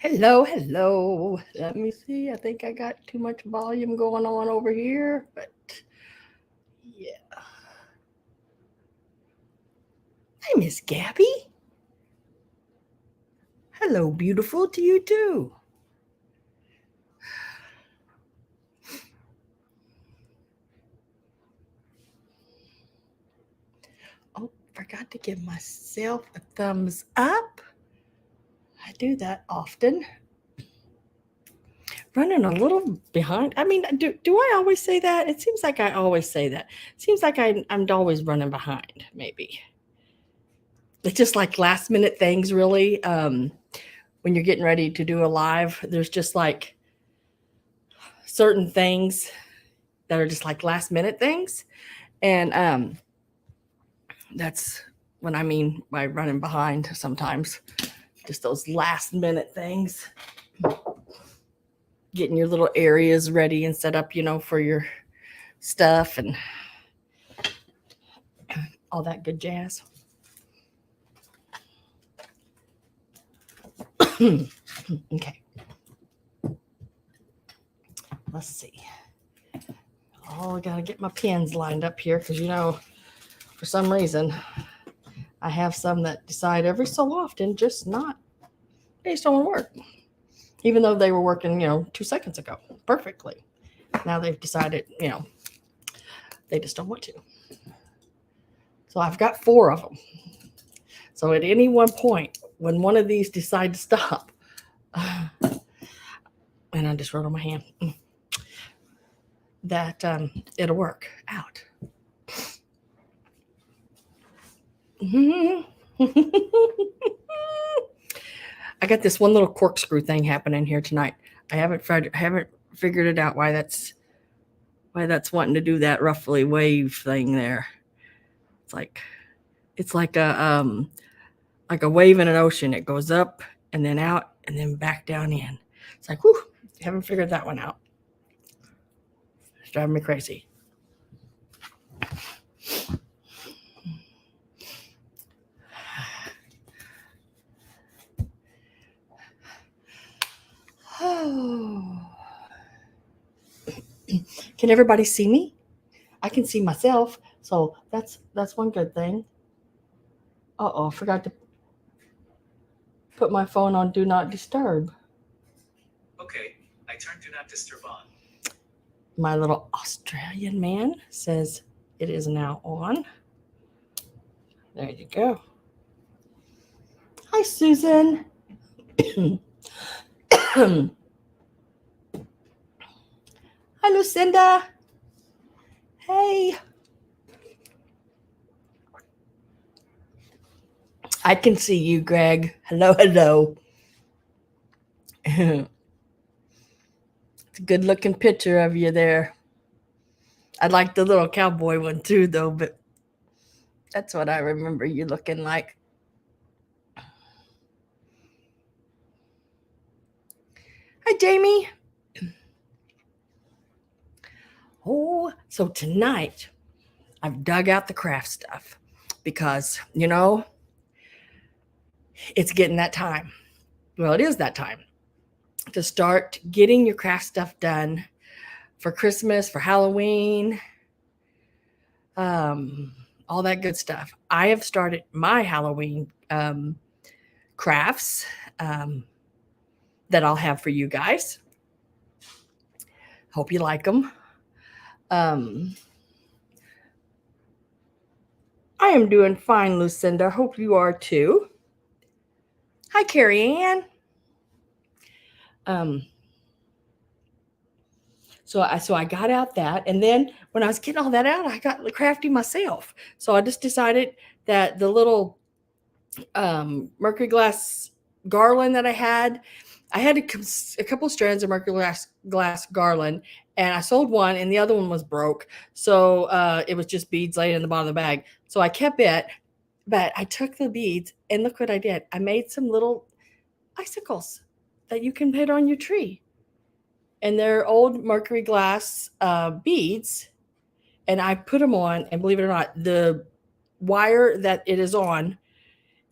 Hello, hello. Let me see. I think I got too much volume going on over here, but yeah. Hi, Miss Gabby. Hello, beautiful to you too. Oh, forgot to give myself a thumbs up. I do that often. Running a little behind. I mean, do I always say that? It seems like I always say that. It seems like I'm always running behind, maybe. It's just like last minute things, really. When you're getting ready to do a live, there's just like certain things that are just like last minute things. And that's what I mean by running behind sometimes. Just those last minute things. Getting your little areas ready and set up, for your stuff and all that good jazz. Okay. Let's see. Oh, I got to get my pins lined up here because, for some reason, I have some that decide every so often just not, they just don't work. Even though they were working, 2 seconds ago perfectly. Now they've decided, they just don't want to. So I've got 4 of them. So at any one point, when one of these decide to stop, and I just wrote on my hand, that it'll work out. I got this one little corkscrew thing happening here tonight. I haven't figured it out why that's wanting to do that roughly wave thing there. It's like a wave in an ocean. It goes up and then out and then back down in. It's like, whew, haven't figured that one out. It's driving me crazy. Can everybody see me? I can see myself, so that's one good thing. Uh-oh, I forgot to put my phone on Do Not Disturb. Okay, I turned Do Not Disturb on. My little Australian man says it is now on. There you go. Hi, Susan. Hi, Lucinda. Hey. I can see you, Greg. Hello, hello. It's a good looking picture of you there. I like the little cowboy one too, though, but that's what I remember you looking like. Hi, Jamie. Oh, so tonight I've dug out the craft stuff because, it's getting that time. Well, it is that time to start getting your craft stuff done for Christmas, for Halloween, all that good stuff. I have started my Halloween crafts that I'll have for you guys. Hope you like them. I am doing fine, Lucinda. Hope you are too. Hi, Carrie Ann. So I got out that, and then when I was getting all that out, I got crafty myself. So I just decided that the little mercury glass garland that I had a couple strands of mercury glass garland, and I sold one, and the other one was broke. So it was just beads laying in the bottom of the bag. So I kept it, but I took the beads, and look what I did. I made some little icicles that you can put on your tree. And they're old mercury glass beads, and I put them on. And believe it or not, the wire that it is on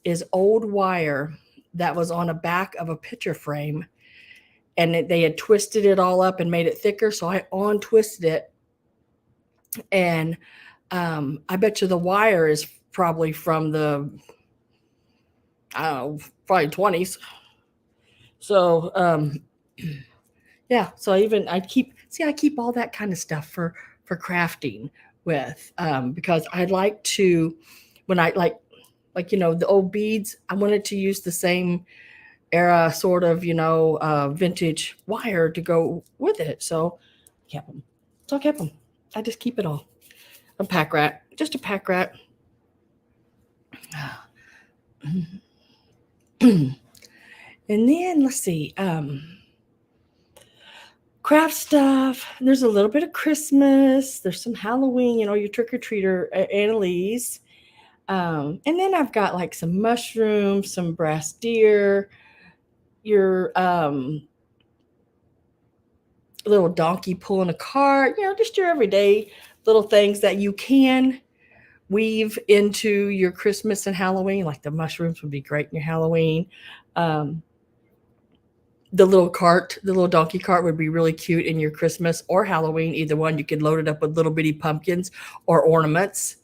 is old wire that was on a back of a picture frame, and they had twisted it all up and made it thicker. So I untwisted it, and I bet you the wire is probably from the, I don't know, probably 20s. So yeah, so I keep all that kind of stuff for crafting with, because I'd like to, when I like the old beads, I wanted to use the same era sort of vintage wire to go with it. So I kept them. I just keep it all. A pack rat, just a pack rat. And then let's see, craft stuff. There's a little bit of Christmas. There's some Halloween, your trick or treater AnnaLee's. And then I've got like some mushrooms, some brass deer, your little donkey pulling a cart, just your everyday little things that you can weave into your Christmas and Halloween. Like the mushrooms would be great in your Halloween. The little donkey cart would be really cute in your Christmas or Halloween. Either one, you could load it up with little bitty pumpkins or ornaments,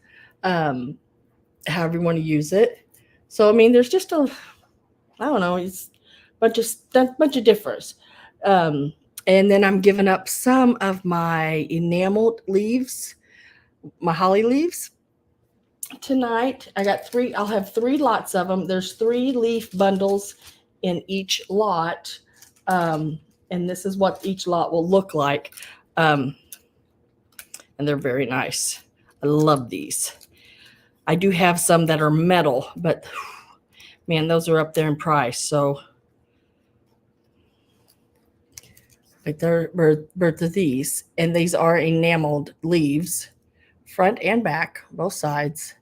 however you want to use it. So, I mean, there's just I don't know, it's a bunch of difference. And then I'm giving up some of my enameled leaves, my holly leaves tonight. I'll have 3 lots of them. There's 3 leaf bundles in each lot. And this is what each lot will look like. And they're very nice. I love these. I do have some that are metal, but man, those are up there in price. So like they're birth of these, and these are enameled leaves, front and back, both sides.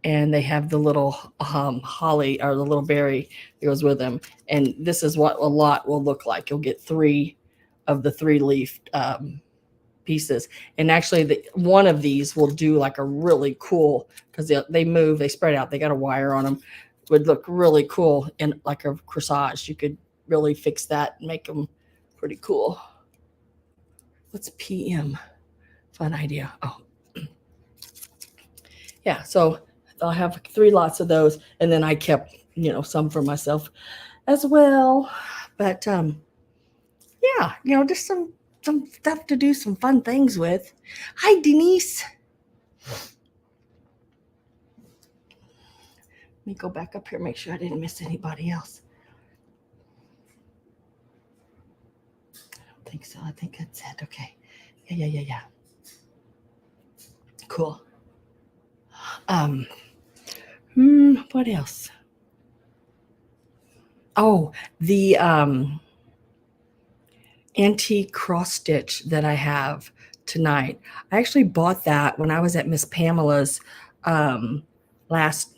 And they have the little holly, or the little berry that goes with them. And this is what a lot will look like. You'll get 3 of the 3 leaf pieces. And actually, one of these will do like a really cool, because they move, they spread out. They got a wire on them. Would look really cool in like a corsage. You could really fix that and make them pretty cool. What's PM? Fun idea. Oh, yeah. So I'll have 3 lots of those, and then I kept, some for myself as well. But yeah, just some stuff to do some fun things with. Hi, Denise. Let me go back up here, make sure I didn't miss anybody else. I don't think so. I think that's it. Okay. Yeah. Cool. What else? Oh, the antique cross stitch that I have tonight. I actually bought that when I was at Miss Pamela's last,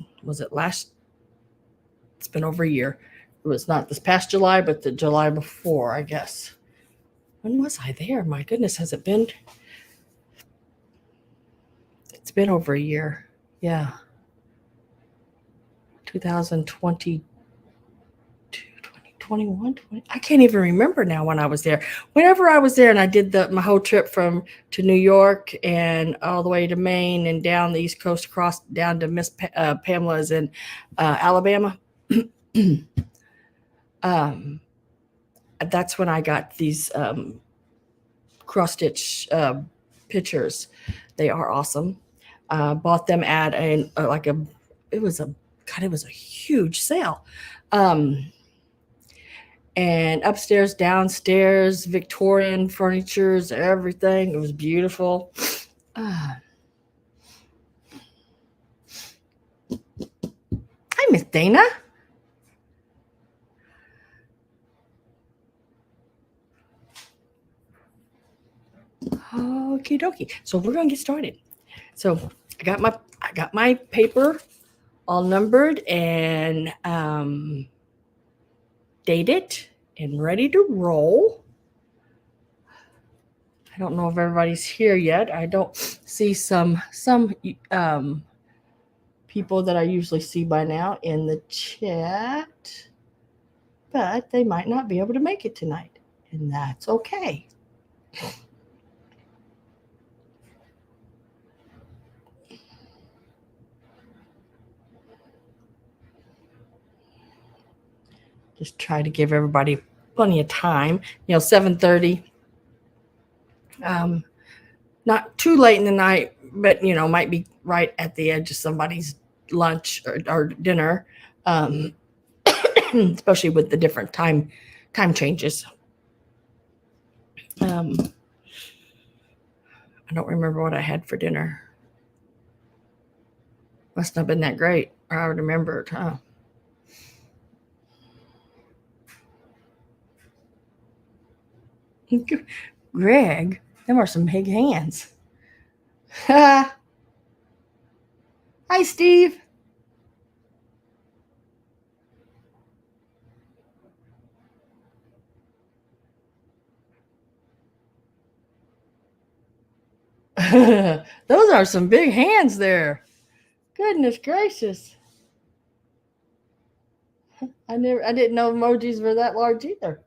it's been over a year. It was not this past July, but the July before, I guess. When was I there? My goodness, has it been? It's been over a year. Yeah. 2022, 2021, 20, I can't even remember now when I was there. Whenever I was there, and I did my whole trip to New York and all the way to Maine and down the East Coast, across down to Miss Pamela's in Alabama. That's when I got these cross stitch pictures. They are awesome. Bought them at it was a huge sale. And upstairs, downstairs, Victorian furnitures, everything. It was beautiful. Hi, Miss Dana. Okie dokie. So we're gonna get started. So I got my paper all numbered and dated and ready to roll. I don't know if everybody's here yet. I don't see some people that I usually see by now in the chat, but they might not be able to make it tonight, and that's okay. Just try to give everybody plenty of time. 7:30. Not too late in the night, but might be right at the edge of somebody's lunch or dinner, especially with the different time changes. I don't remember what I had for dinner. Must not have been that great. I remembered, huh? Greg, them are some big hands. Hi, Steve. Those are some big hands there. Goodness gracious. I didn't know emojis were that large either.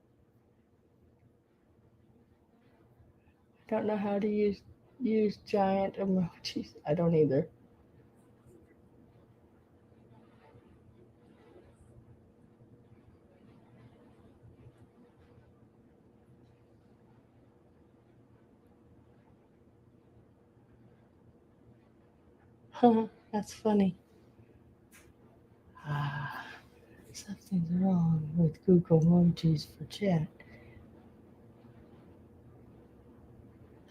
Don't know how to use giant emojis. I don't either. That's funny. Something's wrong with Google emojis for chat.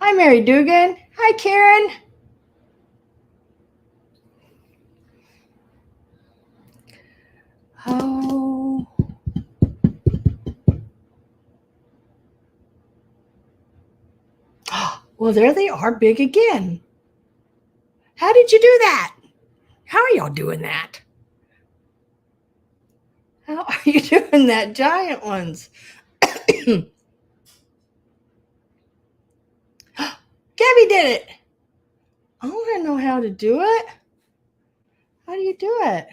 Hi, Mary Dugan. Hi, Karen. Oh. Well, there they are, big again. How did you do that? How are y'all doing that? How are you doing that? Giant ones. Gabby did it. I want to know how to do it. How do you do it?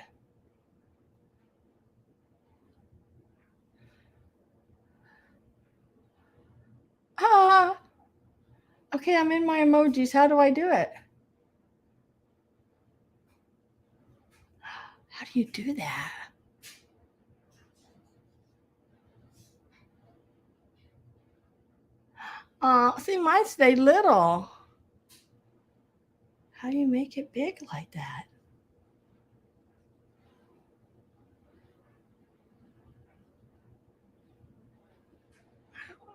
Okay, I'm in my emojis. How do I do it? How do you do that? See, mine stayed little. How do you make it big like that?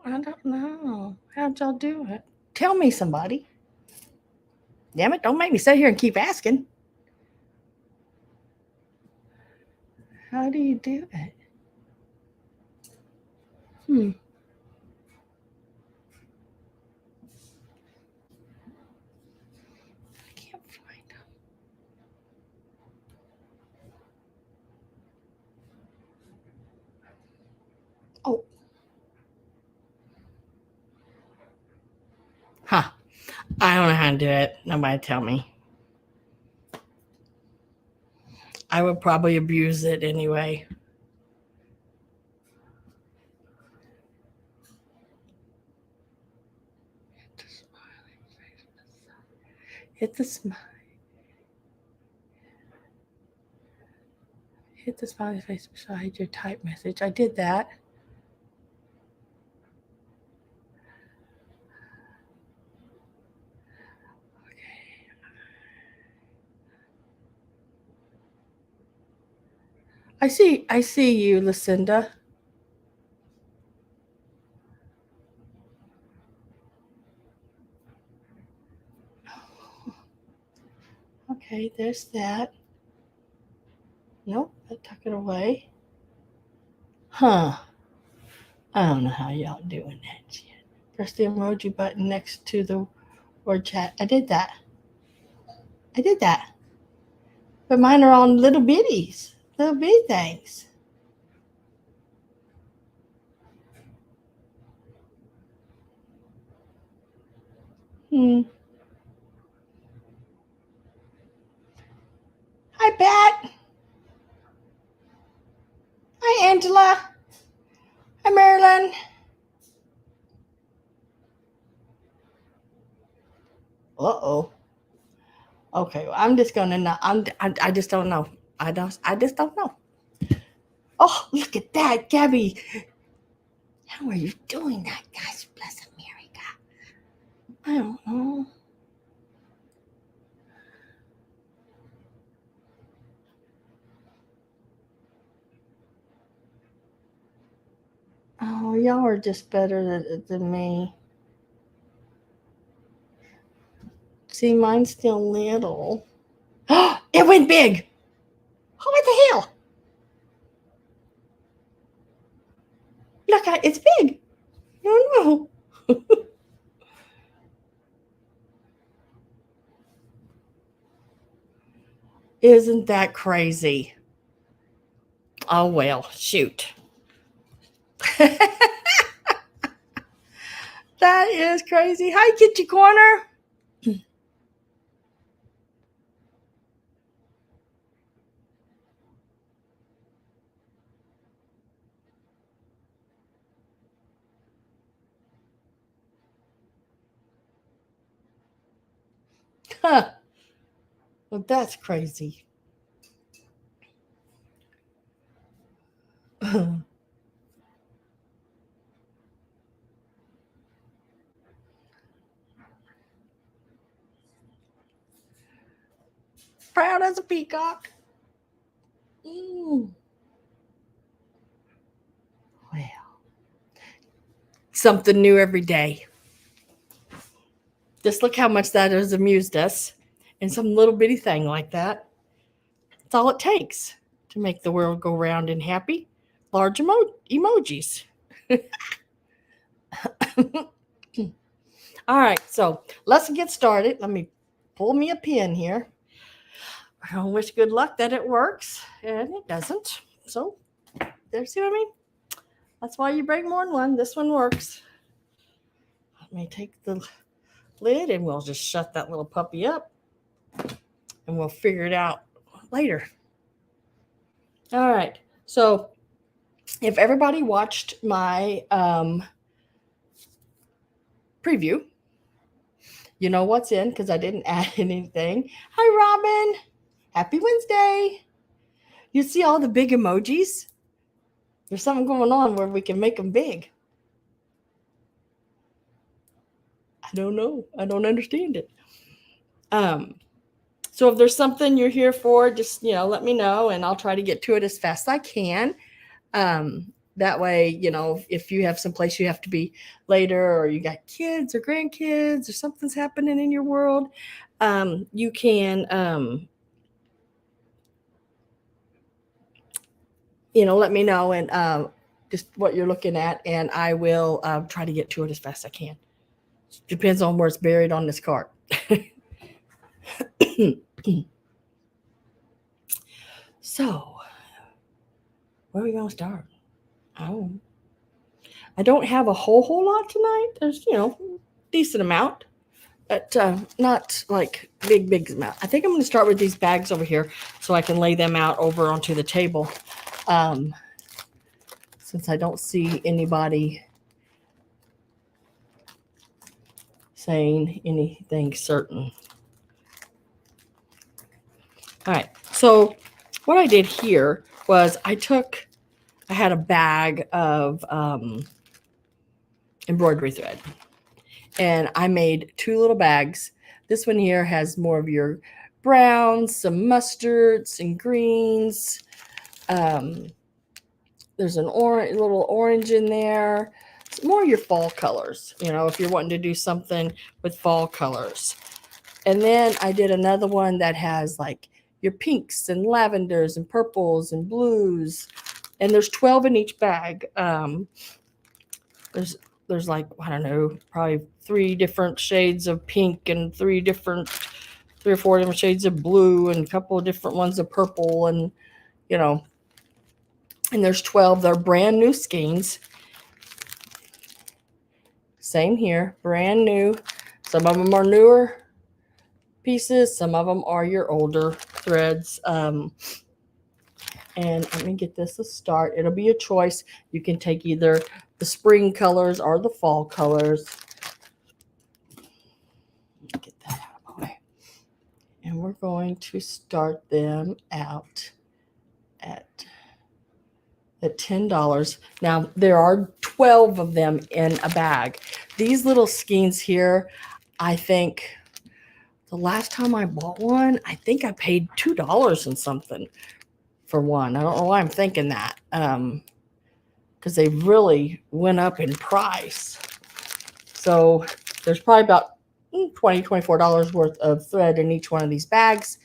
I don't know. How'd y'all do it? Tell me, somebody. Damn it, don't make me sit here and keep asking. How do you do it? I can't find them. Oh. Huh. I don't know how to do it. Nobody tell me. I would probably abuse it anyway. Hit the smile. Hit the smiley face beside your type message. I did that. Okay. I see you, Lucinda. Okay, there's that. Nope, I took it away. Huh. I don't know how y'all doing that yet. Press the emoji button next to the word chat. I did that. But mine are on little bitties. Little bitty things. Hi, Hi, Marilyn. Uh-oh. Okay, well, I'm just gonna not. I just don't know. I just don't know. Oh, look at that, Gabby. How are you doing that, guys? Bless America. I don't know. Oh, y'all are just better than me. See, mine's still little. Oh, it went big. Oh, what the hell? Look, it's big. No, no. Isn't that crazy? Oh, well, shoot. That is crazy. Hi, Kitty Corner. Huh. Well, that's crazy. Proud as a peacock. Mm. Well, something new every day. Just look how much that has amused us. And some little bitty thing like that. That's all it takes to make the world go round and happy. Large emojis. All right, so let's get started. Let me pull me a pin here. I wish good luck that it works, and it doesn't. So, there, see what I mean? That's why you break more than one. This one works. Let me take the lid, and we'll just shut that little puppy up, and we'll figure it out later. All right, so if everybody watched my preview, you know what's in because I didn't add anything. Hi, Robin. Happy Wednesday. You see all the big emojis? There's something going on where we can make them big. I don't know. I don't understand it. So if there's something you're here for, just, let me know and I'll try to get to it as fast as I can. That way, if you have some place you have to be later or you got kids or grandkids or something's happening in your world, you can, let me know and just what you're looking at, and I will try to get to it as fast as I can. Depends on where it's buried on this card. So, where are we going to start? Oh, I don't have a whole lot tonight. There's, decent amount, but not like big amount. I think I'm going to start with these bags over here so I can lay them out over onto the table. Since I don't see anybody saying anything certain. All right. So what I did here was I had a bag of embroidery thread, and I made 2 little bags. This one here has more of your browns, some mustards and greens. There's an little orange in there. It's more your fall colors, if you're wanting to do something with fall colors. And then I did another one that has like your pinks and lavenders and purples and blues. And there's 12 in each bag. There's like, I don't know, probably 3 different shades of pink and 3 or 4 different shades of blue and a couple of different ones of purple, and and there's 12. They're brand new skeins. Same here, brand new. Some of them are newer pieces. Some of them are your older threads. And And I'm going to get this a start. It'll be a choice. You can take either the spring colors or the fall colors. Get that out of the way. And we're going to start them out at $10. Now, there are 12 of them in a bag. These little skeins here, I think the last time I bought one, I think I paid $2 and something for one. I don't know why I'm thinking that, because they really went up in price. So there's probably about $20, $24 worth of thread in each one of these bags.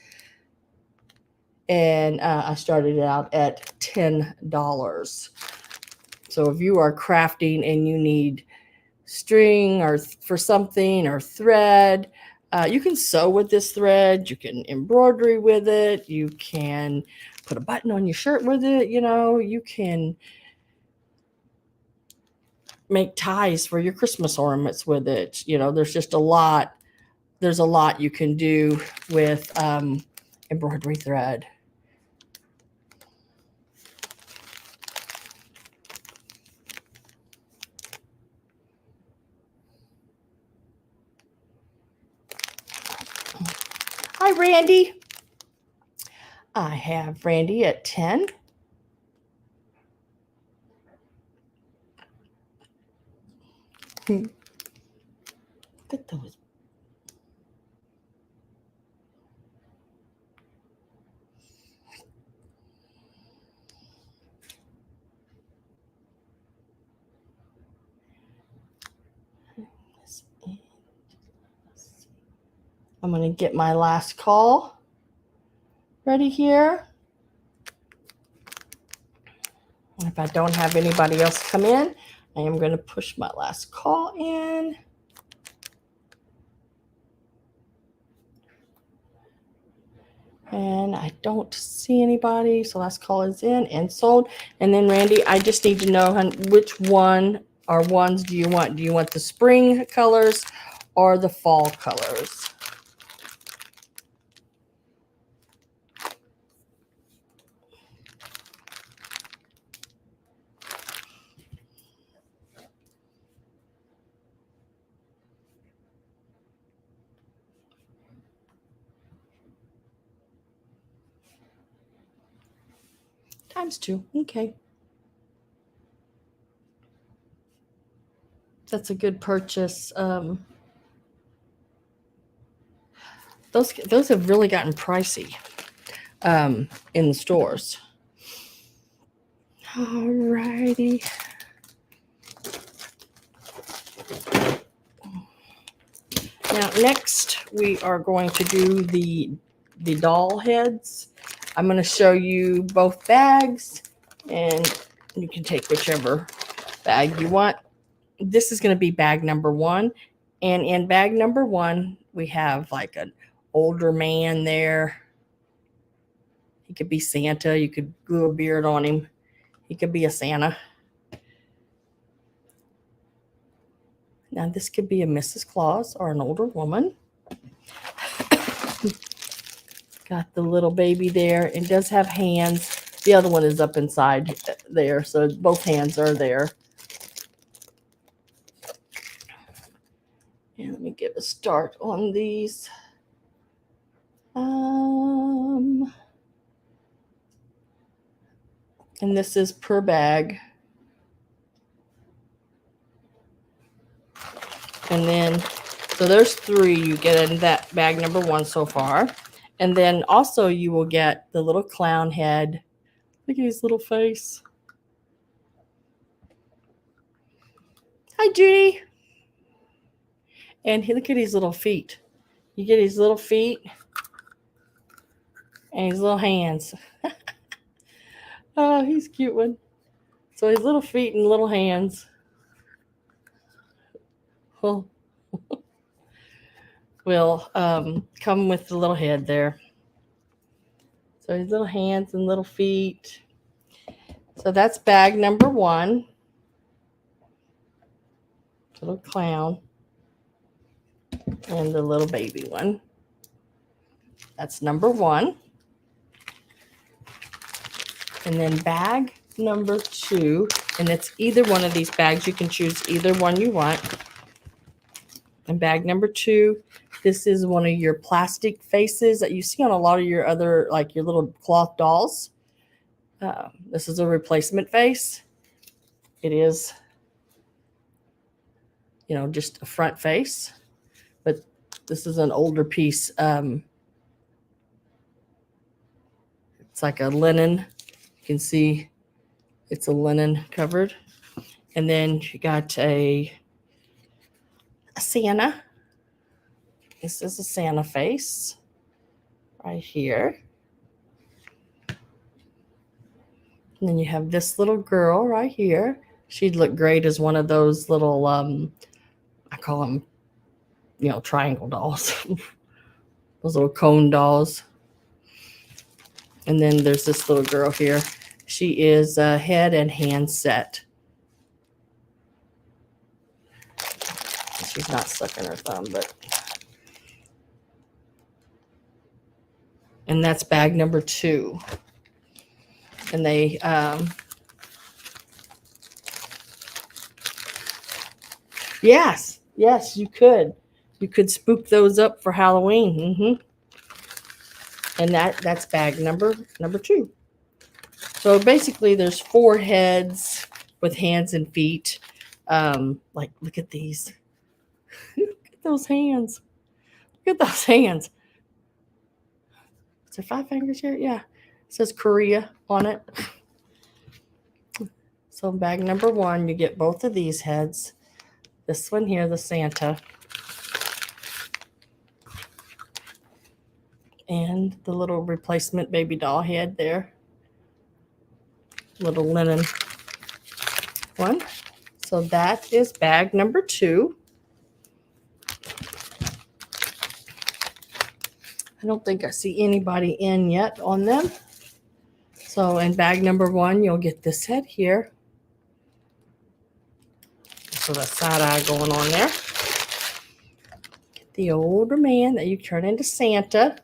And I started it out at $10. So if you are crafting and you need string or for something or thread, you can sew with this thread. You can embroidery with it. You can put a button on your shirt with it. You know, you can make ties for your Christmas ornaments with it. You know, there's just a lot. There's a lot you can do with embroidery thread. Hi, Randy. I have Randy at 10. Look at those. I'm going to get my last call ready here. And if I don't have anybody else come in, I am going to push my last call in. And I don't see anybody, so last call is in and sold. And then Randy, I just need to know which one or ones do you want? Do you want the spring colors or the fall colors? ×2. Okay. That's a good purchase. Those have really gotten pricey in the stores. Alrighty. Now next we are going to do the doll heads. I'm going to show you both bags, and you can take whichever bag you want. This is going to be bag number 1, and in bag number 1 we have like an older man there. He could be Santa. You could glue a beard on him. He could be a Santa. Now this could be a Mrs. Claus or an older woman. Got the little baby there. It does have hands. The other one is up inside there, so both hands are there. And let me give a start on these. And this is per bag. And then, so there's 3 you get in that bag number 1 so far. And then also you will get the little clown head. Look at his little face. Hi, Judy. And look at his little feet. You get his little feet and his little hands. Oh, he's a cute one. So his little feet and little hands. Well, will come with the little head there. So his little hands and little feet. So that's bag number 1. Little clown. And the little baby one. That's number 1. And then bag number 2, and it's either one of these bags. You can choose either one you want. And bag number 2, this is one of your plastic faces that you see on a lot of your other, like your little cloth dolls. This is a replacement face. It is, just a front face, but this is an older piece. It's like a linen. You can see it's a linen covered. And then you got a Santa. This is a Santa face right here. And then you have this little girl right here. She'd look great as one of those little, I call them, triangle dolls. Those little cone dolls. And then there's this little girl here. She is head and hand set. She's not sucking her thumb, but. And that's bag number 2. And they, yes, you could. You could spook those up for Halloween. And that's bag number 2. So basically there's 4 heads with hands and feet. Like, look at these. Look at those hands. Look at those hands. Is there 5 fingers here? Yeah. It says Korea on it. So bag number 1, you get both of these heads. This one here, the Santa. And the little replacement baby doll head there. Little linen one. So that is bag number 2. I don't think I see anybody in yet on them. So in bag number 1, you'll get this head here. So the side eye going on there. Get the older man that you turn into Santa.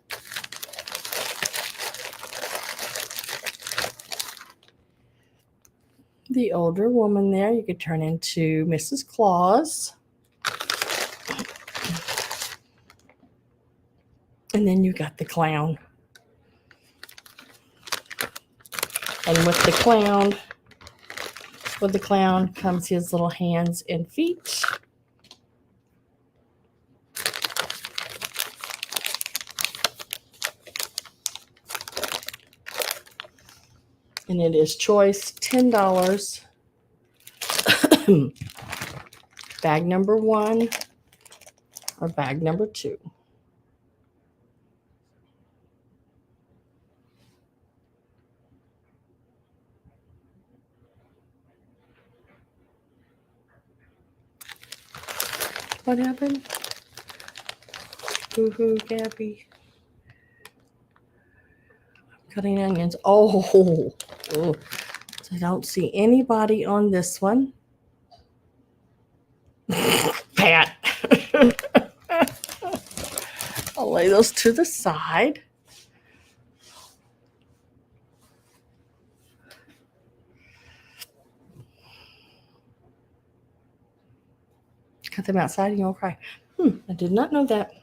The older woman there, you could turn into Mrs. Claus. And then you got the clown. And with the clown comes his little hands and feet. And it is choice $10. Bag number 1 or bag number 2. What happened? Boo-hoo, Gabby. Cutting onions. Oh. So I don't see anybody on this one. Pat. I'll lay those to the side. Cut them outside and you'll cry. I did not know that.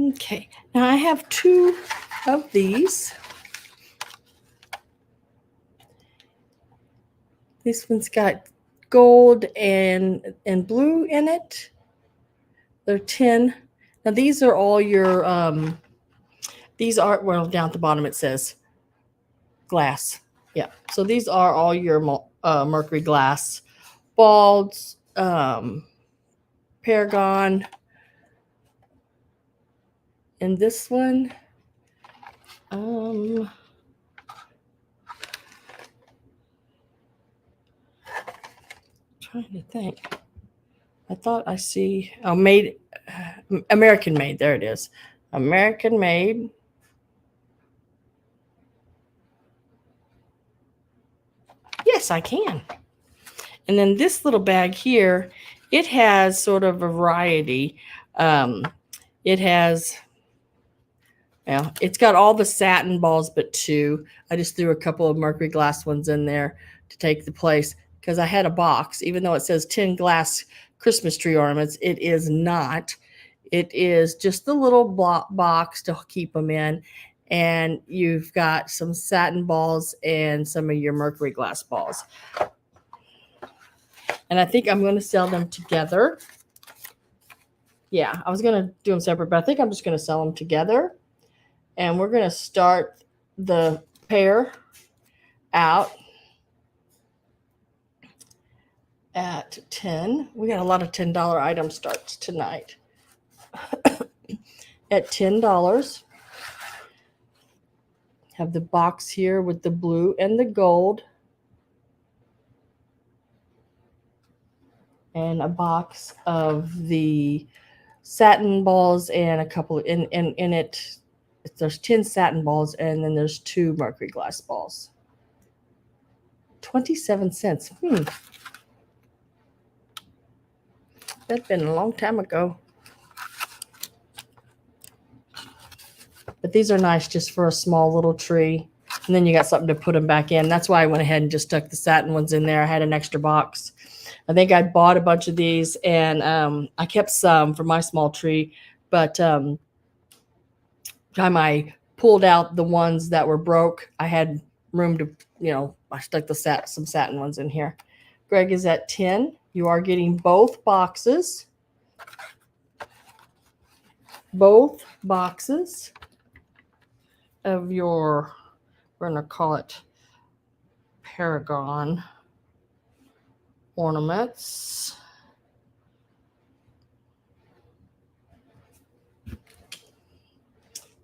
Okay, now I have 2 of these. This one's got gold and blue in it. They're 10. Now these are all your, well, down at the bottom it says glass. Yeah, so these are all your mercury glass balls, Paragon. And this one, trying to think. I thought I see, American made. There it is. American made. Yes, I can. And then this little bag here It has sort of a variety. It has, well, it's got all the satin balls but two. I just threw a couple of mercury glass ones in there to take the place because I had a box. Even though it says 10 glass Christmas tree ornaments, it is not. It is just the little box to keep them in. And you've got some satin balls and some of your mercury glass balls. And I think I'm going to sell them together. Yeah, I was going to do them separate, but I think I'm just going to sell them together. And we're going to start the pair out at 10. We got a lot of $10 item starts tonight. At $10. Have the box here with the blue and the gold. And a box of the satin balls and a couple in it. There's 10 satin balls and then there's 2 mercury glass balls. 27 cents. That's been a long time ago. But these are nice just for a small little tree. And then you got something to put them back in. That's why I went ahead and just stuck the satin ones in there. I had an extra box. I think I bought a bunch of these and I kept some for my small tree. But time I pulled out the ones that were broke, I had room to, I stuck some satin ones in here. Greg is at 10. You are getting both boxes. Both boxes of your, we're going to call it Paragon ornaments.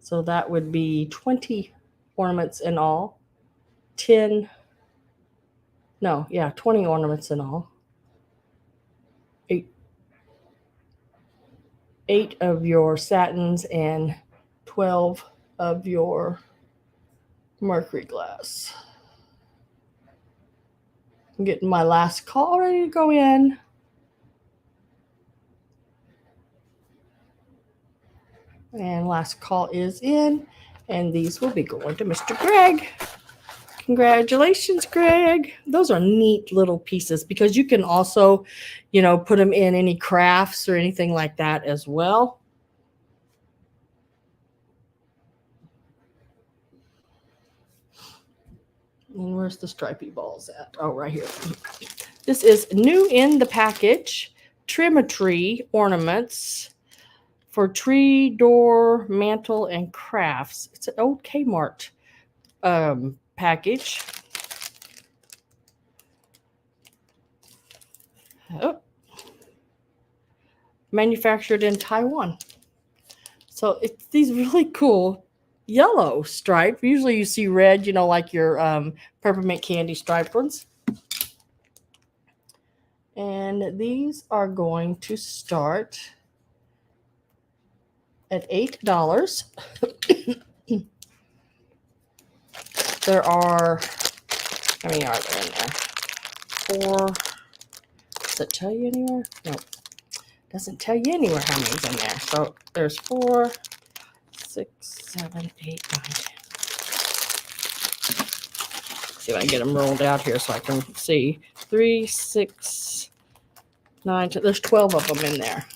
So that would be 20 ornaments in all. 20 ornaments in all. 8 of your satins and 12 of your mercury glass. I'm getting my last call ready to go in. And last call is in. And these will be going to Mr. Greg. Congratulations, Greg. Those are neat little pieces because you can also, put them in any crafts or anything like that as well. And where's the stripy balls at? Oh, right here. This is new in the package. Trim-a-tree ornaments for tree, door, mantle, and crafts. It's an old Kmart package. Oh. Manufactured in Taiwan. So it's these really cool yellow stripe. Usually you see red, like your peppermint candy striped ones. And these are going to start at $8. There are, how many are there in there? 4. Does it tell you anywhere? Nope. Doesn't tell you anywhere how many's in there. So there's 4, 6, 7, 8, 9, 10. See if I can get them rolled out here so I can see. 3, 6, 9, 10. There's 12 of them in there.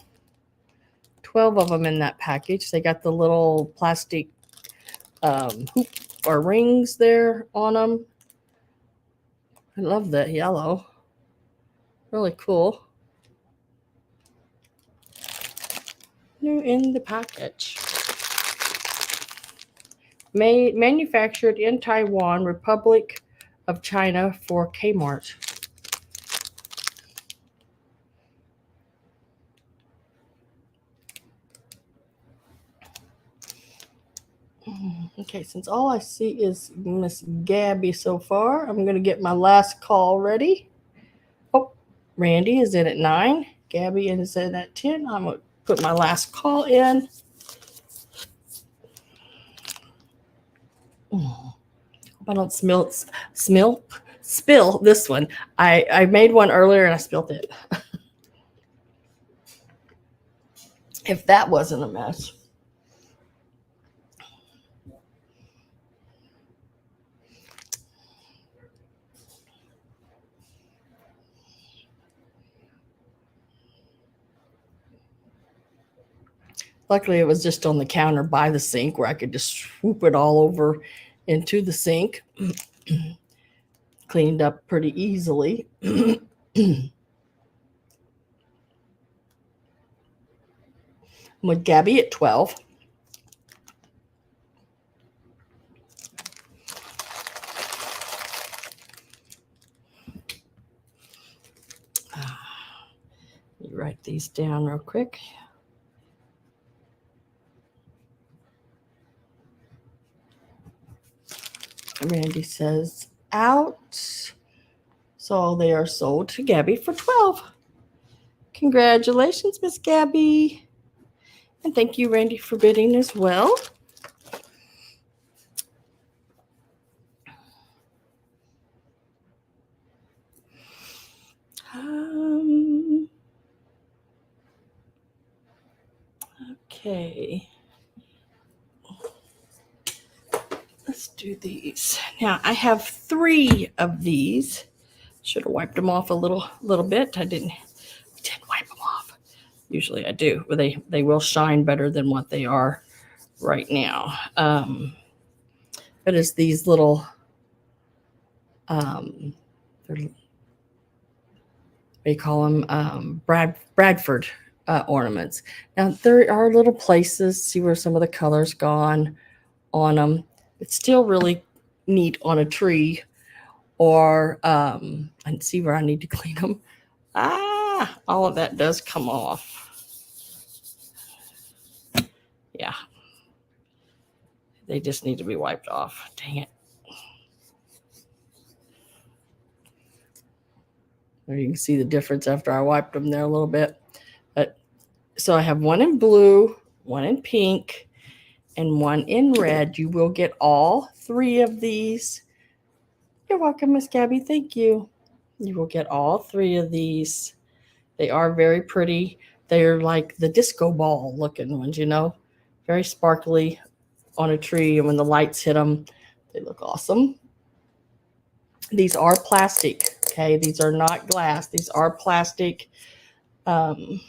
12 of them in that package. They got the little plastic hoop or rings there on them. I love that yellow. Really cool. New in the package. Manufactured in Taiwan, Republic of China for Kmart. Okay, since all I see is Miss Gabby so far, I'm going to get my last call ready. Oh, Randy is in at 9. Gabby is in at 10. I'm going to put my last call in. Hope I don't spill this one. I made one earlier and I spilled it. if that wasn't a mess. Luckily, it was just on the counter by the sink where I could just swoop it all over into the sink. Cleaned up pretty easily. With Gabby at 12. Let me write these down real quick. Randy says out. So they are sold to Gabby for 12. Congratulations, Miss Gabby. And thank you, Randy, for bidding as well. Okay. Let's do these. Now I have 3 of these. Should have wiped them off a little bit. I didn't wipe them off. Usually I do, but they will shine better than what they are right now. But it's these little they call them Bradford ornaments. Now there are little places, see where some of the color's gone on them. It's still really neat on a tree, or and see where I need to clean them. All of that does come off. Yeah. They just need to be wiped off. Dang it. There you can see the difference after I wiped them there a little bit. But so I have one in blue, one in pink, and one in red. You will get all 3 of these. You're welcome, Miss Gabby. Thank you. You will get all 3 of these. They are very pretty. They're like the disco ball looking ones, very sparkly on a tree. And when the lights hit them, they look awesome. These are plastic. Okay. These are not glass. These are plastic. We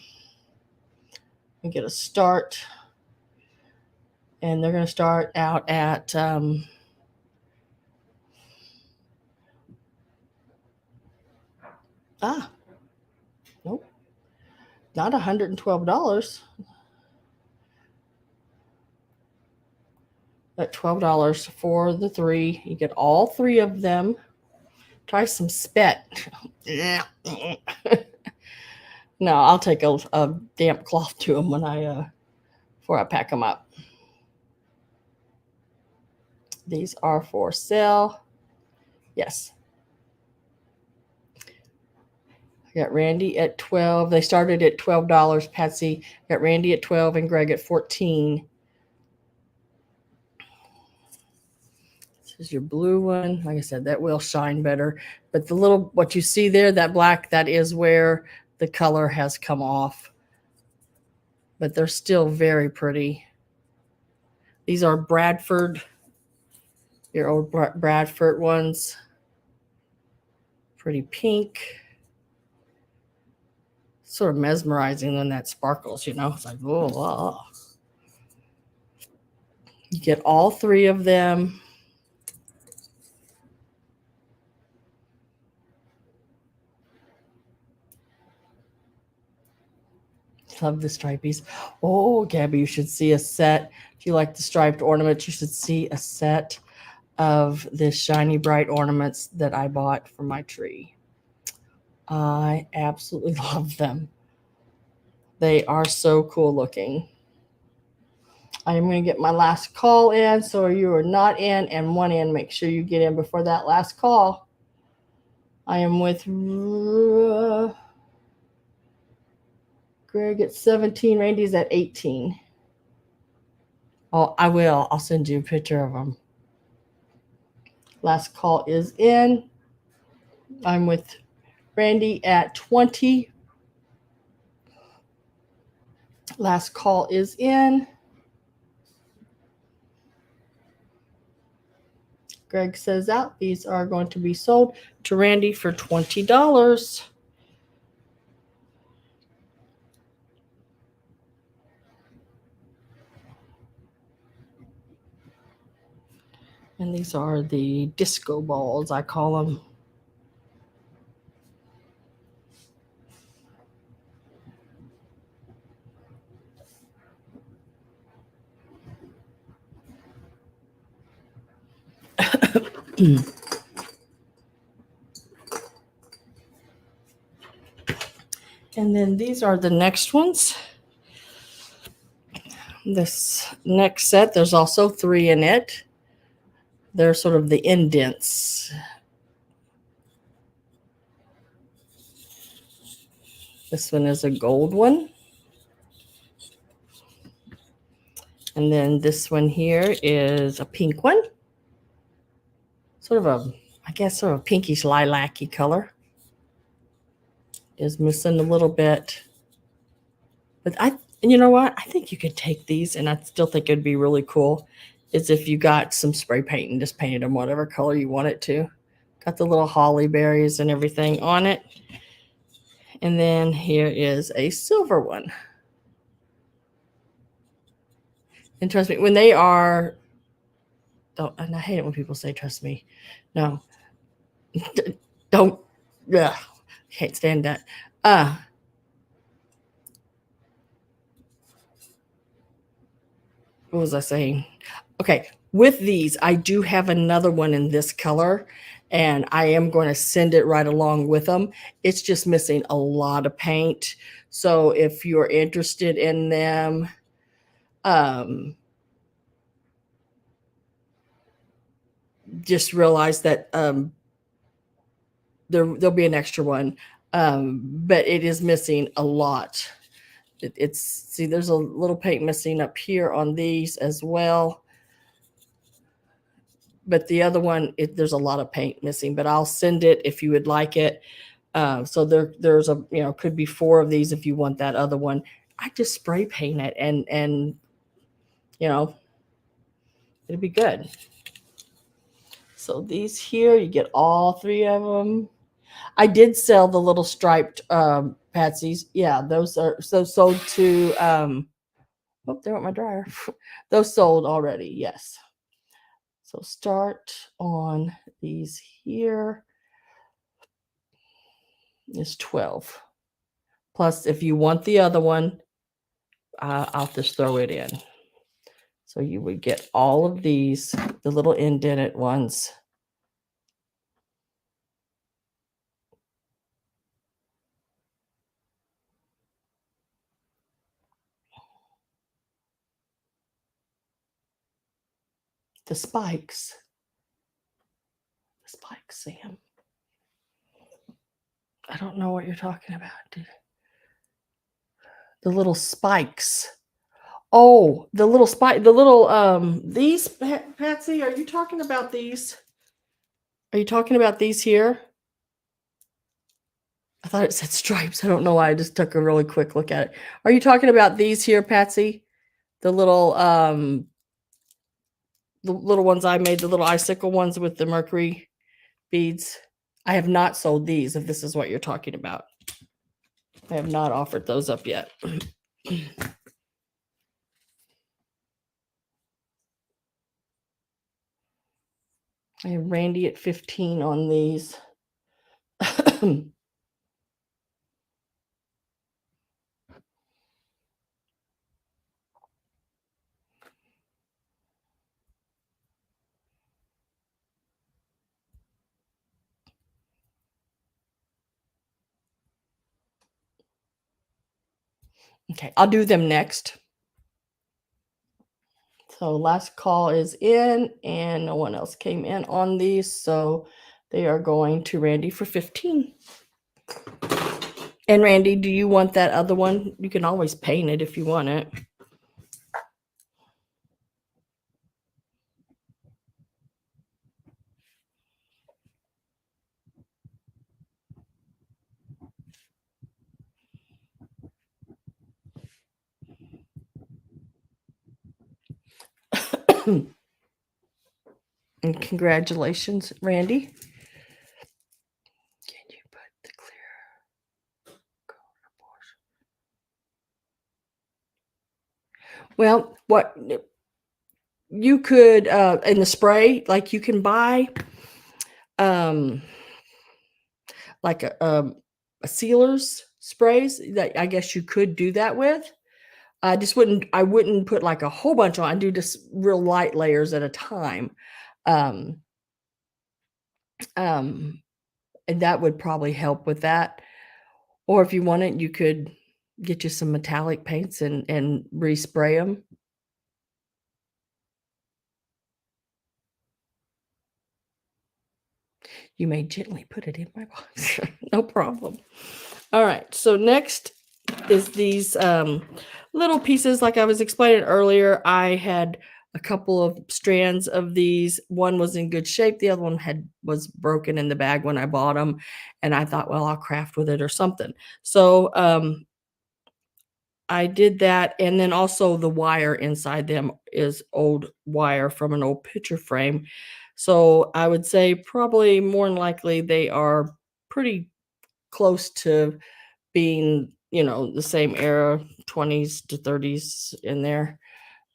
get a start. And they're going to start out at nope, not $112. At $12 for the 3. You get all 3 of them. Try some spit. No, I'll take a damp cloth to them when before I pack them up. These are for sale. Yes. I got Randy at 12. They started at $12, Patsy. I got Randy at 12 and Greg at 14. This is your blue one. Like I said, that will shine better. But the little, what you see there, that black, that is where the color has come off. But they're still very pretty. These are Bradford, your old Bradford ones. Pretty pink. Sort of mesmerizing when that sparkles, It's like, oh. You get all 3 of them. Love the stripies. Oh, Gabby, you should see a set. If you like the striped ornaments, you should see a set of the shiny bright ornaments that I bought for my tree. I absolutely love them. They are so cool looking. I am going to get my last call in. So you are not in and one in. Make sure you get in before that last call. I am with Greg at 17. Randy's at 18. Oh, I will. I'll send you a picture of them. Last call is in. I'm with Randy at 20. Last call is in. Greg says out. These are going to be sold to Randy for $20. And these are the disco balls, I call them. And then these are the next ones. This next set, there's also 3 in it. They're sort of the indents. This one is a gold one. And then this one here is a pink one. Sort of a, I guess, sort of a pinkish lilac-y color. Is missing a little bit. But you know what? I think you could take these, and I still think it'd be really cool, is if you got some spray paint and just painted them whatever color you want it to. Got the little holly berries and everything on it. And then here is a silver one. And trust me, when they are, and I hate it when people say, trust me. No, don't, yeah, can't stand that. What was I saying? Okay, with these, I do have another one in this color, and I am going to send it right along with them. It's just missing a lot of paint. So if you're interested in them, just realize that there'll be an extra one, but it is missing a lot. See, there's a little paint missing up here on these as well. But the other one, there's a lot of paint missing, but I'll send it if you would like it. So there's a, could be 4 of these if you want that other one. I just spray paint it and it'll be good. So these here, you get all 3 of them. I did sell the little striped Patsies. Yeah, those are sold to oh, there went my dryer. Those sold already, yes. So start on these here is 12. Plus, if you want the other one, I'll just throw it in. So you would get all of these, the little indented ones. The spikes. The spikes, Sam. I don't know what you're talking about, dude. The little spikes. Oh, the little spike, the little these, Patsy, are you talking about these? Are you talking about these here? I thought it said stripes. I don't know why. I just took a really quick look at it. Are you talking about these here, Patsy? The little ones I made, the little icicle ones with the mercury beads. I have not sold these, if this is what you're talking about. I have not offered those up yet. I have Randy at 15 on these. Okay, I'll do them next. So last call is in, and no one else came in on these, so they are going to Randy for 15. And Randy, do you want that other one? You can always paint it if you want it. And congratulations, Randy. Can you put the clear color portion? Well, what you could in the spray, like you can buy like a sealers sprays that I guess you could do that with. I wouldn't put like a whole bunch on. I do just real light layers at a time. Um, um, and that would probably help with that. Or if you want it, you could get you some metallic paints and respray them. You may gently put it in my box. No problem. All right. So next is these little pieces. Like I was explaining earlier, I had a couple of strands of these. One was in good shape. The other one was broken in the bag when I bought them. And I thought, well, I'll craft with it or something. So I did that. And then also the wire inside them is old wire from an old picture frame. So I would say probably more than likely they are pretty close to being, the same era, 20s to 30s in there.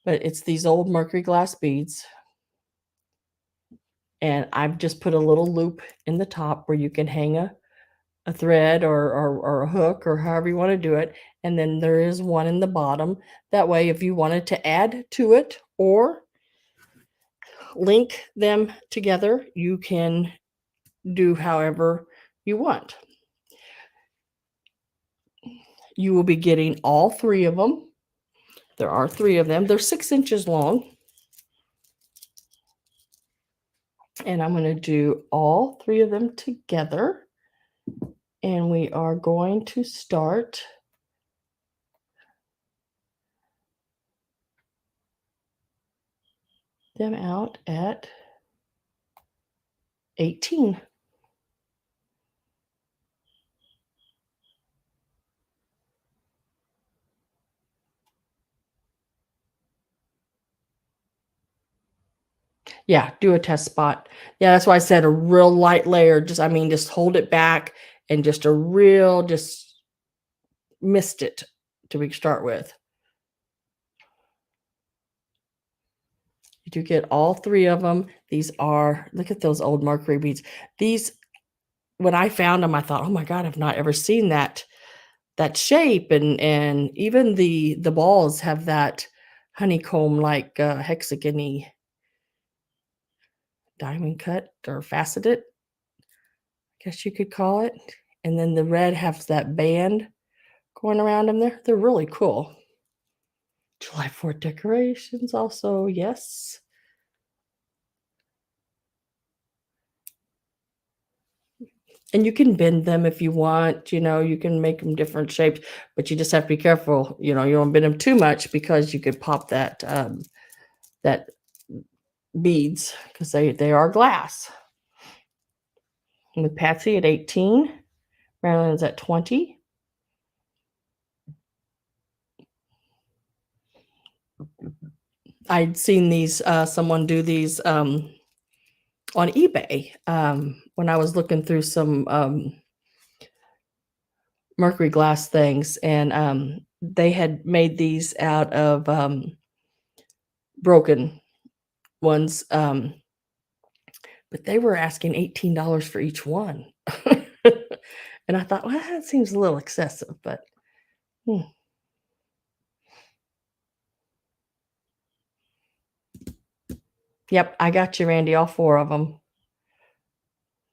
But it's these old mercury glass beads. And I've just put a little loop in the top where you can hang a thread or a hook or however you want to do it. And then there is one in the bottom. That way, if you wanted to add to it or link them together, you can do however you want. You will be getting all three of them. There are three of them. They're 6 inches long. And I'm going to do all three of them together. And we are going to start them out at 18. Yeah, do a test spot. Yeah, that's why I said a real light layer. Just hold it back and just mist it to start with. You do get all three of them. These are, look at those old mercury beads. These, when I found them, I thought, oh my God, I've not ever seen that shape. And even the balls have that honeycomb like hexagony diamond cut or faceted, I guess you could call it. And then the red has that band going around them there. They're really cool. July 4th decorations also, yes. And you can bend them if you want, you can make them different shapes, but you just have to be careful, you don't bend them too much because you could pop that beads because they are glass. And with Patsy at 18, Marilyn's at 20. I'd seen these someone do these on eBay when I was looking through some mercury glass things, and they had made these out of broken ones, but they were asking $18 for each one. And I thought, well, that seems a little excessive, but Yep, I got you, Randy, all four of them.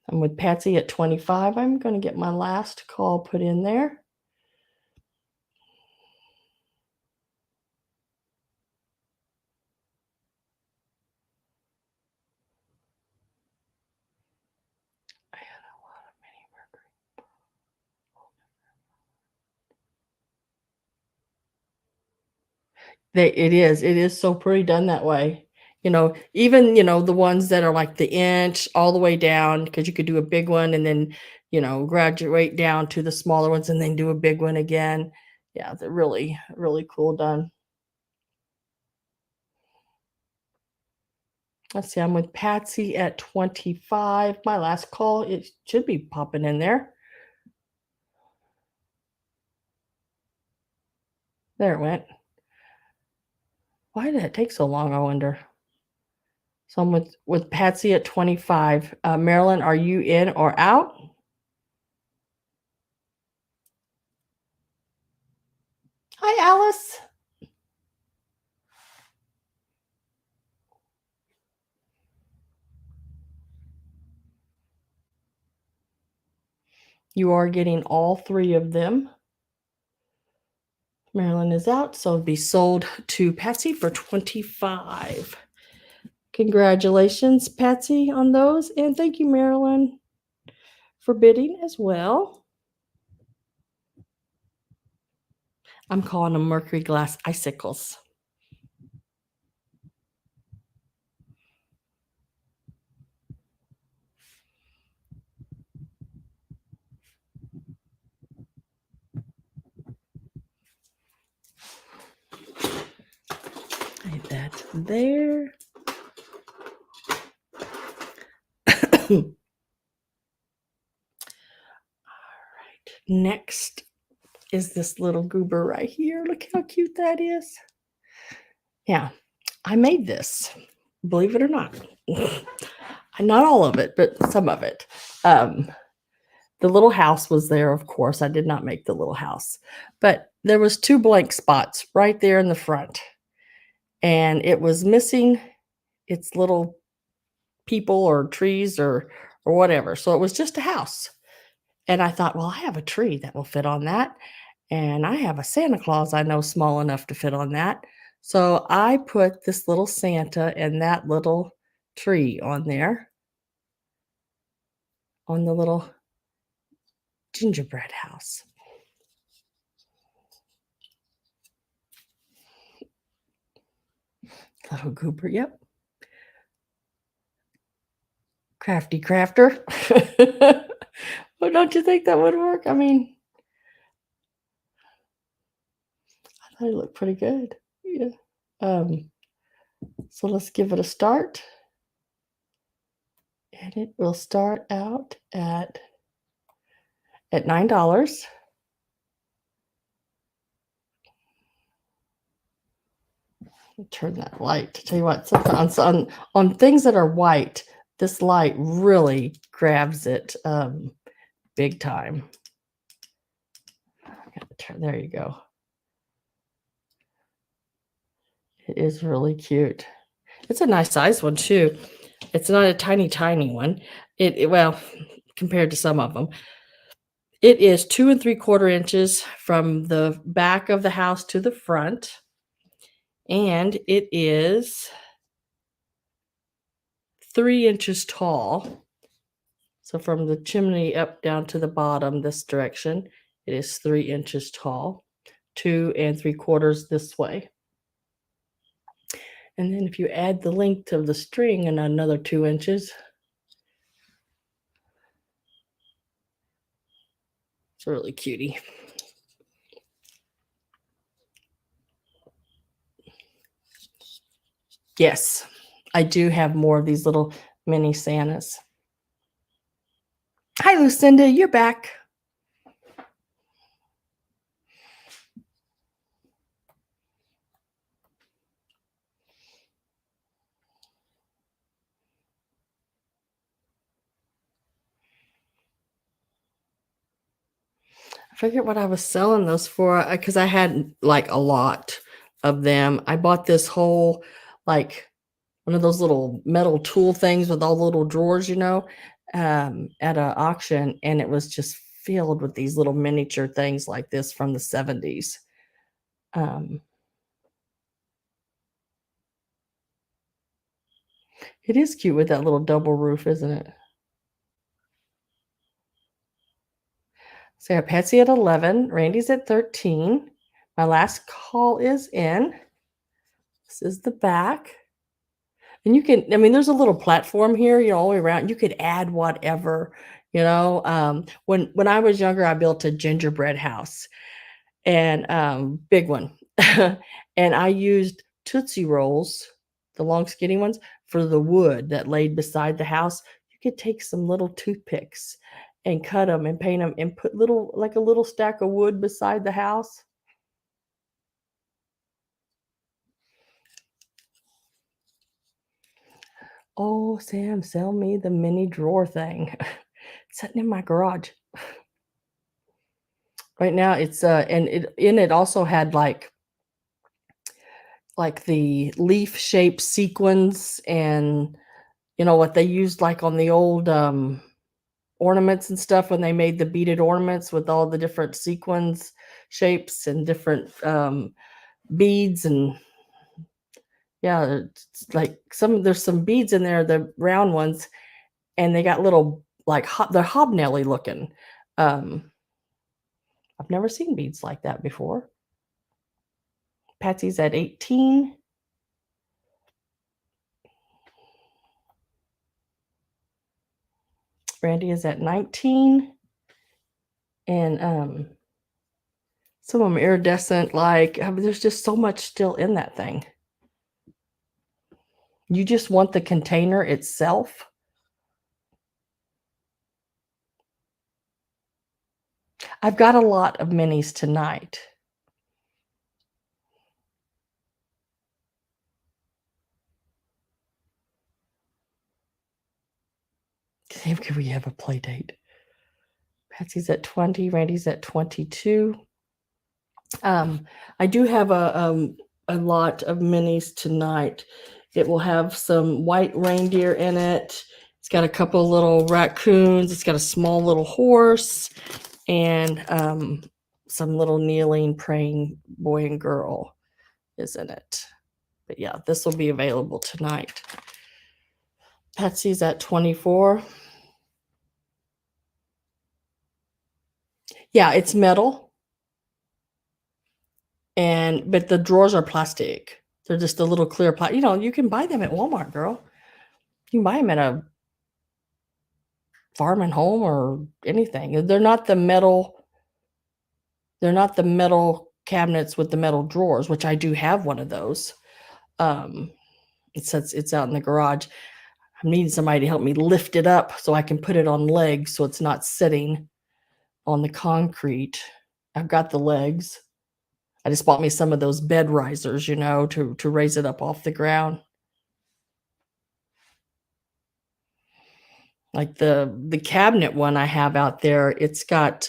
I'm with Patsy at 25. I'm going to get my last call put in there. I had a lot of mini mercury. It is so pretty done that way. Even, the ones that are like the inch all the way down, because you could do a big one and then, graduate down to the smaller ones and then do a big one again. Yeah, they're really, really cool done. Let's see, I'm with Patsy at 25. My last call, it should be popping in there. There it went. Why did it take so long, I wonder? So I'm with Patsy at 25. Marilyn, are you in or out? Hi, Alice. You are getting all three of them. Marilyn is out, so it'll be sold to Patsy for 25. Congratulations, Patsy, on those. And thank you, Marilyn, for bidding as well. I'm calling them mercury glass icicles. Like that there. All right. Next is this little goober right here. Look how cute that is. Yeah, I made this, believe it or not. Not all of it, but some of it. The little house was there, of course. I did not make the little house, but there was 2 blank spots right there in the front, and it was missing its little people or trees or whatever. So it was just a house. And I thought, well, I have a tree that will fit on that, and I have a Santa Claus I know small enough to fit on that. So I put this little Santa and that little tree on there on the little gingerbread house. Little goober, yep. Crafty crafter. Well, don't you think that would work? I mean, I thought it looked pretty good. Yeah. So let's give it a start. And it will start out at $9. Turn that light. To tell you what, sometimes on things that are white, this light really grabs it big time. There you go. It is really cute. It's a nice size one too. It's not a tiny one. Well, compared to some of them, it is 2 3/4 inches from the back of the house to the front, and it is 3 inches tall. So from the chimney up down to the bottom, this direction, it is 3 inches tall, 2 3/4 this way. And then if you add the length of the string and another 2 inches, it's really cutie. Yes, I do have more of these little mini Santas. Hi, Lucinda, you're back. I forget what I was selling those for because I had like a lot of them. I bought this whole like one of those little metal tool things with all the little drawers, at an auction, and it was just filled with these little miniature things like this from the 70s. It is cute with that little double roof, isn't it? So I have Patsy at 11, Randy's at 13. My last call is in. This is the back. And you can, I mean, there's a little platform here, all the way around. You could add whatever, When I was younger, I built a gingerbread house and big one. And I used Tootsie Rolls the long skinny ones, for the wood that laid beside the house, you could take some little toothpicks and cut them and paint them and put like a little stack of wood beside the house. Oh, Sam, sell me the mini drawer thing. It's sitting in my garage. Right now it's and it also had like the leaf shaped sequins and you know what they used like on the old ornaments and stuff when they made the beaded ornaments with all the different sequins shapes and different beads and yeah, it's like there's some beads in there, the round ones, and they got little like they're hobnaily looking. Um, I've never seen beads like that before. Patsy's at 18. Randy is at 19. And some of them iridescent, like there's just so much still in that thing. You just want the container itself. I've got a lot of minis tonight. Can we have a play date? Patsy's at 20, Randy's at 22. I do have a lot of minis tonight. It will have some white reindeer in it. It's got a couple little raccoons. It's got a small little horse and some little kneeling, praying boy and girl is in it. But yeah, this will be available tonight. Patsy's at 24. Yeah, it's metal. But the drawers are plastic. They're just a little clear plastic. You know, you can buy them at Walmart, girl. You can buy them at a farm and home or anything. They're not the metal cabinets with the metal drawers, which I do have one of those. It's out in the garage. I'm needing somebody to help me lift it up so I can put it on legs so it's not sitting on the concrete. I've got the legs. I just bought me some of those bed risers, you know, to raise it up off the ground. Like the cabinet one I have out there, it's got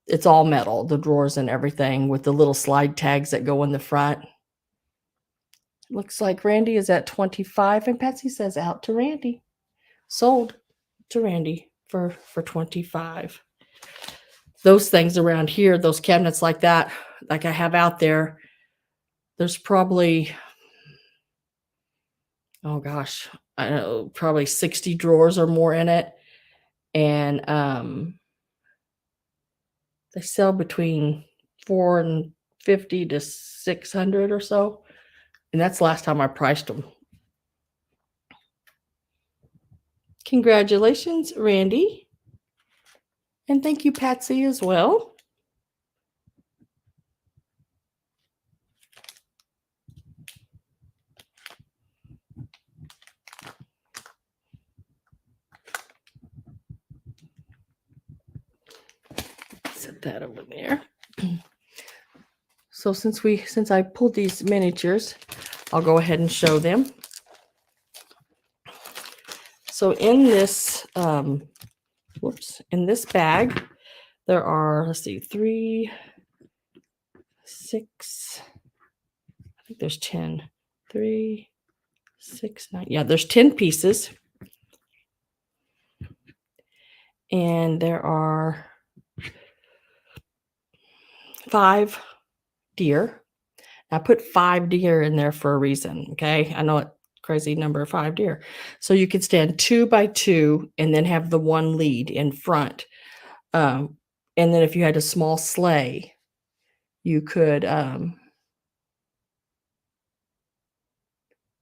it's all metal, the drawers and everything with the little slide tags that go in the front. Looks like Randy is at 25 and Patsy says out to Randy. Sold to Randy for 25. Those things around here, those cabinets like that, like I have out there, there's probably, oh gosh, I don't know, probably 60 drawers or more in it. And they sell between $450 to $600 or so. And that's the last time I priced them. Congratulations, Randy. And thank you, Patsy, as well. Set that over there. So since I pulled these miniatures, I'll go ahead and show them. So in this in this bag, there are, let's see, 3, 6, I think there's 10. 3, 6, 9. Yeah, there's 10 pieces. And there are 5 deer. I put 5 deer in there for a reason. Okay. I know it crazy number of 5 deer. So you could stand 2 by 2 and then have the one lead in front. And then if you had a small sleigh, you could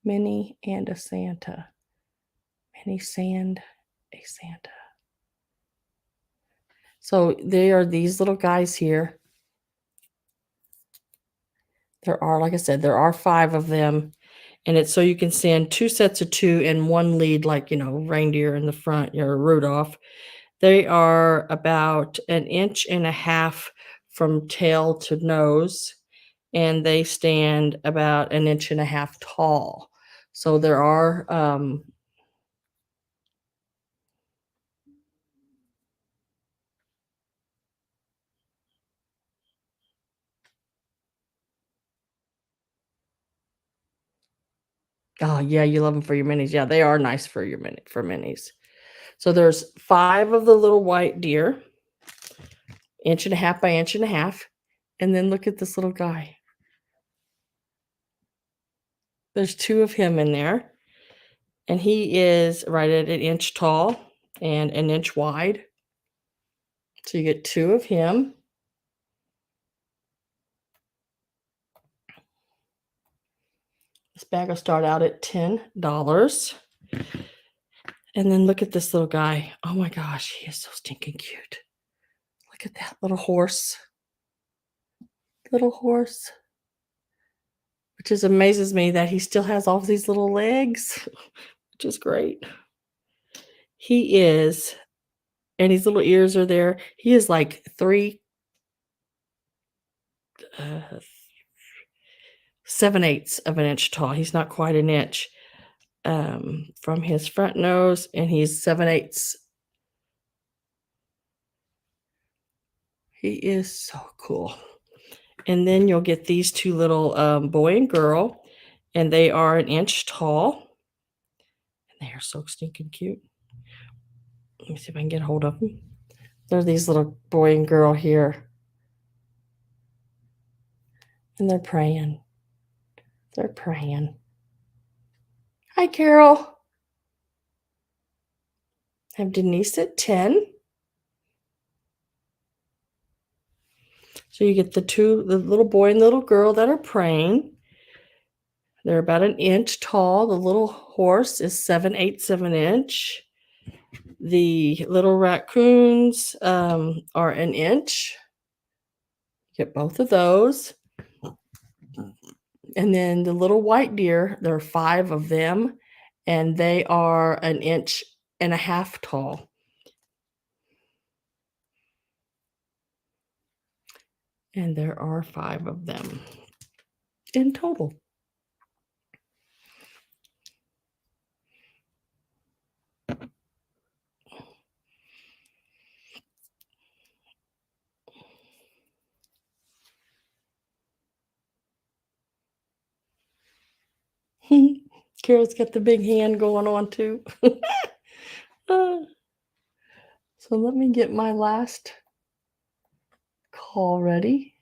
Minnie and a Santa. Minnie Sand, a Santa. So they are these little guys here. There are, like I said, there are 5 of them. And it's so you can send 2 sets of 2 and 1 lead, like, reindeer in the front, your Rudolph. They are about 1.5 inches from tail to nose, and they stand about 1.5 inches tall. So there are, oh, yeah, you love them for your minis. Yeah, they are nice for your for minis. So there's 5 of the little white deer, 1.5 inches by 1.5 inches, and then look at this little guy. There's 2 of him in there, and he is right at 1 inch tall and 1 inch wide. So you get 2 of him. This bag will start out at $10. And then look at this little guy. Oh my gosh, he is so stinking cute. Look at that little horse. Little horse. Which just amazes me that he still has all these little legs, which is great. He is, and his little ears are there. He is like 7/8 of an inch tall. He's not quite an inch from his front nose, and he's 7/8. He is so cool. And then you'll get these 2 little boy and girl, and they are 1 inch tall. And they are so stinking cute. Let me see if I can get a hold of them. They're these little boy and girl here. And they're praying. They're praying. Hi, Carol. I have Denise at 10. So you get the little boy and little girl that are praying. They're about 1 inch tall. The little horse is 7/8 of an inch. The little raccoons are 1 inch. Get both of those. And then the little white deer, there are 5 of them, and they are 1.5 inches tall. And there are 5 of them in total. Carol's got the big hand going on too. So let me get my last call ready.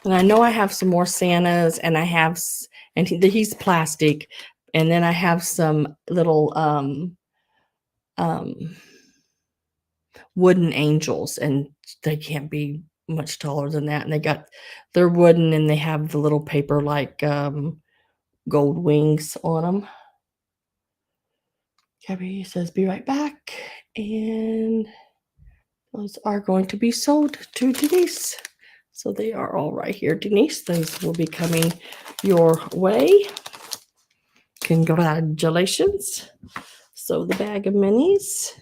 And I know I have some more Santas, and he's plastic, and then I have some little wooden angels, and they can't be much taller than that. And they're wooden, and they have the little paper like gold wings on them. Gabby says, "Be right back," and those are going to be sold to Denise. So they are all right here, Denise. Those will be coming your way. Congratulations. So the bag of minis.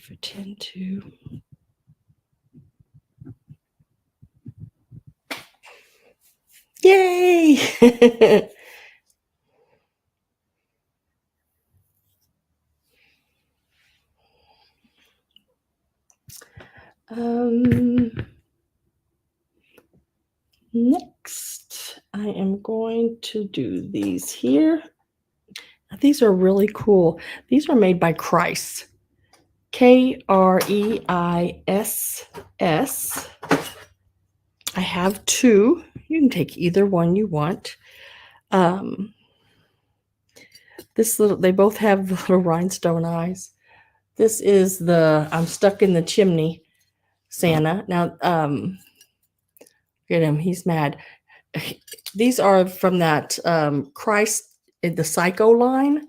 For 10 to. Yay! Next, I am going to do these here. These are really cool. These are made by Kreis. Kreiss. I have 2. You can take either one you want. They both have little rhinestone eyes. This is the I'm stuck in the chimney Santa. Now, look at him. He's mad. These are from that Christ in the Psycho line.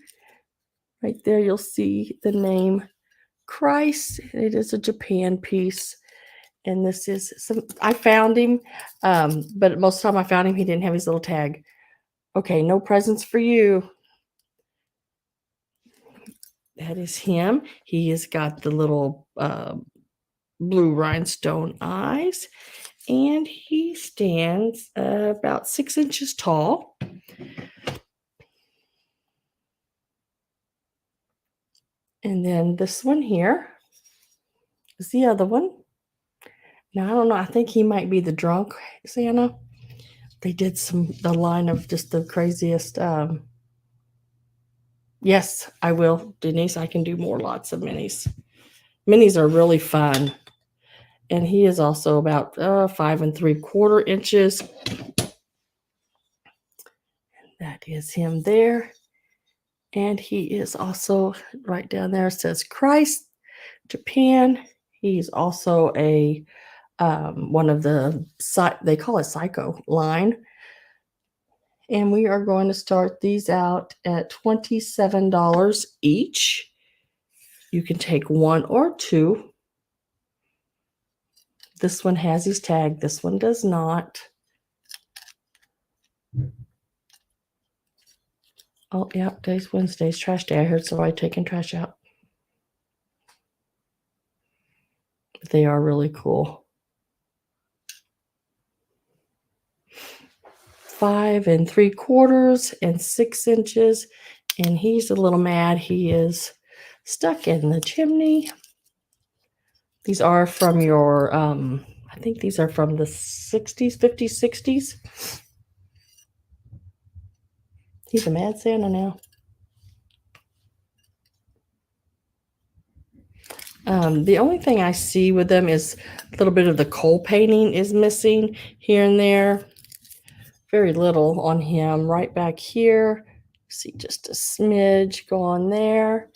Right there, you'll see the name Christ. It is a Japan piece. And this is some, I found him, but most of the time I found him, he didn't have his little tag. Okay, no presents for you. That is him. He has got the little blue rhinestone eyes, and he stands about 6 inches tall. And then this one here is the other one. Now, I don't know. I think he might be the drunk Santa. They did the line of just the craziest. Yes, I will, Denise. I can do lots of minis. Minis are really fun. And he is also about 5 3/4 inches. That is him there. And he is also right down there. It says Christ, Japan. He's also a one of the, they call it Psycho line. And we are going to start these out at $27 each. You can take one or two. This one has his tag. This one does not. Oh, yeah, today's Wednesday's trash day. I heard somebody taking trash out. They are really cool. 5 3/4 and 6 inches. And he's a little mad. He is stuck in the chimney. These are from your, I think these are from the 60s, 50s, 60s. He's a mad Santa now. The only thing I see with them is a little bit of the coal painting is missing here and there. Very little on him. Right back here, see just a smidge go on there.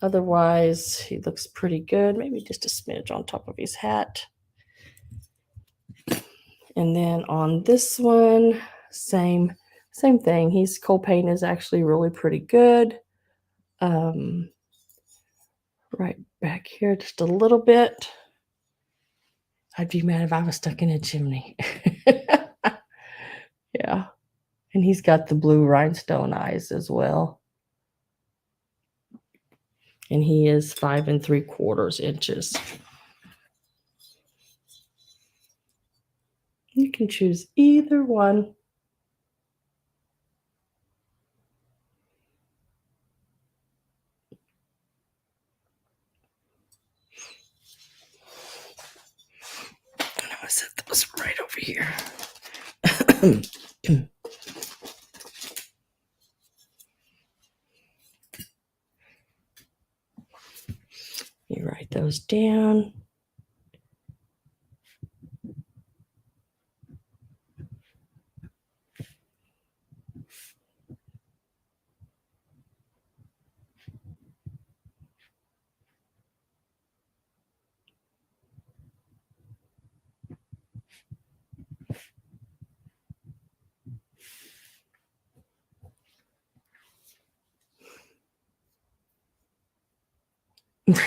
Otherwise, he looks pretty good. Maybe just a smidge on top of his hat. And then on this one, same thing. His coal paint is actually really pretty good. Right back here, just a little bit. I'd be mad if I was stuck in a chimney. Yeah. And he's got the blue rhinestone eyes as well. And he is 5 3/4 inches. You can choose either one. I'm going to set those right over here. You write those down.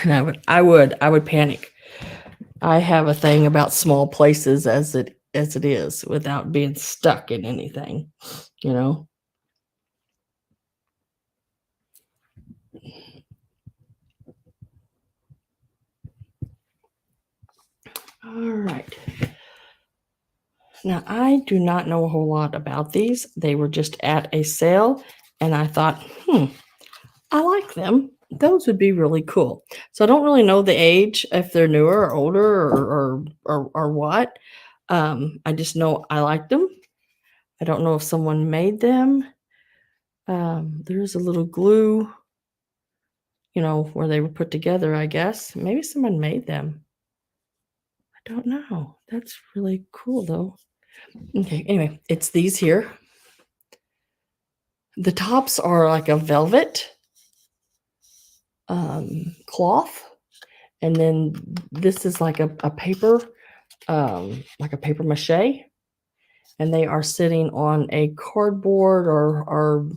I would panic. I have a thing about small places as it is without being stuck in anything, you know. All right. Now, I do not know a whole lot about these. They were just at a sale, and I thought, I like them. Those would be really cool. So I don't really know the age, if they're newer or older or what. I just know I liked them. I don't know if someone made them. There's a little glue, where they were put together, I guess. Maybe someone made them. I don't know. That's really cool, though. Okay, anyway, it's these here. The tops are like a velvet cloth, and then this is like a paper, like a paper mache, and they are sitting on a cardboard or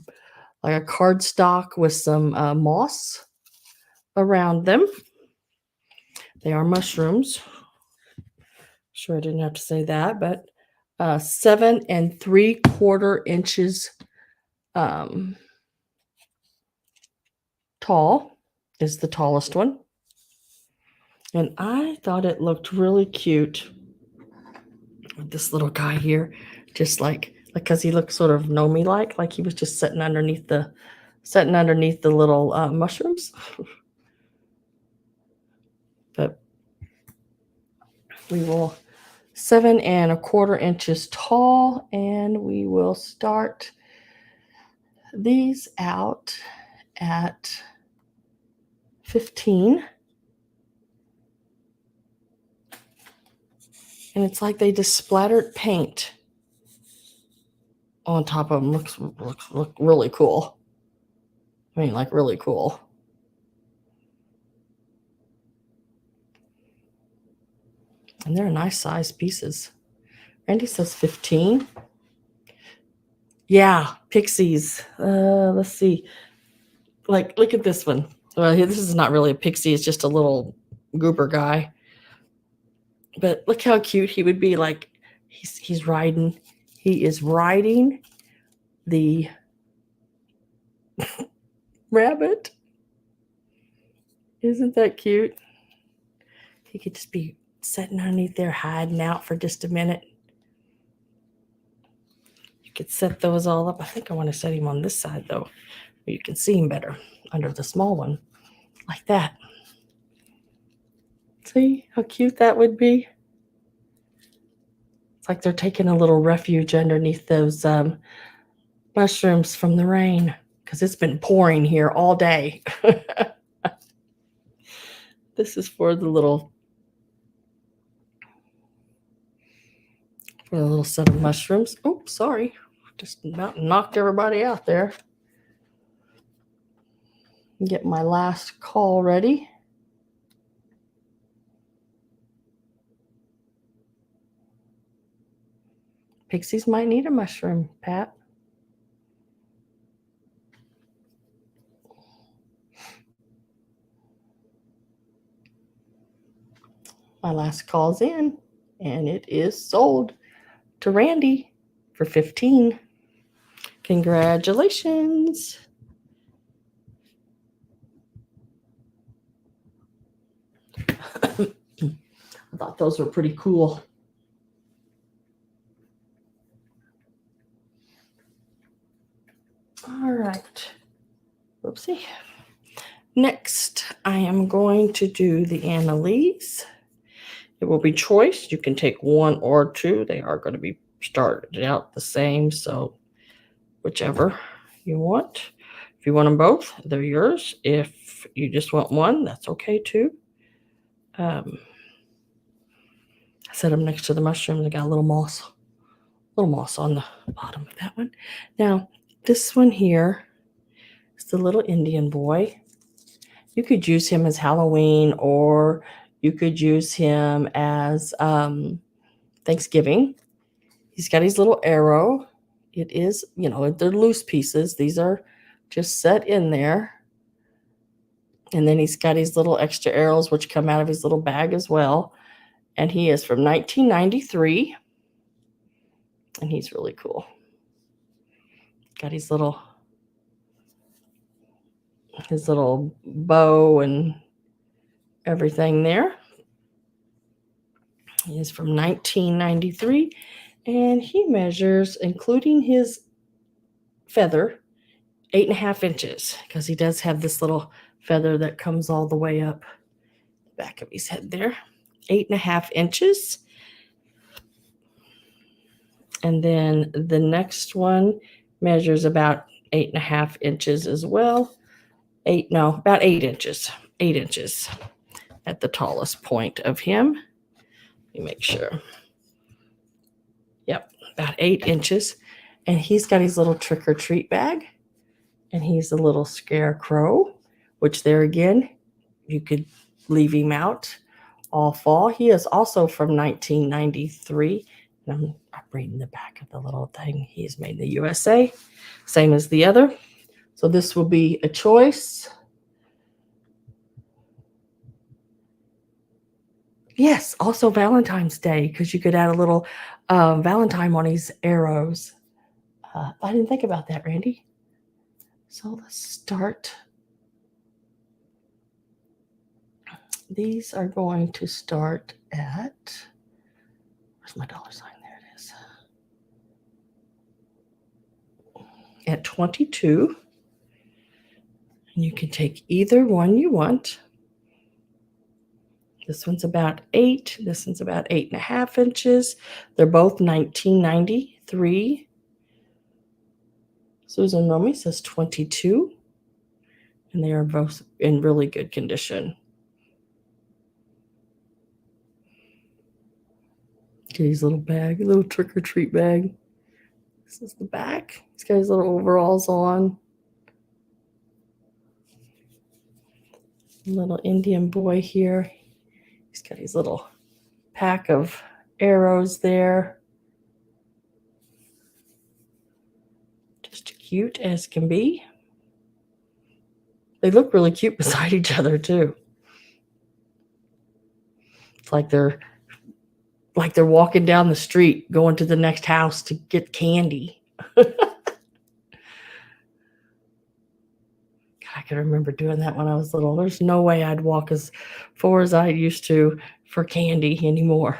like a cardstock with some moss around them. They are mushrooms. Sure, I didn't have to say that, but 7 3/4 inches tall is the tallest one. And I thought it looked really cute with this little guy here, just like because he looked sort of gnomey like he was just sitting underneath the little mushrooms. But we will 7 1/4 inches tall, and we will start these out at 15. And it's like they just splattered paint on top of them. Look really cool. I mean, like really cool. And they're nice size pieces. Randy says 15. Yeah, pixies. Let's see. Like, look at this one. Well, this is not really a pixie. It's just a little goober guy. But look how cute he would be. Like, he's riding. He is riding the rabbit. Isn't that cute? He could just be sitting underneath there hiding out for just a minute. You could set those all up. I think I want to set him on this side though, where you can see him better under the small one, like that. See how cute that would be? It's like they're taking a little refuge underneath those mushrooms from the rain, because it's been pouring here all day. This is for the little set of mushrooms. Oh, sorry. Just about knocked everybody out there. Get my last call ready. Pixies might need a mushroom, Pat. My last call's in, and it is sold to Randy for 15. Congratulations. I thought those were pretty cool. All right. Oopsie. Next, I am going to do the AnnaLee's. It will be choice. You can take one or two. They are going to be started out the same, so whichever you want. If you want them both, they're yours. If you just want one, that's okay too. I set them next to the mushrooms. I got a little moss on the bottom of that one. Now, this one here is the little Indian boy. You could use him as Halloween, or you could use him as Thanksgiving. He's got his little arrow. It is, they're loose pieces. These are just set in there. And then he's got his little extra arrows, which come out of his little bag as well. And he is from 1993. And he's really cool. Got his little bow and everything there. He is from 1993. And he measures, including his feather, 8.5 inches, because he does have this little feather that comes all the way up the back of his head there. 8.5 inches. And then the next one measures about 8.5 inches as well. About 8 inches. 8 inches at the tallest point of him. Let me make sure. Yep, about 8 inches. And he's got his little trick-or-treat bag. And he's a little scarecrow, which there again, you could leave him out all fall. He is also from 1993. I'm reading the back of the little thing. He's made in the USA, same as the other. So this will be a choice. Yes, also Valentine's Day, because you could add a little Valentine on these arrows. I didn't think about that, Randy. So let's start. These are going to start at, where's my dollar sign? There it is. At 22. And you can take either one you want. This one's about 8. This one's about 8.5 inches. They're both 1993. Susan Romy says 22. And they are both in really good condition. Kitty's little bag, a little trick-or-treat bag. This is the back. He's got his little overalls on. Little Indian boy here. He's got his little pack of arrows there. Just cute as can be. They look really cute beside each other too. It's like they're walking down the street going to the next house to get candy. I can remember doing that when I was little. There's no way I'd walk as far as I used to for candy anymore.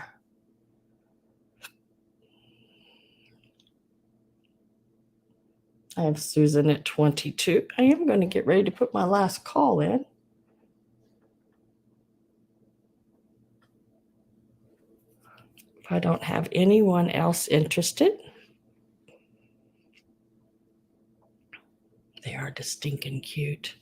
I have Susan at 22. I am going to get ready to put my last call in. If I don't have anyone else interested. They are stinking cute.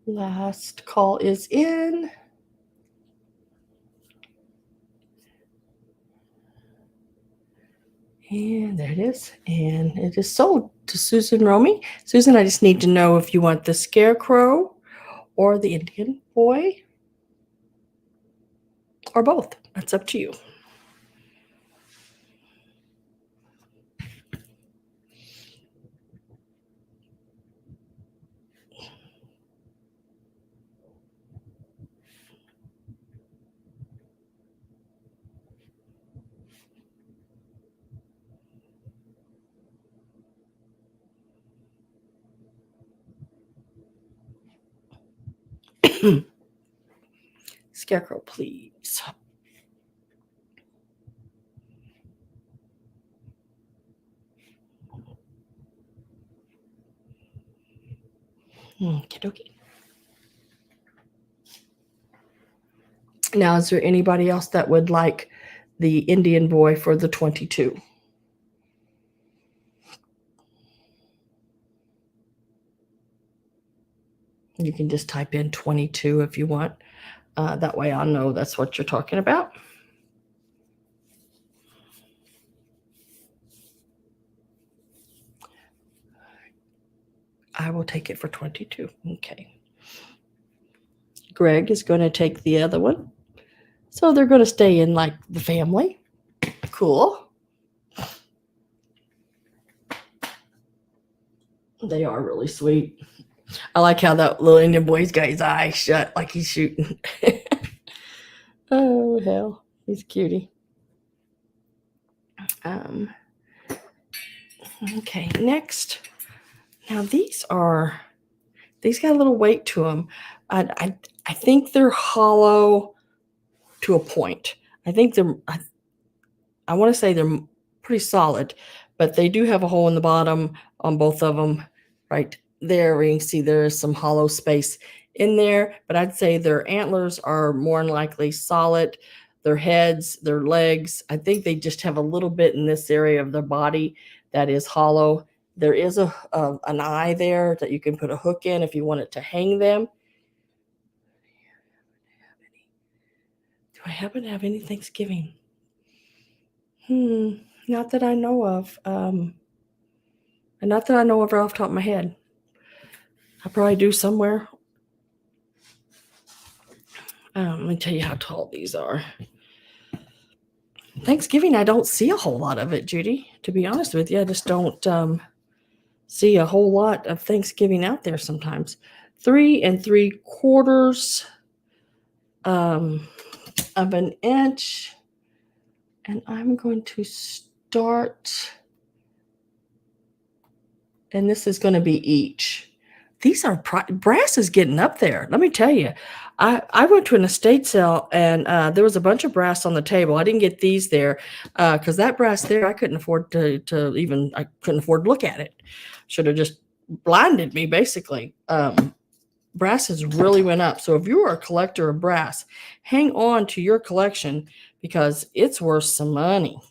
Last call is in. And there it is. And it is sold to Susan Romy. Susan, I just need to know if you want the Scarecrow or the Indian boy or both. That's up to you. Scarecrow, please. Okie Now, is there anybody else that would like the Indian boy for the 22? You can just type in 22 if you want. That way I'll know that's what you're talking about. I will take it for 22. Okay. Greg is going to take the other one. So they're going to stay in like the family. Cool. They are really sweet. I like how that little Indian boy's got his eyes shut like he's shooting. Oh, hell. He's a cutie. Okay, next. Now these got a little weight to them. I think they're hollow to a point. I think I want to say they're pretty solid, but they do have a hole in the bottom on both of them right there. Where you can see there is some hollow space in there, but I'd say their antlers are more than likely solid. Their heads, their legs, I think they just have a little bit in this area of their body that is hollow. There is an eye there that you can put a hook in if you want it to hang them. Do I happen to have any Thanksgiving? Not that I know of. And not that I know of right off the top of my head. I probably do somewhere. Let me tell you how tall these are. Thanksgiving, I don't see a whole lot of it, Judy. To be honest with you, I just don't see a whole lot of Thanksgiving out there sometimes. 3 3/4 of an inch. And I'm going to start, and this is going to be each. These are brass is getting up there. Let me tell you, I went to an estate sale and there was a bunch of brass on the table. I didn't get these there because that brass there I couldn't afford to even. I couldn't afford to look at it. Should have just blinded me basically. Brass has really went up. So if you are a collector of brass, hang on to your collection because it's worth some money.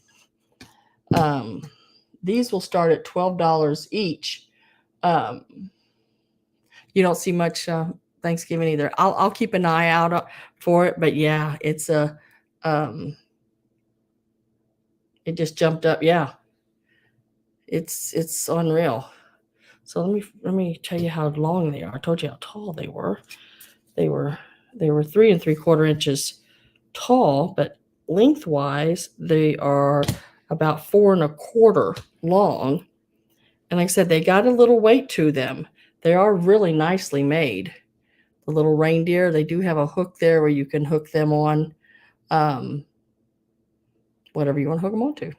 These will start at $12 each. You don't see much Thanksgiving either. I'll keep an eye out for it, but yeah, it's a it just jumped up. Yeah, it's unreal. So let me tell you how long they are. I told you how tall they were. They were 3 3/4 inches tall, but lengthwise they are about 4 1/4 long. And like I said, they got a little weight to them. They are really nicely made. The little reindeer, they do have a hook there where you can hook them on whatever you want to hook them onto.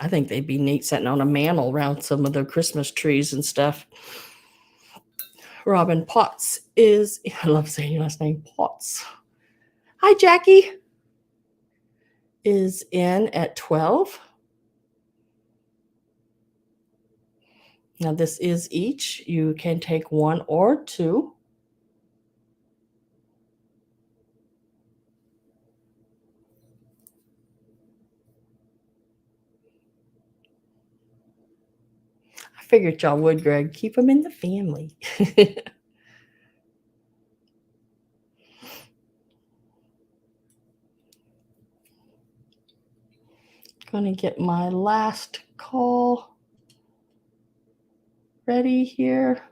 I think they'd be neat sitting on a mantle around some of the Christmas trees and stuff. Robin Potts is, I love saying your last name, Potts. Hi, Jackie. Is in at 12. Now this is each. You can take 1 or 2. I figured y'all would, Greg. Keep them in the family. Gonna get my last call ready here.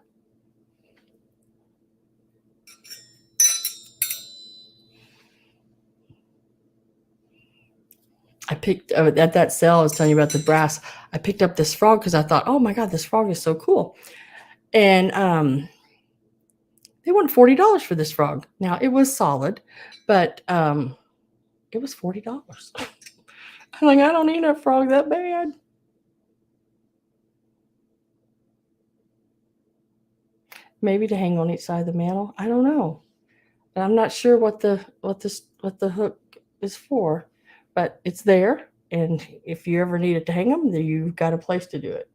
I picked at that sale I was telling you about the brass. I picked up this frog because I thought, oh my god, this frog is so cool. And they wanted $40 for this frog. Now it was solid, but it was $40. I'm like, I don't need a frog that bad. Maybe to hang on each side of the mantle. I don't know. And I'm not sure what the hook is for, but it's there. And if you ever needed to hang them, then you've got a place to do it.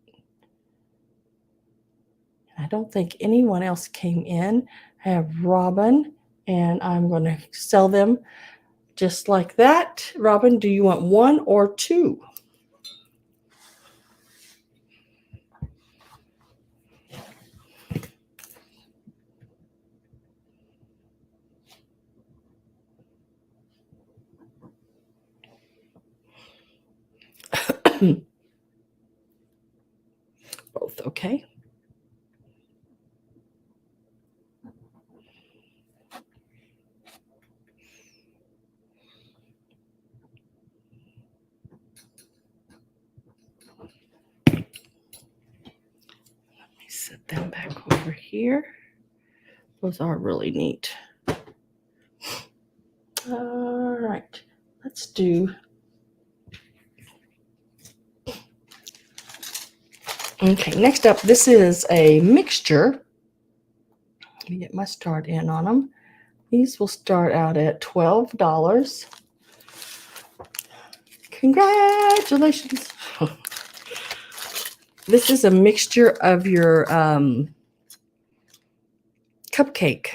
I don't think anyone else came in. I have Robin, and I'm going to sell them just like that. Robin, do you want 1 or 2? Both, okay. Let me set them back over here. Those are really neat. All right, let's do. Okay, next up, this is a mixture. Let me get my start in on them. These will start out at $12. Congratulations. This is a mixture of your cupcake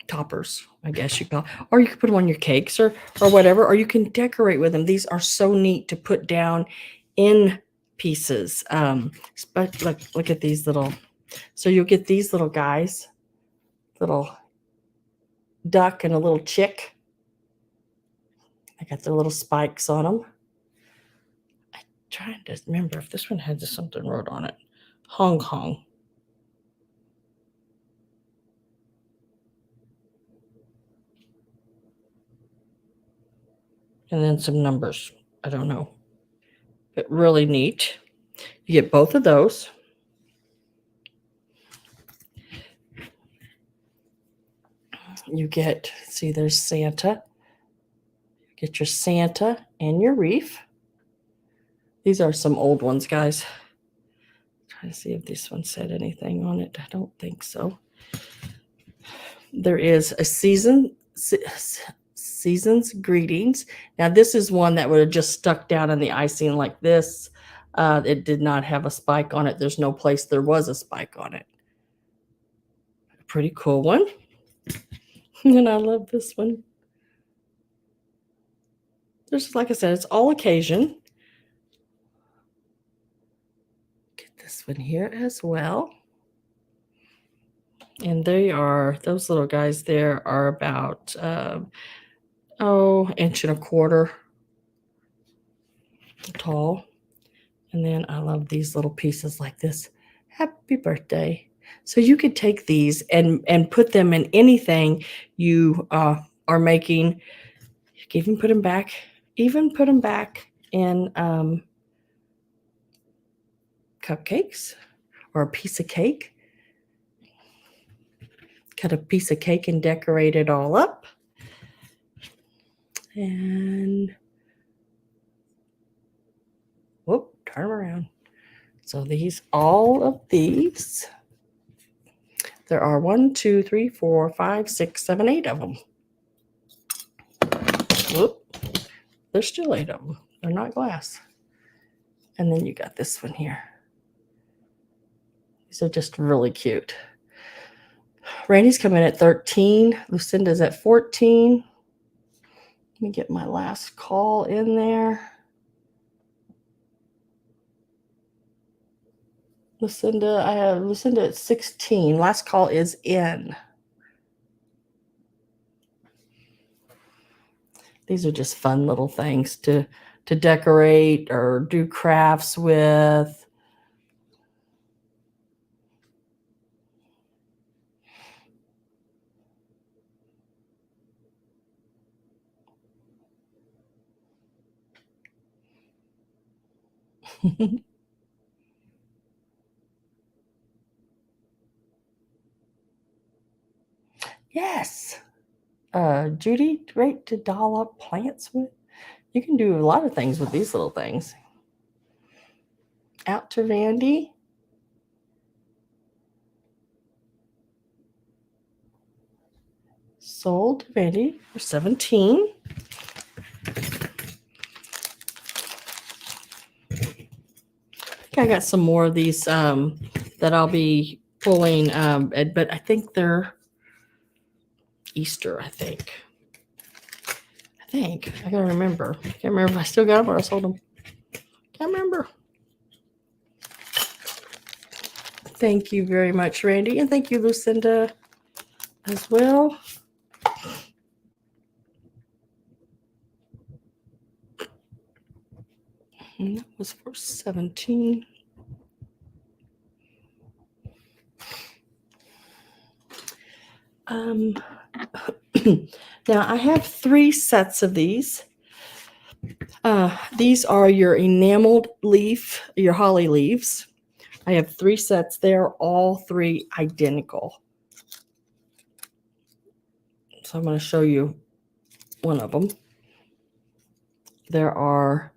toppers, I guess you call, or you could put them on your cakes or whatever, or you can decorate with them. These are so neat to put down in pieces. But look at these little. So you'll get these little guys, little duck and a little chick. I got their little spikes on them. trying to remember if this one had something wrote on it. Hong Kong. And then some numbers. I don't know. But really neat. You get both of those. You get, see, there's Santa. You get your Santa and your wreath. These are some old ones, guys. Trying to see if this one said anything on it. I don't think so. There is a season's greetings. Now this is one that would have just stuck down in the icing like this. It did not have a spike on it. There's no place there was a spike on it. A pretty cool one. And I love this one. Just like I said, it's all occasion. Get this one here as well. And they are, those little guys there are about, inch and a quarter tall. And then I love these little pieces like this. Happy birthday. So you could take these and put them in anything you are making. You can even put them back in cupcakes or a piece of cake. Cut a piece of cake and decorate it all up. And whoop, turn them around. So all of these, there are 1, 2, 3, 4, 5, 6, 7, 8 of them. Whoop, there's still 8 of them. They're not glass. And then you got this one here. These are just really cute. Randy's coming at 13. Lucinda's at 14. Let me get my last call in there. I have Lucinda at 16. Last call is in. These are just fun little things to decorate or do crafts with. Yes. Judy, great to doll up plants with. You can do a lot of things with these little things. Out to Randy. Sold to Randy for 17. I got some more of these that I'll be pulling, but I think they're Easter, I think. I gotta remember. Can't remember if I still got them or I sold them. Can't remember. Thank you very much, Randy. And thank you, Lucinda, as well. And that was for 17. Now I have 3 sets of these. These are your enameled leaf, your holly leaves. I have 3 sets. They're all 3 identical. So I'm going to show you one of them. There are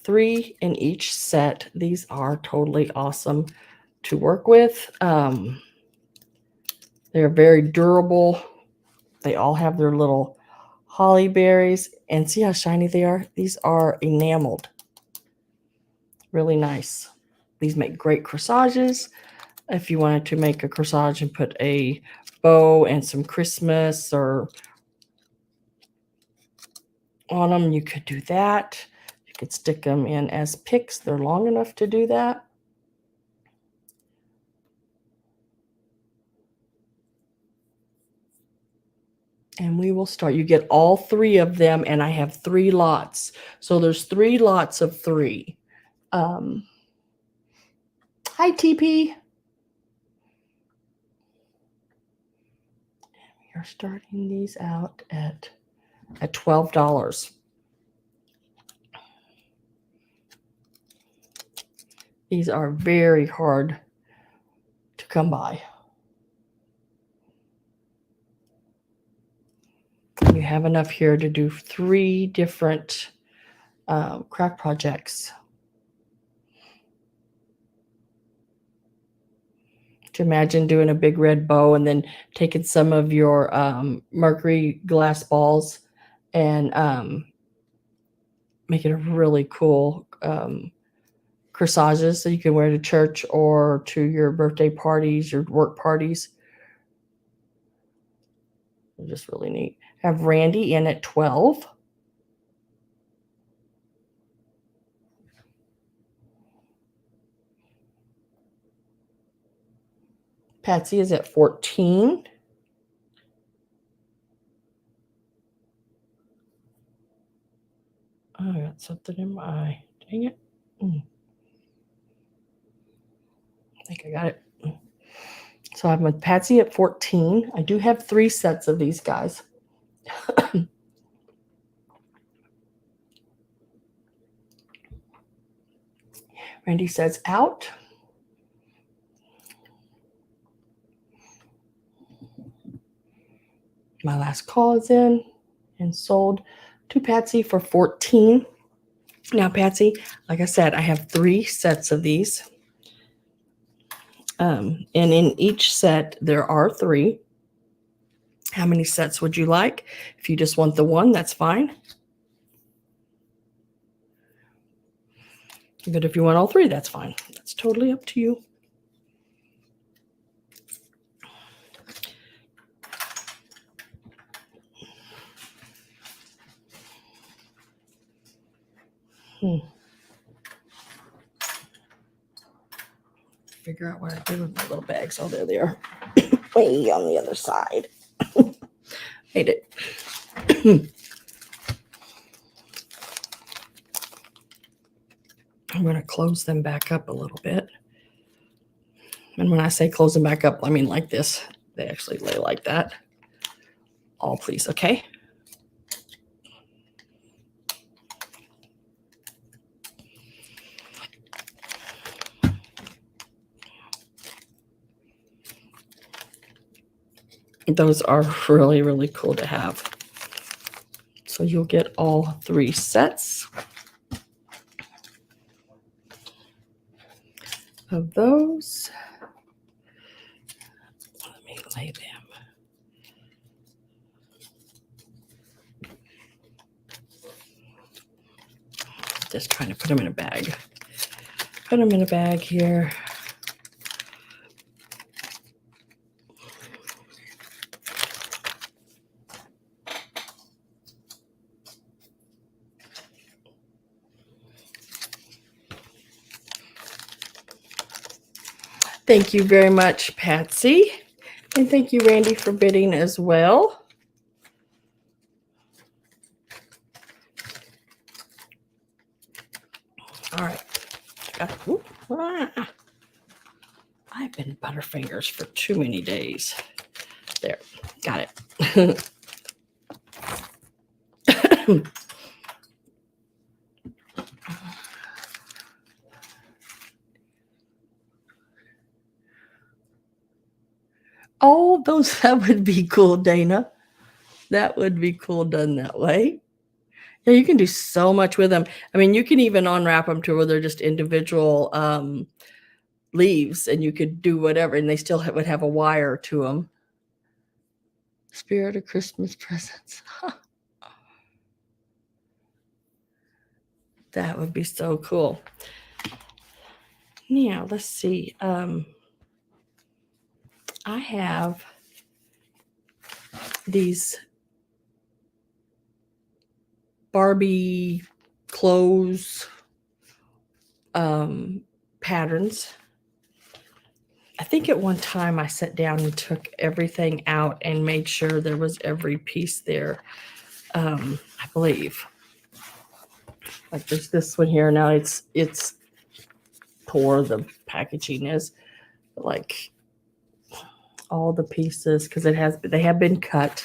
3 in each set. These are totally awesome to work with. They're very durable. They all have their little holly berries. And see how shiny they are? These are enameled. Really nice. These make great corsages. If you wanted to make a corsage and put a bow and some Christmas or on them, you could do that. You could stick them in as picks. They're long enough to do that. And we will start. You get all 3 of them, and I have 3 lots. So there's 3 lots of 3. Hi, TP. We are starting these out at $12. These are very hard to come by. You have enough here to do 3 different craft projects. To imagine doing a big red bow and then taking some of your mercury glass balls and making a really cool corsages that you can wear to church or to your birthday parties, your work parties. They're just really neat. Have Randy in at 12. Patsy is at 14. Oh, I got something in my eye. Dang it. I think I got it. So I'm with Patsy at 14. I do have 3 sets of these guys. Randy says out. My last call is in and sold to Patsy for 14. Now, Patsy, like I said, I have 3 sets of these. And in each set, there are 3. How many sets would you like? If you just want the one, that's fine. But if you want all 3, that's fine. That's totally up to you. Figure out what I did with my little bags. Oh, there they are. Way on the other side. Made it. I'm going to close them back up a little bit. And when I say close them back up, I mean like this. They actually lay like that. All please, okay? Those are really, really cool to have. So you'll get all 3 sets of those. Let me lay them. Just trying to put them in a bag. Put them in a bag here. Thank you very much, Patsy. And thank you, Randy, for bidding as well. All right. I've been Butterfingers for too many days. There. Got it. Oh, that would be cool, Dana. That would be cool done that way. Yeah, you can do so much with them. I mean, you can even unwrap them to where they're just individual leaves, and you could do whatever, and they still would have a wire to them. Spirit of Christmas presents. That would be so cool. Now, let's see. I have these Barbie clothes patterns. I think at one time I sat down and took everything out and made sure there was every piece there. I believe. Like there's this one here. Now it's poor the packaging is. Like all the pieces, because they have been cut.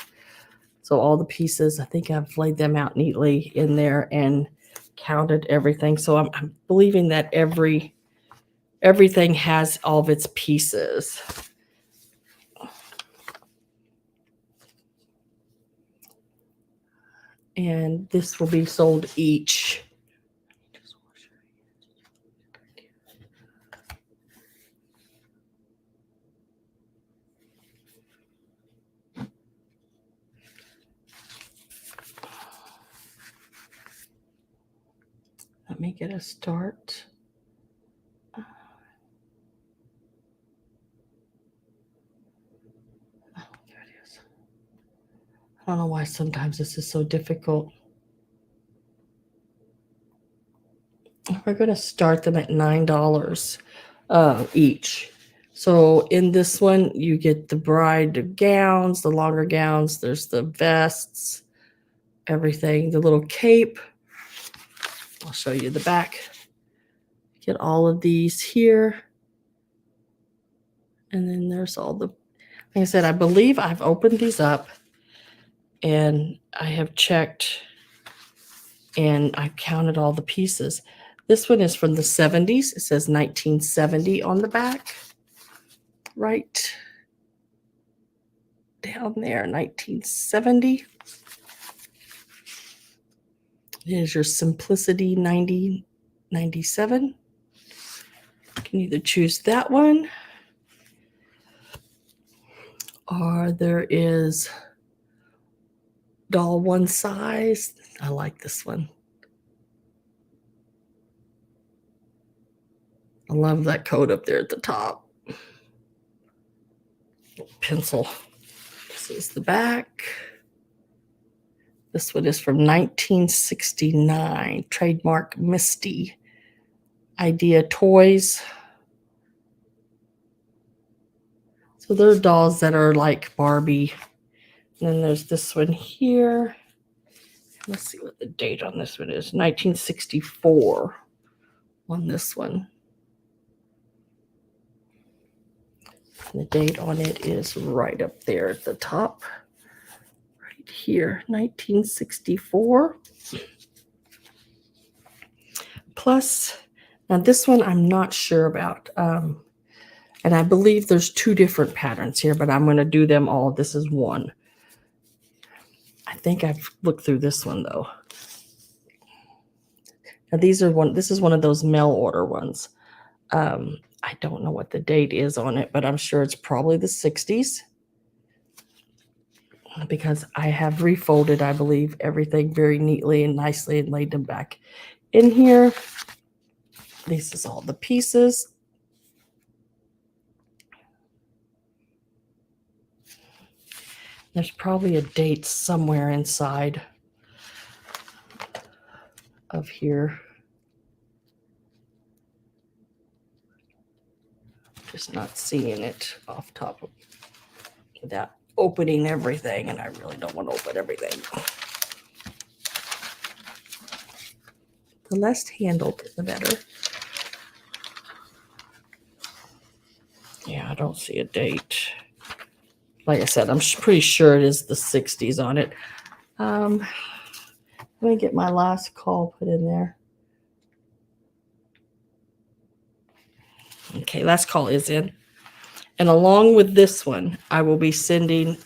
So all the pieces, I think I've laid them out neatly in there and counted everything. So I'm believing that everything has all of its pieces. And this will be sold each. Let me get a start. Oh, there it is. I don't know why sometimes this is so difficult. We're going to start them at $9 each. So in this one, you get the bride gowns, the longer gowns. There's the vests, everything, the little cape. I'll show you the back. Get all of these here. And then there's all the, like I said, I believe I've opened these up and I have checked and I counted all the pieces. This one is from the 70s. It says 1970 on the back. Right down there, 1970. Here's your Simplicity 9097. You can either choose that one, or there is doll one size. I like this one. I love that coat up there at the top. Pencil. This is the back. This one is from 1969. Trademark Misty. Idea Toys. So there are dolls that are like Barbie. And then there's this one here. Let's see what the date on this one is. 1964 on this one. And the date on it is right up there at the top. Right here, 1964. Plus, now this one I'm not sure about. And I believe there's two different patterns here, but I'm going to do them all. This is one. I think I've looked through this one though. Now this is one of those mail order ones. I don't know what the date is on it, but I'm sure it's probably the 60s because I have refolded, I believe, everything very neatly and nicely and laid them back in here. This is all the pieces. There's probably a date somewhere inside of here. Just not seeing it off top of without opening everything, and I really don't want to open everything. The less handled, the better. Yeah, I don't see a date. Like I said, I'm pretty sure it is the 60s on it. Let me get my last call put in there. Okay, last call is in. And along with this one, I will be sending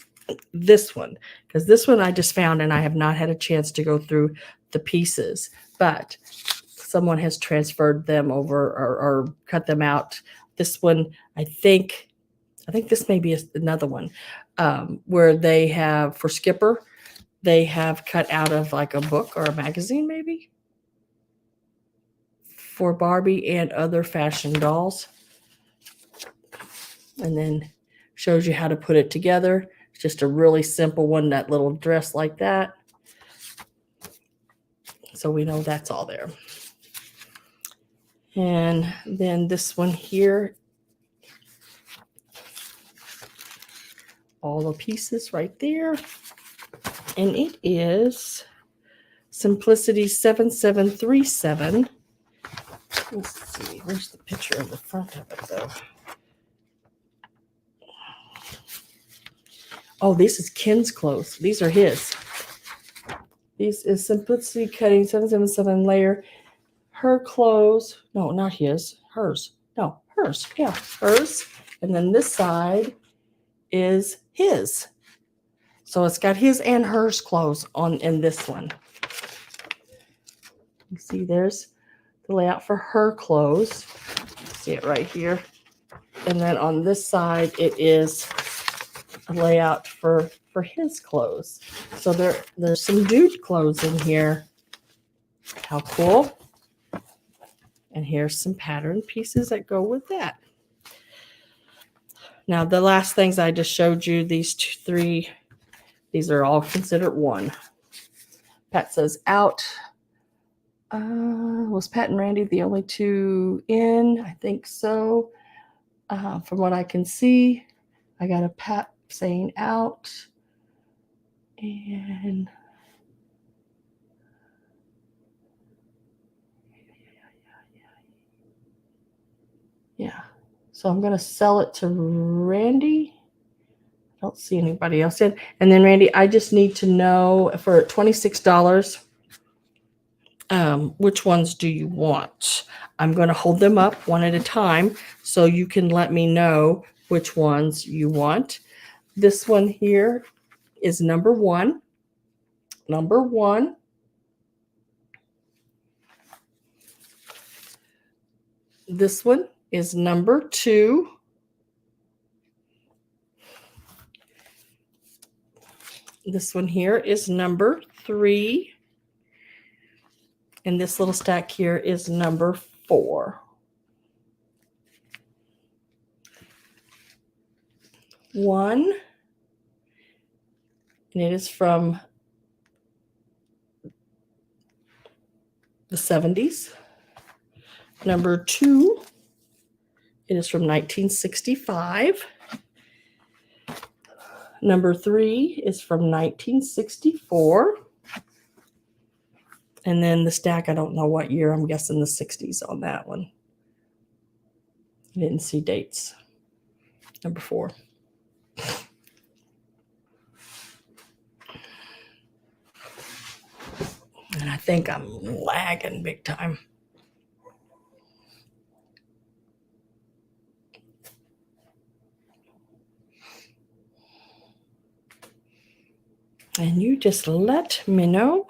this one because this one I just found and I have not had a chance to go through the pieces, but someone has transferred them over or cut them out. This one, I think this may be another one where they have, for Skipper, they have cut out of like a book or a magazine maybe for Barbie and other fashion dolls. And then shows you how to put it together. It's just a really simple one, that little dress like that. So we know that's all there. And then this one here, all the pieces right there. And it is Simplicity 7737. Let's see. Where's the picture of the front of it, though? Oh, this is Ken's clothes. These are his. These is Simplicity Cutting 777 layer. Her clothes. No, not his. Hers. No, hers. Yeah, hers. And then this side is his. So it's got his and hers clothes on in this one. You see, there's the layout for her clothes. See it right here. And then on this side, it is a layout for his clothes. So there's some dude clothes in here. How cool. And here's some pattern pieces that go with that. Now, the last things I just showed you, these three, these are all considered one. Pat says out. Was Pat and Randy the only two in? I think so. From what I can see, I got a Pat saying out. And yeah. So I'm going to sell it to Randy. I don't see anybody else in. And then, Randy, I just need to know for $26, which ones do you want? I'm going to hold them up one at a time so you can let me know which ones you want. This one here is number one. Number one. This one is number two. This one here is number three. And this little stack here is number four. One. And it is from the 70s. Number two. It is from 1965. Number three is from 1964. And then the stack, I don't know what year. I'm guessing the 60s on that one. I didn't see dates. Number four. And I think I'm lagging big time. And you just let me know.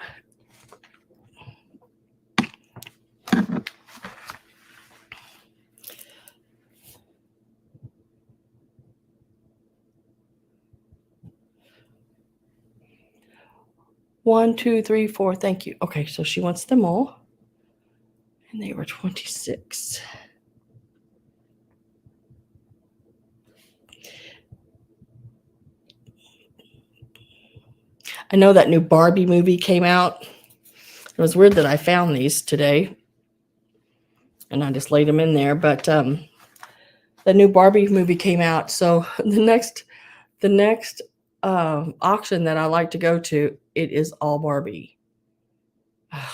One, two, three, four. Thank you. Okay, so she wants them all. And they were 26. I know that new Barbie movie came out. It was weird that I found these today. And I just laid them in there. But the new Barbie movie came out. So the next auction that I like to go to, it is all Barbie. I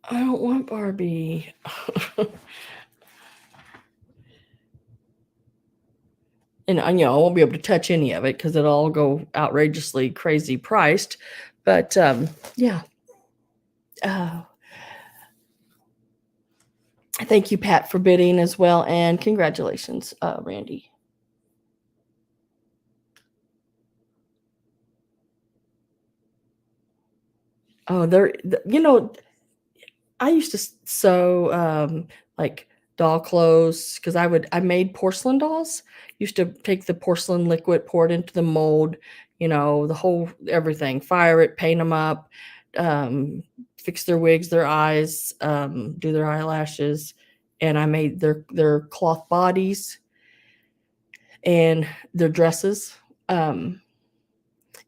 don't want Barbie. And I won't be able to touch any of it because it'll all go outrageously crazy priced. But yeah. Thank you, Pat, for bidding as well. And congratulations, Randy. Oh, I used to sew like doll clothes because I made porcelain dolls. Used to take the porcelain liquid, pour it into the mold, the whole everything, fire it, paint them up, fix their wigs, their eyes, do their eyelashes, and I made their cloth bodies and their dresses.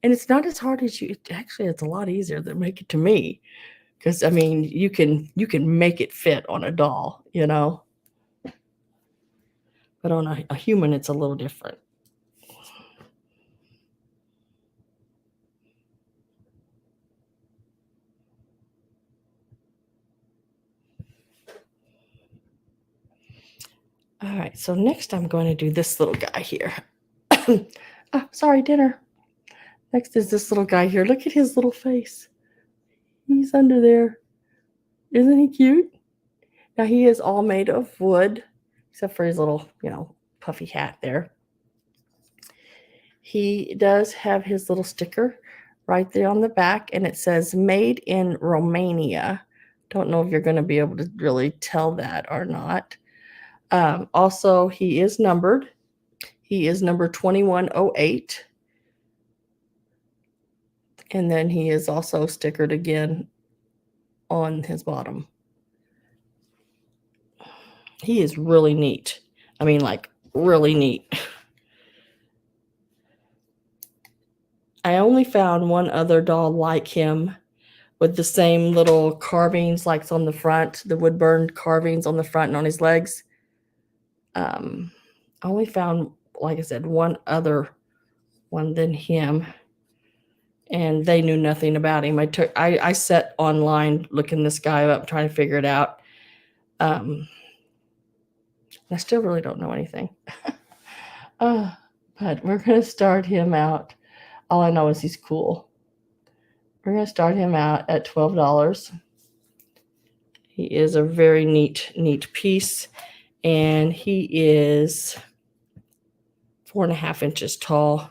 And it's not as hard as actually, it's a lot easier than make it to me. Because I mean, you can make it fit on a doll, but on a human, it's a little different. All right, so next I'm going to do this little guy here. Sorry, dinner. Next is this little guy here. Look at his little face. He's under there. Isn't he cute? Now he is all made of wood, except for his little, puffy hat there. He does have his little sticker right there on the back, and it says made in Romania. Don't know if you're going to be able to really tell that or not. Also, he is numbered. He is number 2108. And then he is also stickered again on his bottom. He is really neat. I mean, like, really neat. I only found one other doll like him with the same little carvings like on the front, the wood burned carvings on the front and on his legs. I only found, like I said, one other one than him, and they knew nothing about him. I sat online looking this guy up, trying to figure it out. I still really don't know anything. But we're going to start him out. All I know is he's cool. We're going to start him out at $12. He is a very neat piece, and he is 4.5 inches tall.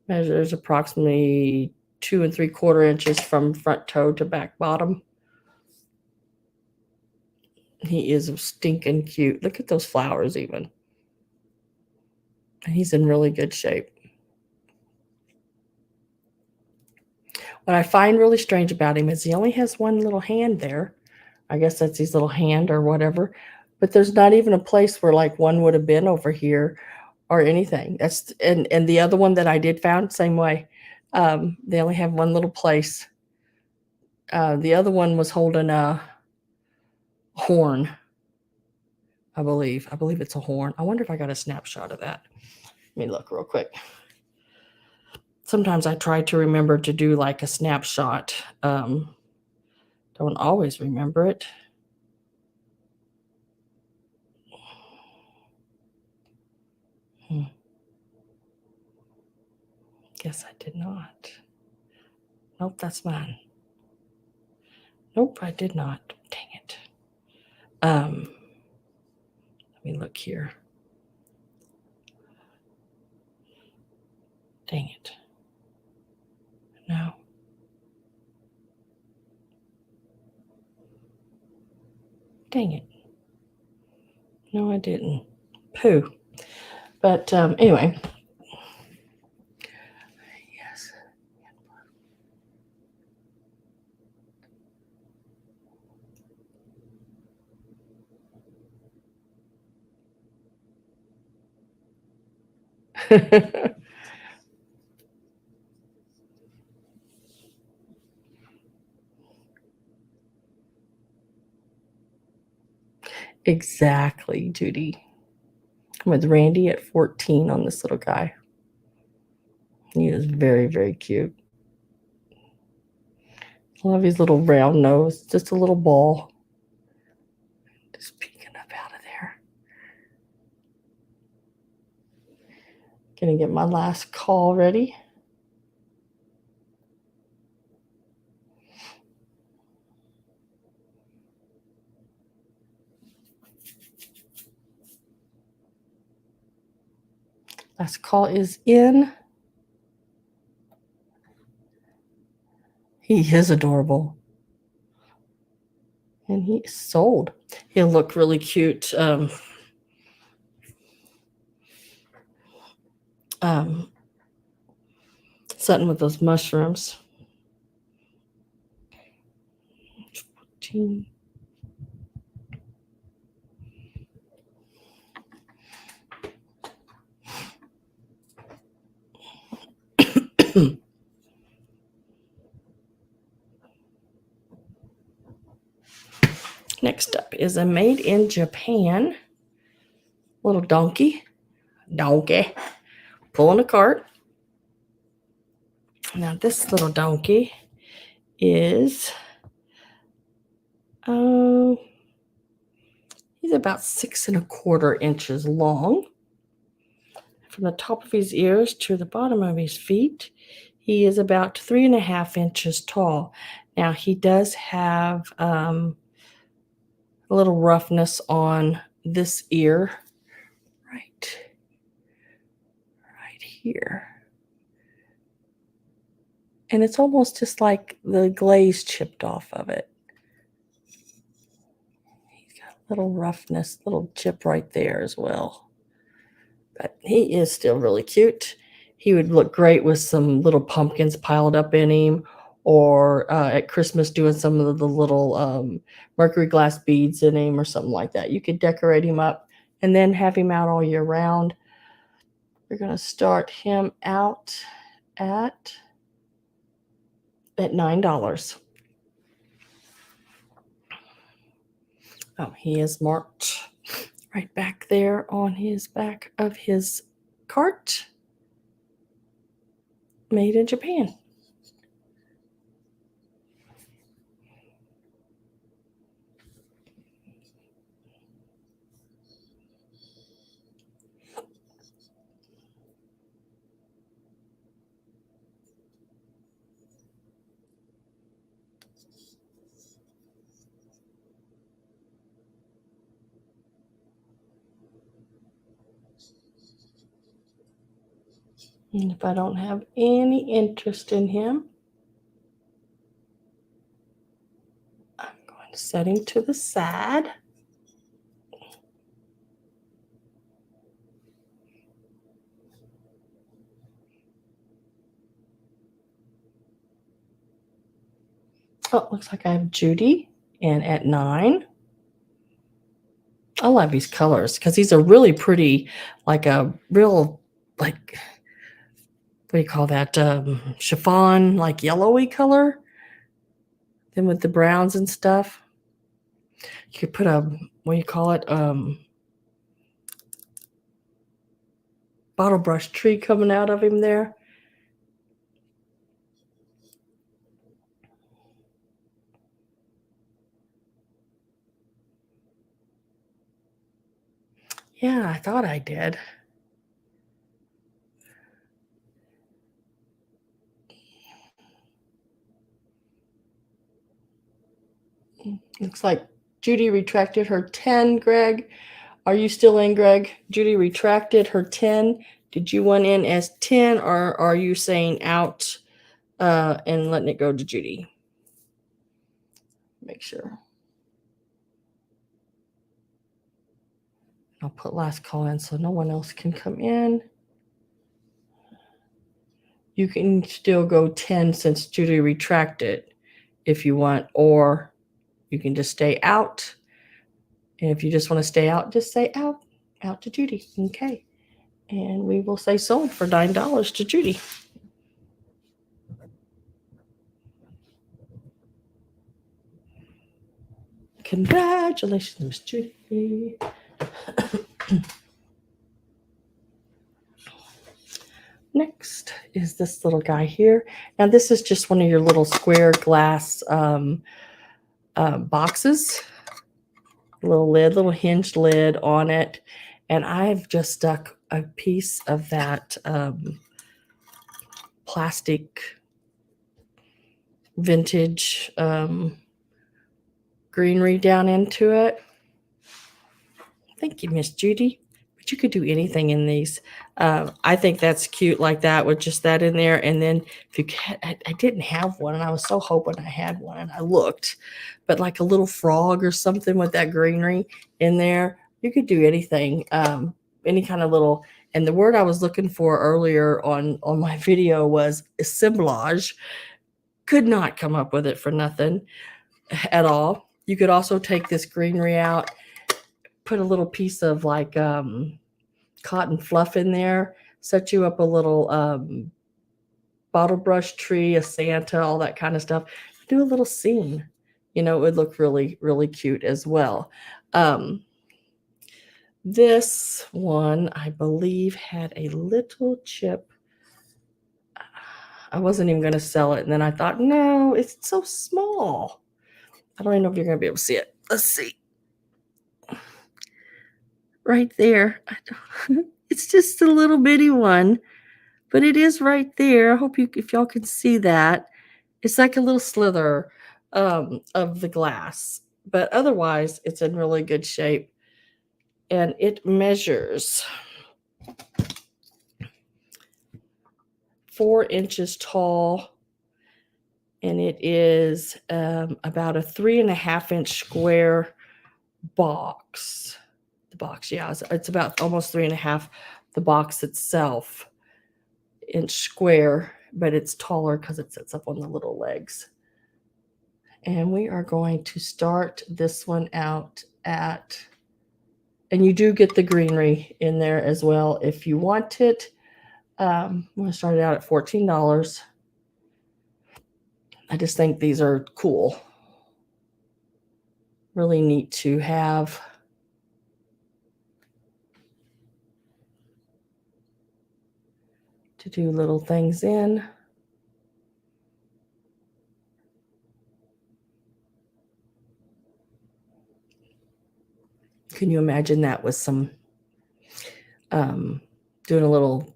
Measures approximately 2 3/4 inches from front toe to back bottom. He is stinking cute. Look at those flowers even. And he's in really good shape. What I find really strange about him is he only has one little hand there. I guess that's his little hand or whatever. But there's not even a place where like one would have been over here or anything. And the other one that I did found, same way. They only have one little place. The other one was holding a horn, I believe. I believe it's a horn. I wonder if I got a snapshot of that. Let me look real quick. Sometimes I try to remember to do like a snapshot. Don't always remember it. Guess I did not. Nope, that's mine. Nope, I did not. Dang it. Let me look here. Dang it. No. Dang it. No, I didn't. Pooh. But anyway. Yes. Exactly, Judy. I'm with Randy at 14 on this little guy. He is very, very cute. I love his little round nose, just a little ball. Just peeking up out of there. Gonna get my last call ready. Last call is in. He is adorable. And he is sold. He'll look really cute. Something with those mushrooms. 14. Next up is a made in Japan little donkey pulling a cart. Now this little donkey is He's about 6¼ inches long. From the top of his ears to the bottom of his feet, he is about 3½ inches tall. Now, he does have a little roughness on this ear right here. And it's almost just like the glaze chipped off of it. He's got a little roughness, little chip right there as well. But he is still really cute. He would look great with some little pumpkins piled up in him, or at Christmas doing some of the little mercury glass beads in him or something like that. You could decorate him up and then have him out all year round. We're going to start him out at $9. Oh, he is marked right back there on his back of his cart. Made in Japan. And if I don't have any interest in him, I'm going to set him to the side. Oh, it looks like I have Judy and at 9. I love these colors because these are really pretty, like a real, like, what do you call that? Chiffon, like yellowy color. Then with the browns and stuff. You could put a, what do you call it? Bottle brush tree coming out of him there. Yeah, I thought I did. Looks like Judy retracted her 10, Greg. Are you still in, Greg? Judy retracted her 10. Did you want in as 10, or are you saying out and letting it go to Judy? Make sure. I'll put last call in so no one else can come in. You can still go 10 since Judy retracted if you want, or you can just stay out. And if you just want to stay out, just say out to Judy. Okay. And we will say sold for $9 to Judy. Congratulations, Miss Judy. Next is this little guy here. Now, this is just one of your little square glass boxes. Little lid, little hinged lid on it. And I've just stuck a piece of that plastic vintage greenery down into it. Thank you, Miss Judy. But you could do anything in these. I think that's cute like that with just that in there. And then if you can, I didn't have one, and I was so hoping I had one, and I looked. But like a little frog or something with that greenery in there, you could do anything, any kind of little. And the word I was looking for earlier on my video was assemblage. Could not come up with it for nothing at all. You could also take this greenery out, put a little piece of like cotton fluff in there, set you up a little bottle brush tree, a Santa, all that kind of stuff. Do a little scene. It would look really, really cute as well. This one, I believe, had a little chip. I wasn't even going to sell it. And then I thought, no, it's so small. I don't even know if you're going to be able to see it. Let's see. right there. It's just a little bitty one, but it is right there. I hope if y'all can see that. It's like a little slither of the glass, but otherwise it's in really good shape. And it measures 4 inches tall, and it is about a 3.5-inch square box. The box, yeah, it's about almost 3.5. The box itself, inch square, but it's taller because it sits up on the little legs. And we are going to start this one out at, and you do get the greenery in there as well if you want it. I'm going to start it out at $14. I just think these are cool. Really neat to have. To do little things in. Can you imagine that with some doing a little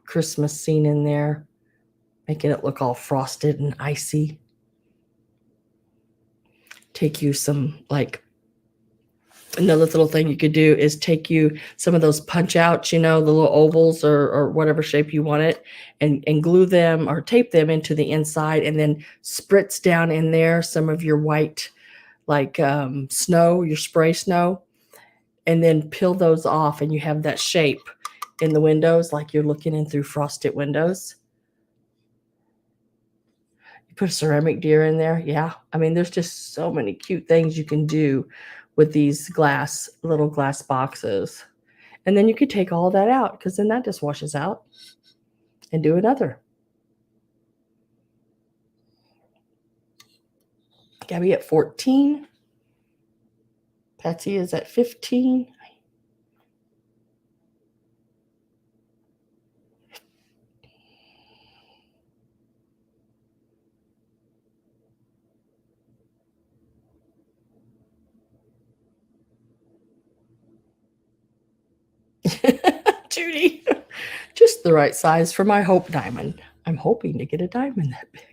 Christmas scene in there, making it look all frosted and icy? Take you some, like, another little thing you could do is take you some of those punch outs, the little ovals or whatever shape you want it, and glue them or tape them into the inside, and then spritz down in there some of your white, like snow, your spray snow, and then peel those off, and you have that shape in the windows like you're looking in through frosted windows. You put a ceramic deer in there. Yeah. I mean, there's just so many cute things you can do with these little glass boxes. And then you could take all that out, because then that just washes out, and do another. Gabby at 14. Patsy is at 15. Judy, just the right size for my hope diamond. I'm hoping to get a diamond that big.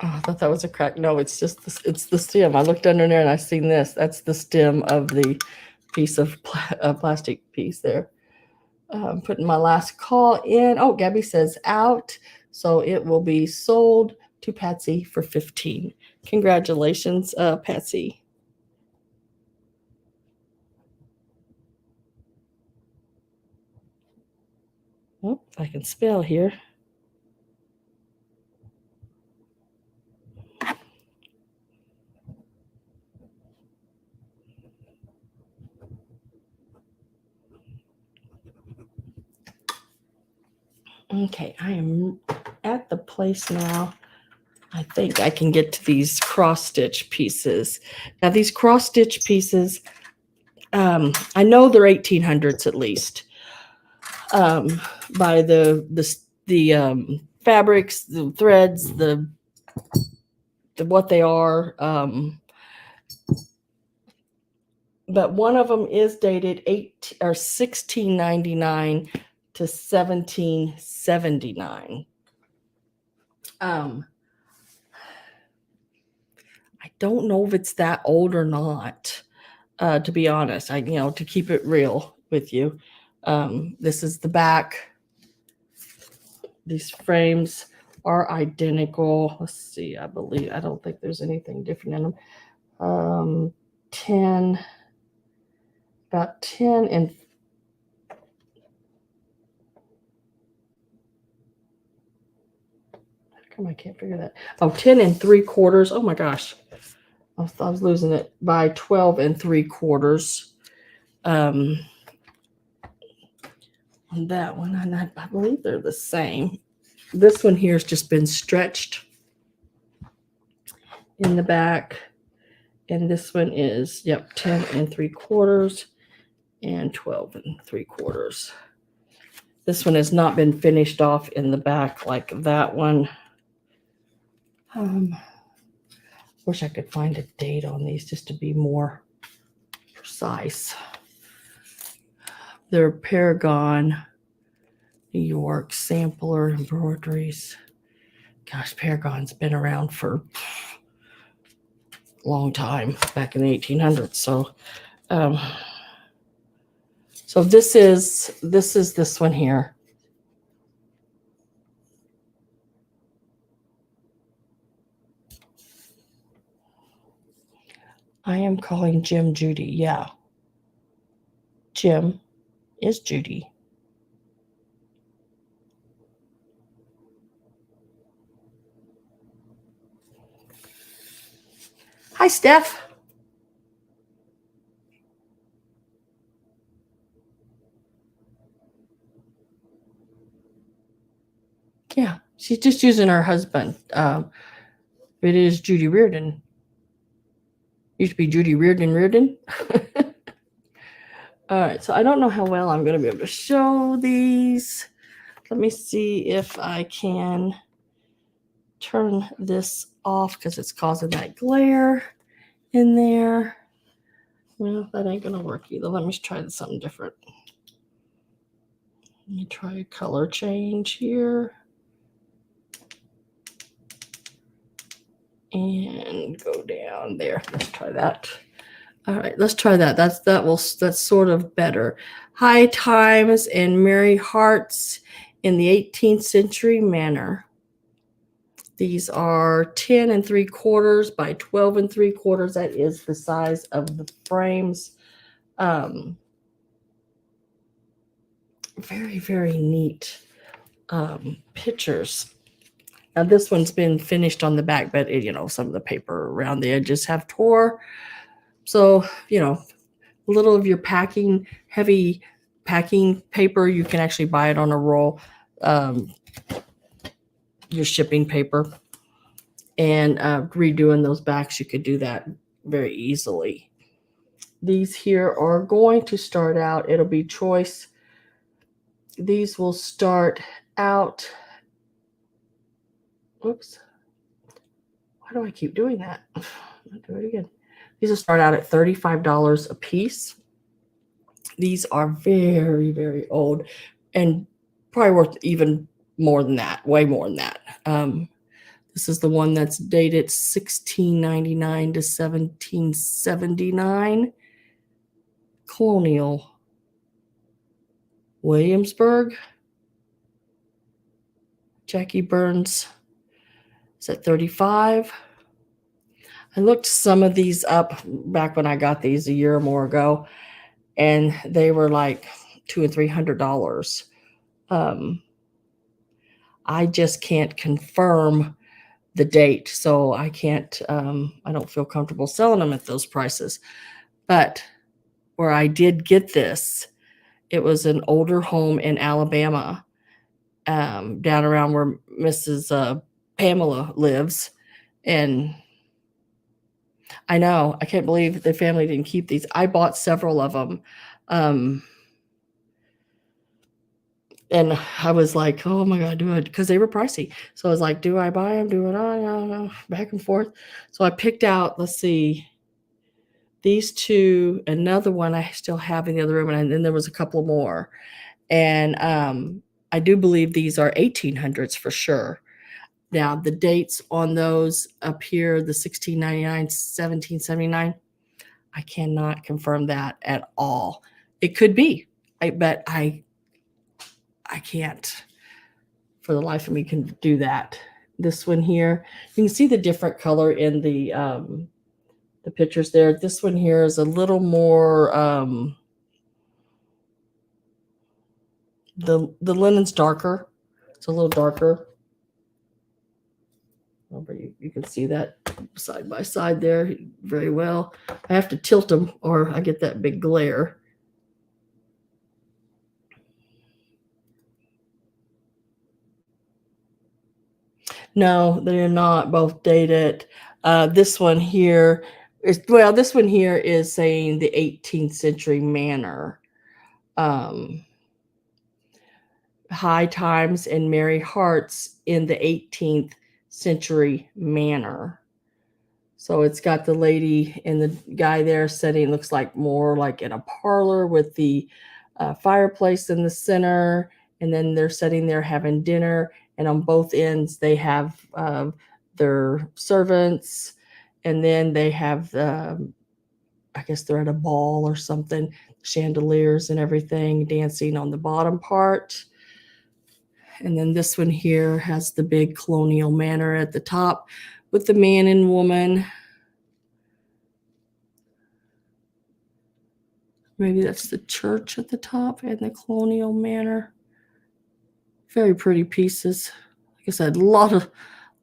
Oh, I thought that was a crack. No, it's just it's the stem. I looked under there and I seen this. That's the stem of the piece of plastic piece there. Putting my last call in. Oh, Gabby says out. So it will be sold to Patsy for 15. Congratulations, Patsy. Oh, I can spell here. Okay, I am at the place now. I think I can get to these cross stitch pieces. Now, these cross stitch pieces, I know they're 1800s at least, by the fabrics, the threads, the what they are. But one of them is dated 1699 to 1779. I don't know if it's that old or not. To be honest, to keep it real with you, this is the back. These frames are identical. Let's see. I don't think there's anything different in them. 10, about 10 and I can't figure that. Oh, 10 and 3/4. Oh my gosh. I was losing it, by 12 and 3/4. On that one, and I believe they're the same. This one here has just been stretched in the back, and this one is 10 and 3/4 and 12 and 3/4. This one has not been finished off in the back like that one. Wish I could find a date on these just to be more precise. They're Paragon, New York sampler embroideries. Gosh, Paragon's been around for a long time, back in the 1800s. So this is this one here. I am calling Jim Judy. Yeah. Jim is Judy. Hi, Steph. Yeah, she's just using her husband. It is Judy Reardon. Used to be Judy Reardon. All right, so I don't know how well I'm going to be able to show these. Let me see if I can turn this off because it's causing that glare in there. Well, that ain't going to work either. Let me try something different. Let me try a color change here. And go down there. Let's try that. All right, let's try that. That's sort of better. High Times and Merry Hearts in the 18th Century Manner. These are 10 3/4 by 12 3/4. That is the size of the frames. Very, very neat pictures. Now this one's been finished on the back, but some of the paper around the edges have tore. So, a little of your heavy packing paper, you can actually buy it on a roll, your shipping paper. And redoing those backs, you could do that very easily. These here are going to start out, it'll be choice. These will start out, oops. Why do I keep doing that? I'll do it again. These will start out at $35 a piece. These are very, very old and probably worth even more than that, way more than that. This is the one that's dated 1699 to 1779. Colonial Williamsburg. Jackie Burns is at 35. I looked some of these up back when I got these a year or more ago, and they were like $200 and $300. I just can't confirm the date, so I can't. I don't feel comfortable selling them at those prices. But where I did get this, it was an older home in Alabama, down around where Mrs. Pamela lives, and I know, I can't believe the family didn't keep these. I bought several of them. And I was like, oh my God, do it, because they were pricey. So I was like, do I buy them? Do it? I don't know, back and forth. So I picked out, let's see, these two, another one I still have in the other room, and then there was a couple more. And I do believe these are 1800s for sure. Now, the dates on those up here, the 1699, 1779, I cannot confirm that at all. It could be, but I can't for the life of me can do that. This one here, you can see the different color in the pictures there. This one here is a little more, the linen's darker. It's a little darker. You can see that side by side there very well. I have to tilt them or I get that big glare. No, they're not both dated. This one here is, well, this one here is saying the 18th century manor. high times and merry hearts in the 18th century manner. So it's got the lady and the guy there sitting, looks like more like in a parlor with the fireplace in the center. And then they're sitting there having dinner. And on both ends, they have their servants. And then they have, I guess they're at a ball or something, chandeliers and everything dancing on the bottom part. And then this one here has the big colonial manor at the top with the man and woman. Maybe that's the church at the top and the colonial manor. Very pretty pieces. Like I said, a lot of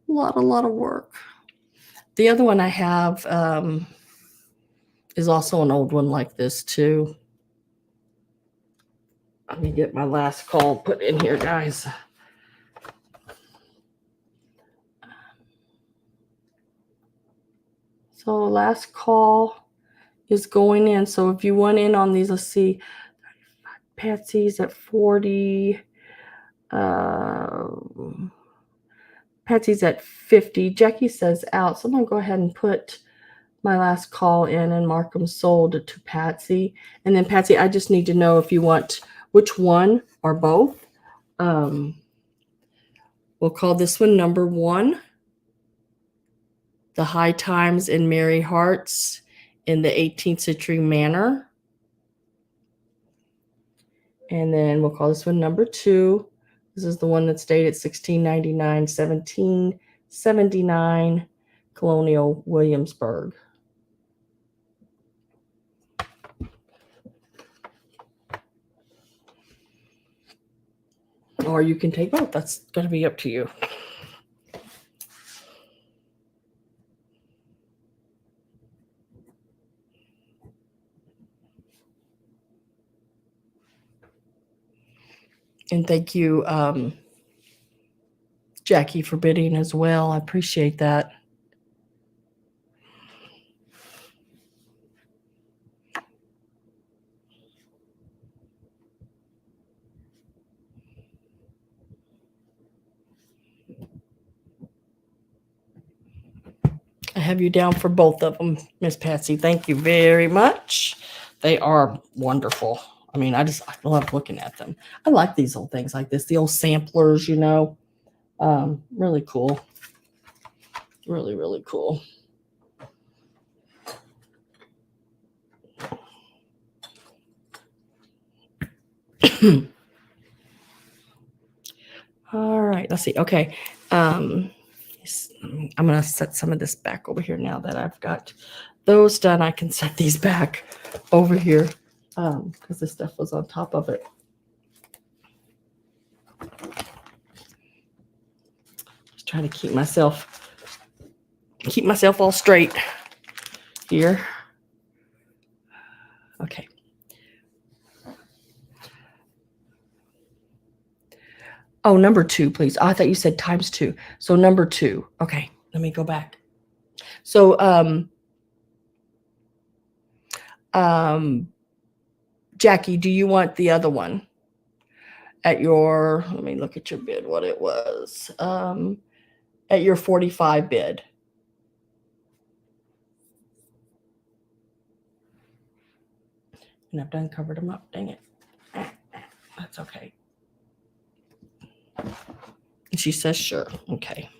work. The other one I have is also an old one like this too. Let me get my last call put in here, guys. So last call is going in. So if you want in on these, let's see, Patsy's at 40. Patsy's at 50. Jackie says out. So I'm going to go ahead and put my last call in and mark them sold to Patsy. And then Patsy, I just need to know if you want which one or both. We'll call this one number 1. The High Times and Merry Hearts in the 18th century manner. And then we'll call this one number 2. This is the one that's dated 1699, 1779, Colonial Williamsburg. Or you can take both. That's going to be up to you. And thank you, Jackie, for bidding as well. I appreciate that. I have you down for both of them, Miss Patsy. Thank you very much. They are wonderful. I mean, I love looking at them. I like these old things like this, the old samplers, you know. Really cool. Really, really cool. All right, let's see. Okay. I'm going to set some of this back over here now that I've got those done. I can set these back over here because this stuff was on top of it. Just trying to keep myself all straight here. Okay. Oh, number 2, please. Oh, I thought you said times 2. So number 2. Okay, let me go back. So Jackie, do you want the other one at your, let me look at your bid, what it was, at your 45 bid? And I've done covered them up, dang it. That's okay. And she says, sure, okay.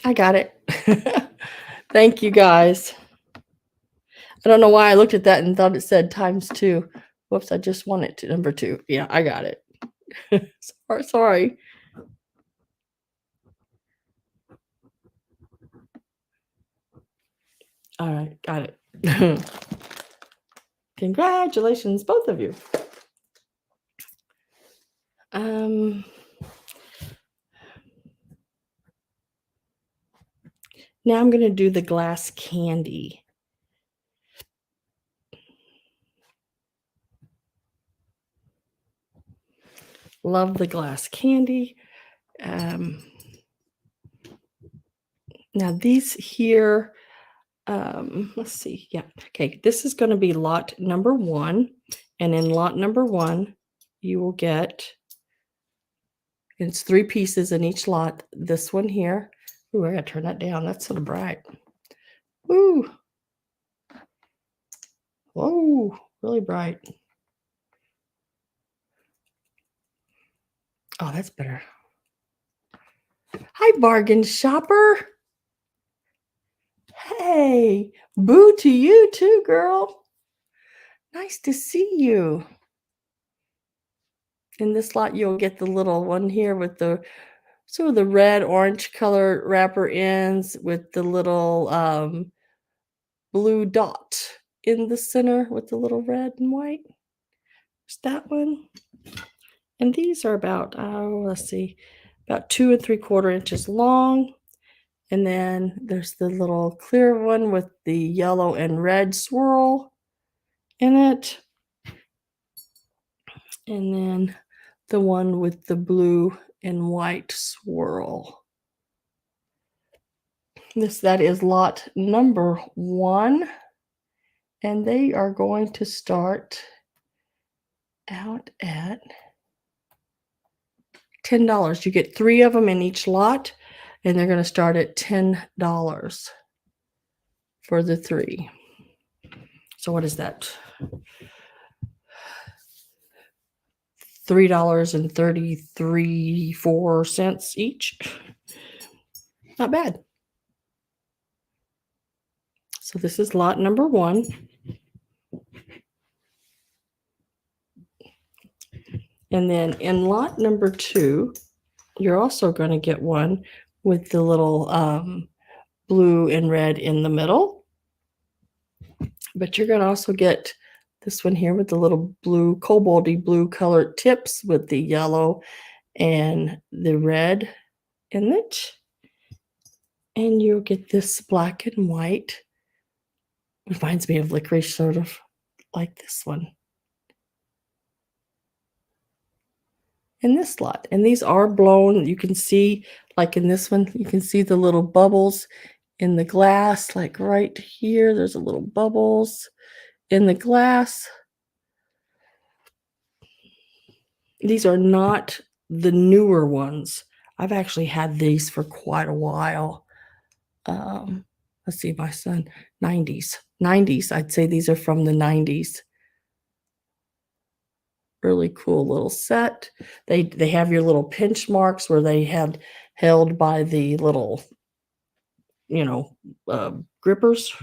I got it. Thank you, guys. I don't know why I looked at that and thought it said times 2. Whoops, I just wanted to number 2. Yeah, I got it. Sorry. All right, got it. Congratulations, both of you. Now I'm going to do the glass candy. Love the glass candy. Now these here, let's see. Yeah. Okay. This is going to be lot number 1. And in lot number 1, you will get, it's 3 pieces in each lot. This one here. Ooh, I got to turn that down. That's so bright. Ooh. Whoa, really bright. Oh, that's better. Hi, bargain shopper. Hey, boo to you too, girl. Nice to see you. In this lot, you'll get the little one here with the sort of the red orange color wrapper ends with the little blue dot in the center with the little red and white. There's that one. And these are about, let's see, about 2 3/4 inches long. And then there's the little clear one with the yellow and red swirl in it. And then the one with the blue and white swirl. That is lot number 1. And they are going to start out at $10. You get 3 of them in each lot, and they're going to start at $10 for the 3. So what is that? $3.33 each. Not bad. So this is lot number 1. And then in lot number 2, you're also going to get one with the little blue and red in the middle. But you're going to also get this one here with the little blue, cobalty blue colored tips with the yellow and the red in it. And you'll get this black and white. Reminds me of licorice, sort of like this one. In this lot. And these are blown. You can see, like in this one, you can see the little bubbles in the glass, like right here. There's a little bubbles in the glass. These are not the newer ones. I've actually had these for quite a while. Let's see, my son, 90s. I'd say these are from the 90s. Really cool little set. They have your little pinch marks where they had held by the little, grippers.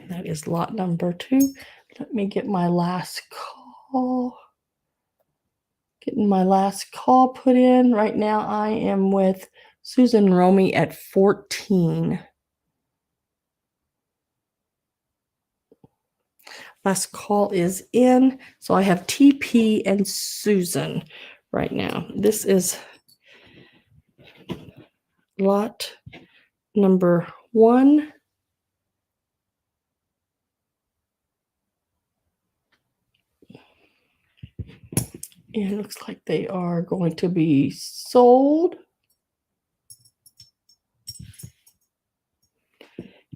That is lot number 2. Let me get my last call. Getting my last call put in. Right now I am with Susan Romy at 14. Last call is in. So I have TP and Susan right now. This is lot number 1. And it looks like they are going to be sold.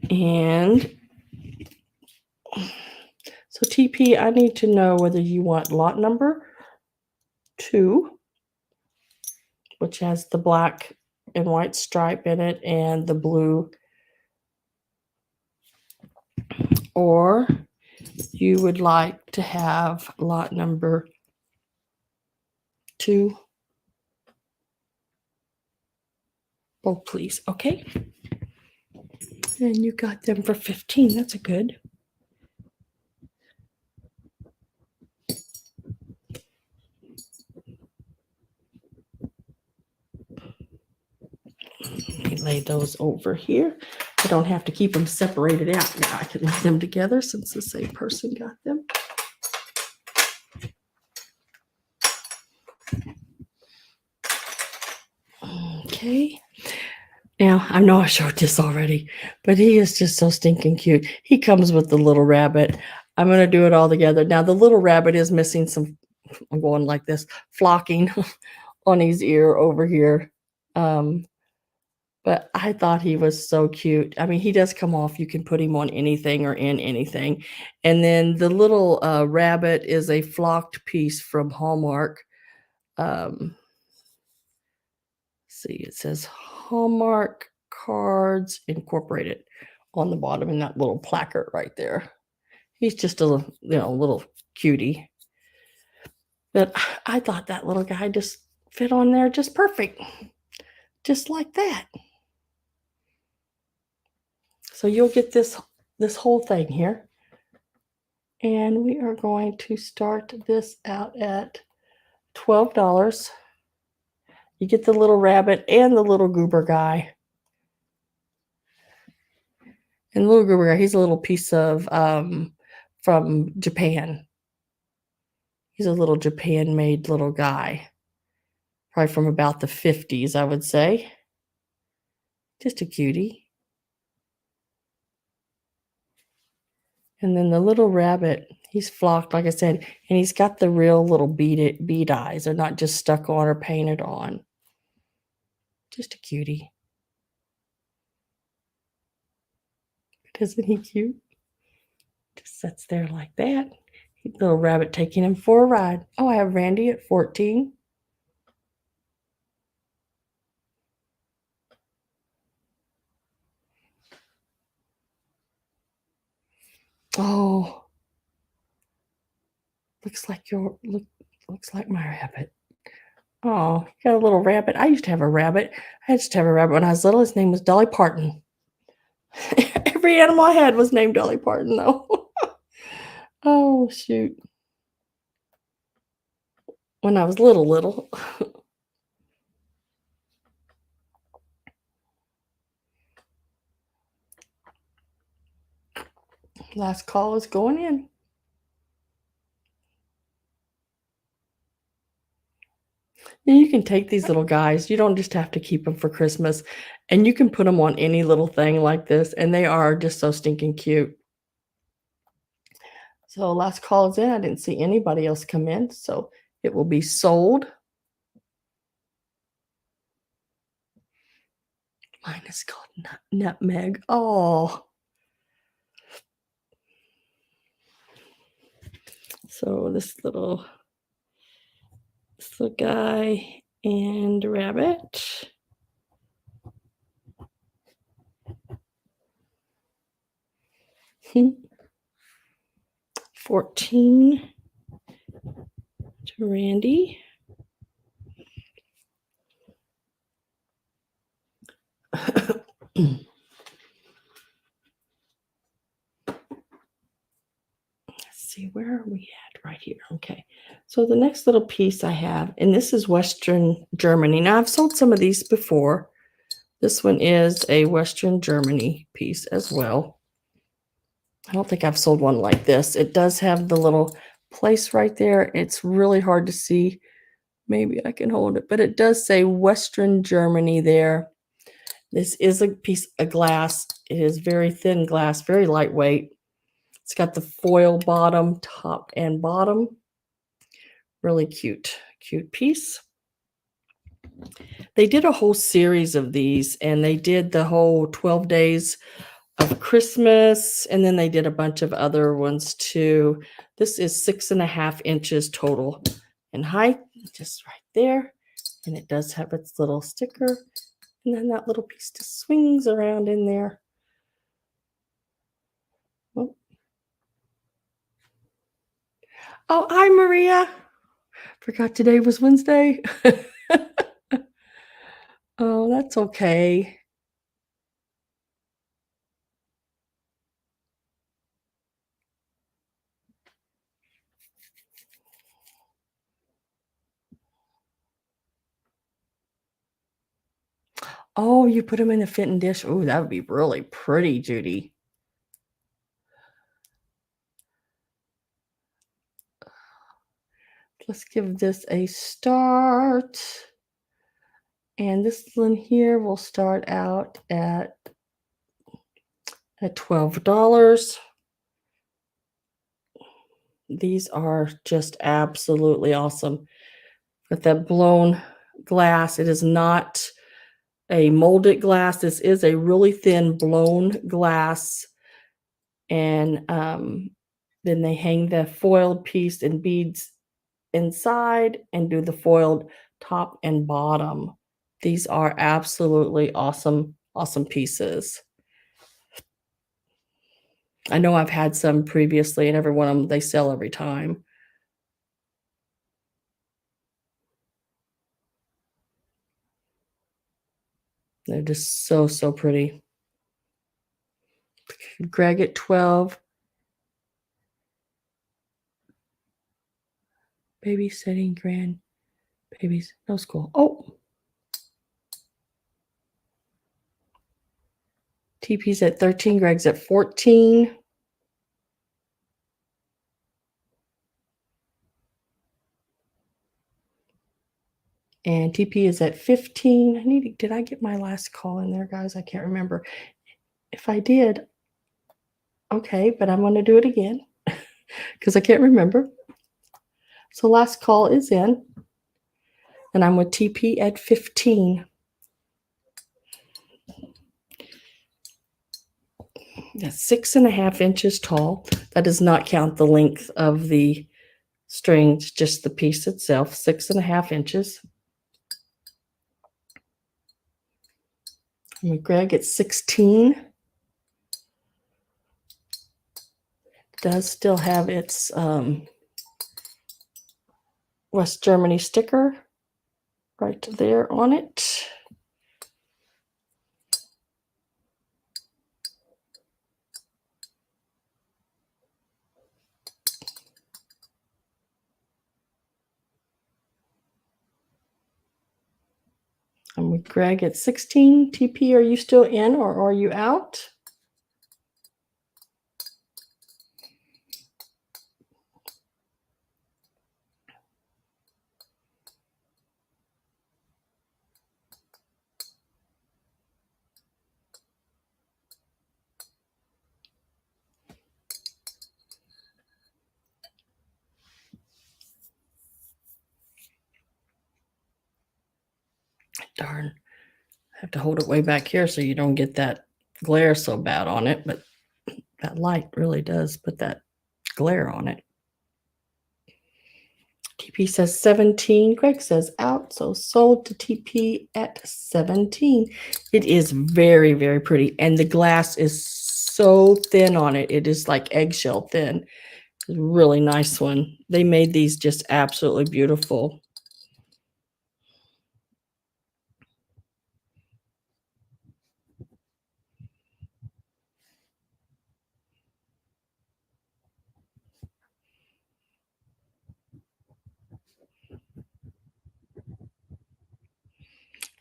And so TP, I need to know whether you want lot number 2, which has the black and white stripe in it and the blue, or you would like to have lot number 2. Both, please. Okay. And you got them for 15. That's a good. Let me lay those over here. I don't have to keep them separated out now. I can lay them together since the same person got them. Okay. Now, I know I showed this already, but he is just so stinking cute. He comes with the little rabbit. I'm going to do it all together. Now, the little rabbit is missing some I'm going like this, flocking on his ear over here. But I thought he was so cute. I mean, he does come off. You can put him on anything or in anything. And then the little rabbit is a flocked piece from Hallmark. See, it says Hallmark Cards Incorporated on the bottom in that little placard right there. He's just a little cutie. But I thought that little guy just fit on there just perfect. Just like that. So you'll get this whole thing here. And we are going to start this out at $12. You get the little rabbit and the little goober guy. And the little goober guy, he's a little piece of from Japan. He's a little Japan-made little guy. Probably from about the 50s, I would say. Just a cutie. And then the little rabbit, he's flocked, like I said, and he's got the real little bead eyes. They're not just stuck on or painted on. Just a cutie. Isn't he cute? Just sits there like that. Little rabbit taking him for a ride. Oh, I have Randy at 14. Oh, looks like my rabbit. Oh, got a little rabbit. I used to have a rabbit. I used to have a rabbit when I was little. His name was Dolly Parton. Every animal I had was named Dolly Parton, though. Oh, shoot. When I was little. Last call is going in. You can take these little guys. You don't just have to keep them for Christmas. And you can put them on any little thing like this. And they are just so stinking cute. So last call is in. I didn't see anybody else come in. So it will be sold. Mine is called Nutmeg. Oh. So this little guy and rabbit. Hmm. 14 to Randy. Let's see, where are we at? Right here. Okay. So the next little piece I have, and this is Western Germany. Now I've sold some of these before. This one is a Western Germany piece as well. I don't think I've sold one like this. It does have the little place right there. It's really hard to see. Maybe I can hold it, but it does say Western Germany there. This is a piece of glass. It is very thin glass, very lightweight. It's got the foil bottom, top and bottom. Really cute piece. They did a whole series of these, and they did the whole 12 days of Christmas, and then they did a bunch of other ones too. This is 6.5 inches total in height, just right there. And it does have its little sticker. And then that little piece just swings around in there. Oh, hi, Maria. Forgot today was Wednesday. Oh, that's okay. Oh, you put them in the fitting dish. Oh, that would be really pretty, Judy. Let's give this a start. And this one here will start out at $12. These are just absolutely awesome. With that blown glass, it is not a molded glass. This is a really thin blown glass. And then they hang the foiled piece and beads inside and do the foiled top and bottom. These are absolutely awesome, awesome pieces. I know I've had some previously, and every one of them they sell every time. They're just so, so pretty. Greg at 12. Babysitting grandbabies. No school. Oh. TP's at 13. Greg's at 14. And TP is at 15. Did I get my last call in there, guys? I can't remember. If I did, okay, but I'm going to do it again because I can't remember. So last call is in, and I'm with TP at 15. That's 6.5 inches tall. That does not count the length of the strings, just the piece itself, 6.5 inches. And with Greg at 16. Does still have its West Germany sticker right there on it. I'm with Greg at 16. TP, are you still in or are you out? Darn. I have to hold it way back here so you don't get that glare so bad on it, but that light really does put that glare on it. TP says 17. Greg says out. So sold to TP at 17. It is very, very pretty. And the glass is so thin on it. It is like eggshell thin. It's a really nice one. They made these just absolutely beautiful.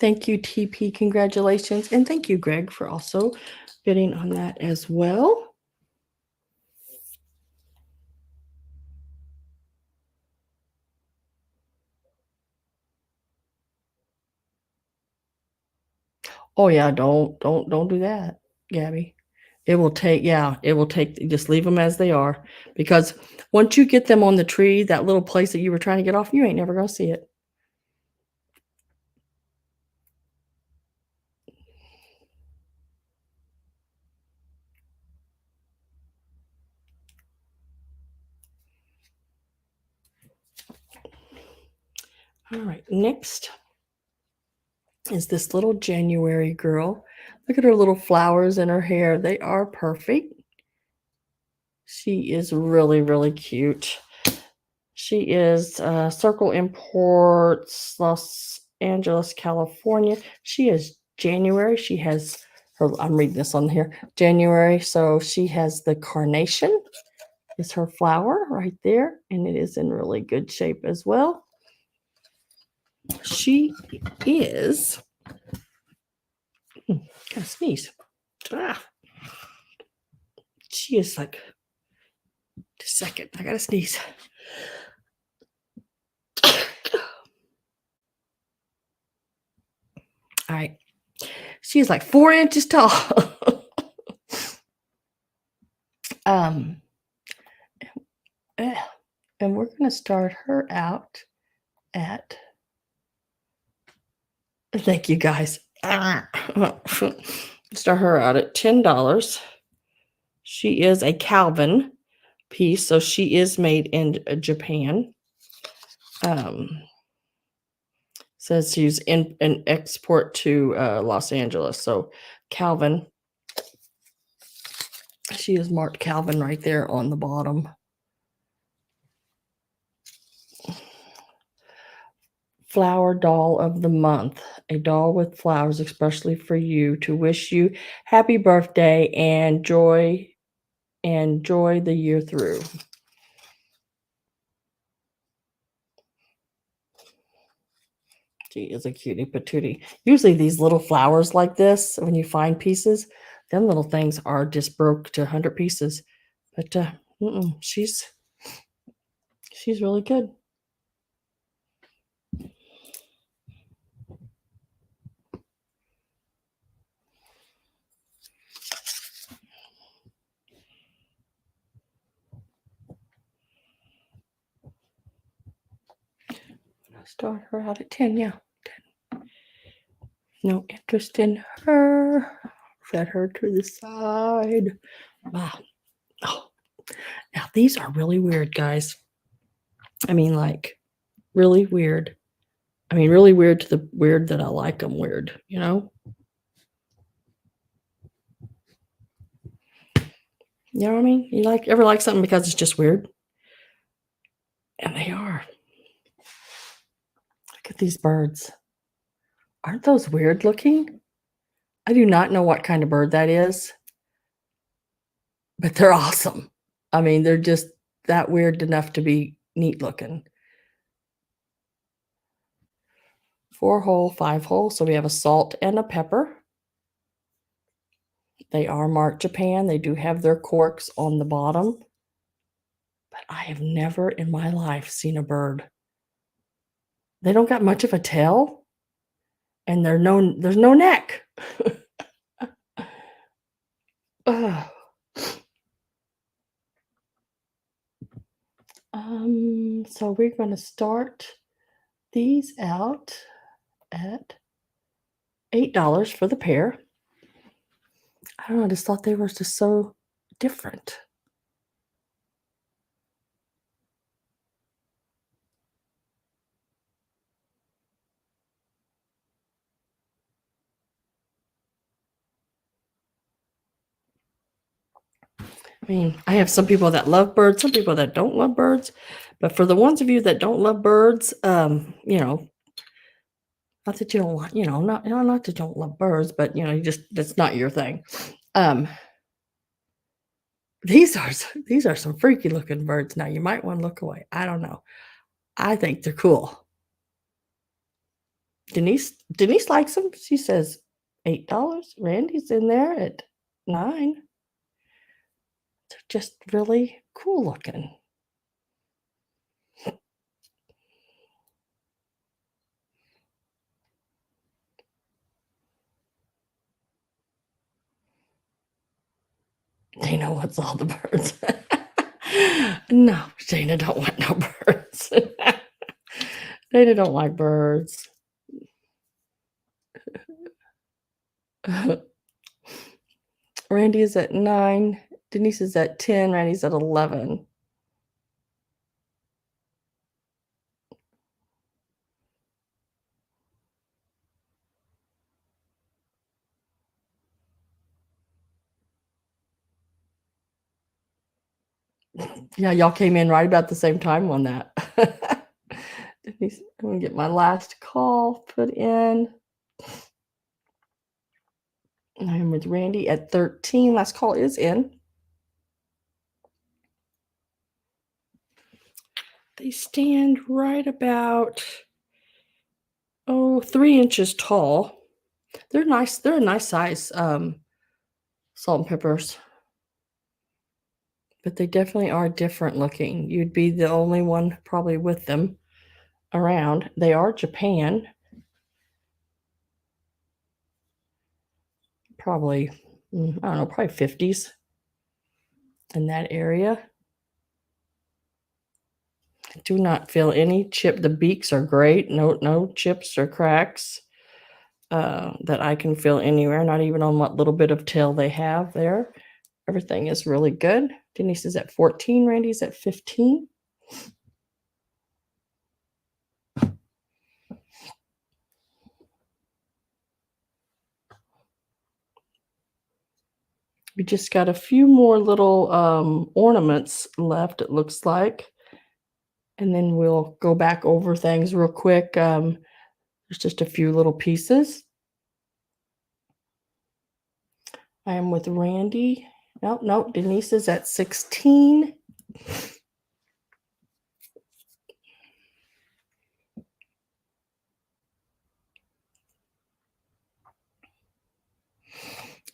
Thank you, TP. Congratulations. And thank you, Greg, for also bidding on that as well. Oh yeah, don't do that, Gabby. It will take, just leave them as they are, because once you get them on the tree, that little place that you were trying to get off, you ain't never going to see it. All right, next is this little January girl. Look at her little flowers in her hair. They are perfect. She is really, really cute. She is Circle Imports, Los Angeles, California. She is January. She has her, I'm reading this on here, January. So she has the carnation is her flower right there. And it is in really good shape as well. She is, gotta sneeze. She is like, just a second, I gotta sneeze. All right. She is like 4 inches tall. And we're going to start her out at, thank you guys. Start her out at $10. She is a Calvin piece, so she is made in Japan. Says she's in an export to Los Angeles. So Calvin, she is marked Calvin right there on the bottom. Flower doll of the month, a doll with flowers especially for you, to wish you happy birthday and joy the year through. She is a cutie patootie. Usually these little flowers like this, when you find pieces, them little things are just broke to 100 pieces. But she's really good. Start her out at 10, yeah. 10. No interest in her. Set her to the side. Wow. Oh, now these are really weird, guys. I mean, like, really weird. I mean, really weird to the weird that I like them weird, you know? You know what I mean? You ever like something because it's just weird? And they are. Look at these birds. Aren't those weird looking? I do not know what kind of bird that is, but they're awesome. I mean, they're just that weird enough to be neat looking. 4-hole, 5-hole. So we have a salt and a pepper. They are marked Japan. They do have their corks on the bottom. But I have never in my life seen a bird. They don't got much of a tail. And there's no neck. So we're going to start these out at $8 for the pair. I don't know, I just thought they were just so different. I mean, I have some people that love birds, some people that don't love birds. But for the ones of you that don't love birds, you know, not that you don't want, not that you don't love birds, but you just that's not your thing. These are some freaky looking birds. Now you might want to look away. I don't know. I think they're cool. Denise likes them. She says $8. Randy's in there at $9. They're just really cool looking. Dana wants all the birds. No, Dana don't want no birds. Dana don't like birds. Randy is at 9. Denise is at 10. Randy's at 11. Yeah, y'all came in right about the same time on that. Denise, I'm gonna get my last call put in. I'm with Randy at 13. Last call is in. They stand right about 3 inches tall. They're nice. They're a nice size salt and peppers. But they definitely are different looking. You'd be the only one probably with them around. They are Japan. Probably, I don't know, probably 50s in that area. I do not feel any chip. The beaks are great. No chips or cracks that I can feel anywhere, not even on what little bit of tail they have there. Everything is really good. Denise is at 14. Randy's at 15. We just got a few more little ornaments left, it looks like. And then we'll go back over things real quick. There's just a few little pieces. I am with Randy. Nope. Denise is at 16.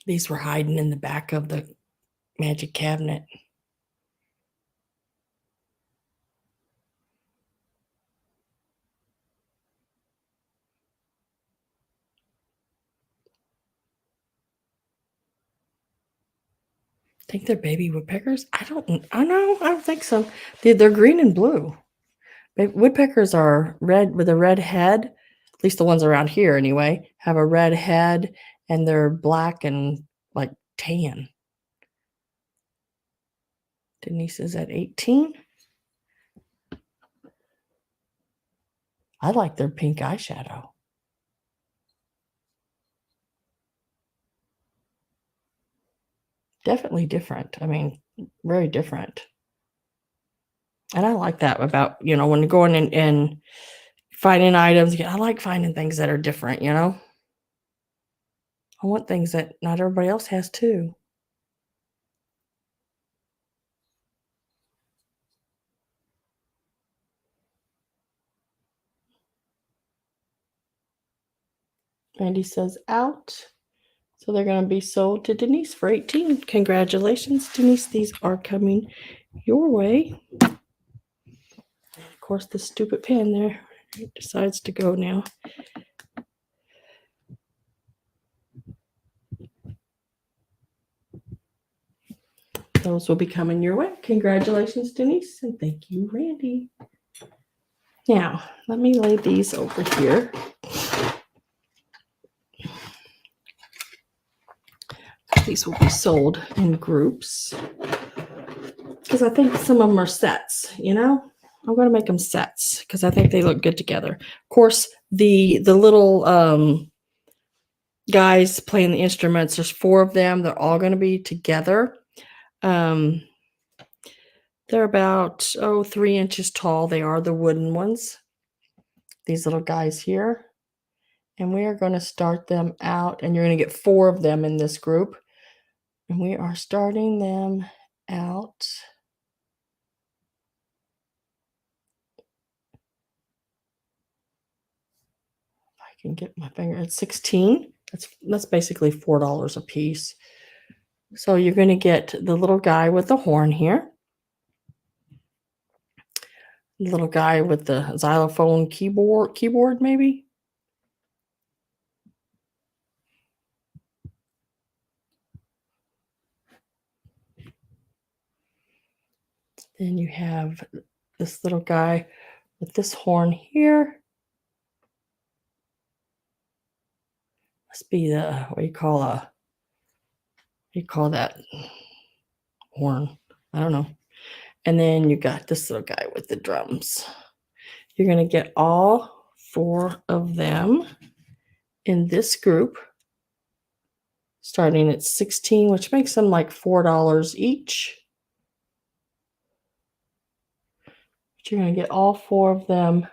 These were hiding in the back of the magic cabinet. Think they're baby woodpeckers? I don't think so. They're green and blue. Woodpeckers are red with a red head. At least the ones around here anyway have a red head, and they're black and like tan. Denise is at 18. I like their pink eyeshadow. Definitely different. I mean, very different. And I like that about, when you're going in and finding items. I like finding things that are different, I want things that not everybody else has too. Randy says out. So they're going to be sold to Denise for 18. Congratulations, Denise. These are coming your way. And of course, the stupid pen there decides to go now. Those will be coming your way. Congratulations, Denise. And thank you, Randy. Now, let me lay these over here. These will be sold in groups because I think some of them are sets, I'm going to make them sets because I think they look good together. Of course, the little guys playing the instruments, there's 4 of them. They're all going to be together. They're about 3 inches tall. They are the wooden ones, these little guys here. And we are going to start them out, and you're going to get 4 of them in this group. And we are starting them out. If I can get my finger at 16. That's basically $4 a piece. So you're going to get the little guy with the horn here. The little guy with the xylophone keyboard maybe. Then you have this little guy with this horn here. Must be the, what do you call that horn? I don't know. And then you got this little guy with the drums. You're going to get all 4 of them in this group, starting at 16, which makes them like $4 each. But you're going to get all 4 of them.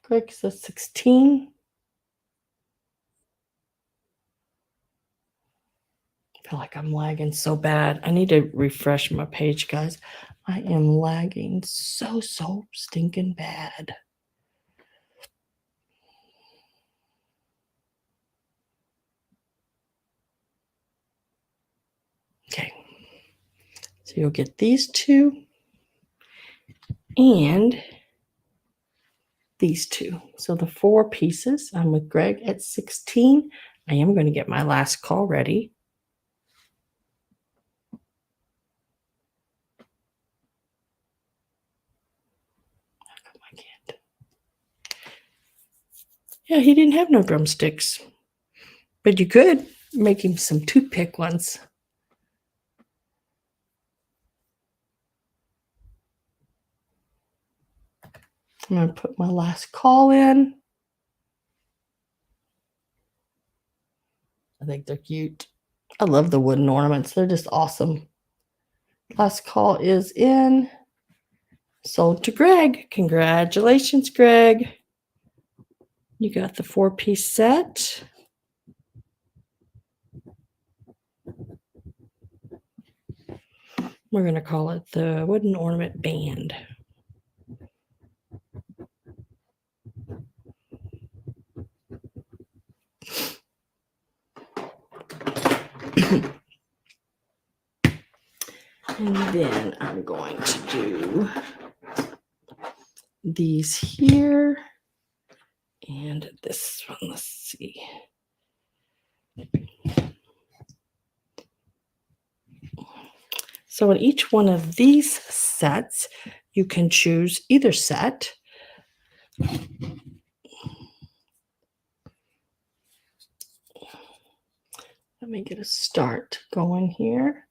Greg says 16. I feel like I'm lagging so bad. I need to refresh my page, guys. I am lagging so stinking bad. Okay. So you'll get these 2 and these 2. So the 4 pieces. I'm with Greg at 16. I am going to get my last call ready. I can't. Yeah, he didn't have no drumsticks. But you could make him some toothpick ones. I'm going to put my last call in. I think they're cute. I love the wooden ornaments. They're just awesome. Last call is in. Sold to Greg. Congratulations, Greg. You got the 4-piece set. We're going to call it the Wooden Ornament Band. And then I'm going to do these here and this one. Let's see. So in each one of these sets, you can choose either set. Let me get a start going here.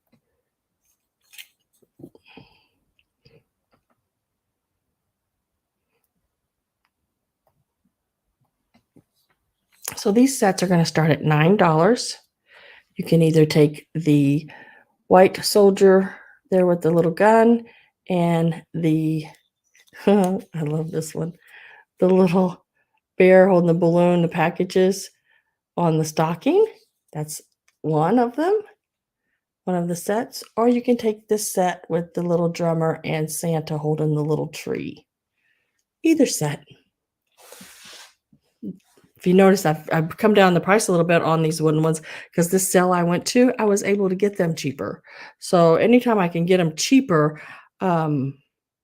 So these sets are going to start at $9. You can either take the white soldier there with the little gun and the, I love this one, the little bear holding the balloon, the packages on the stocking. That's one of them, one of the sets. Or you can take this set with the little drummer and Santa holding the little tree. Either set. If you notice, I've come down the price a little bit on these wooden ones because this sale I went to, I was able to get them cheaper. So anytime I can get them cheaper, I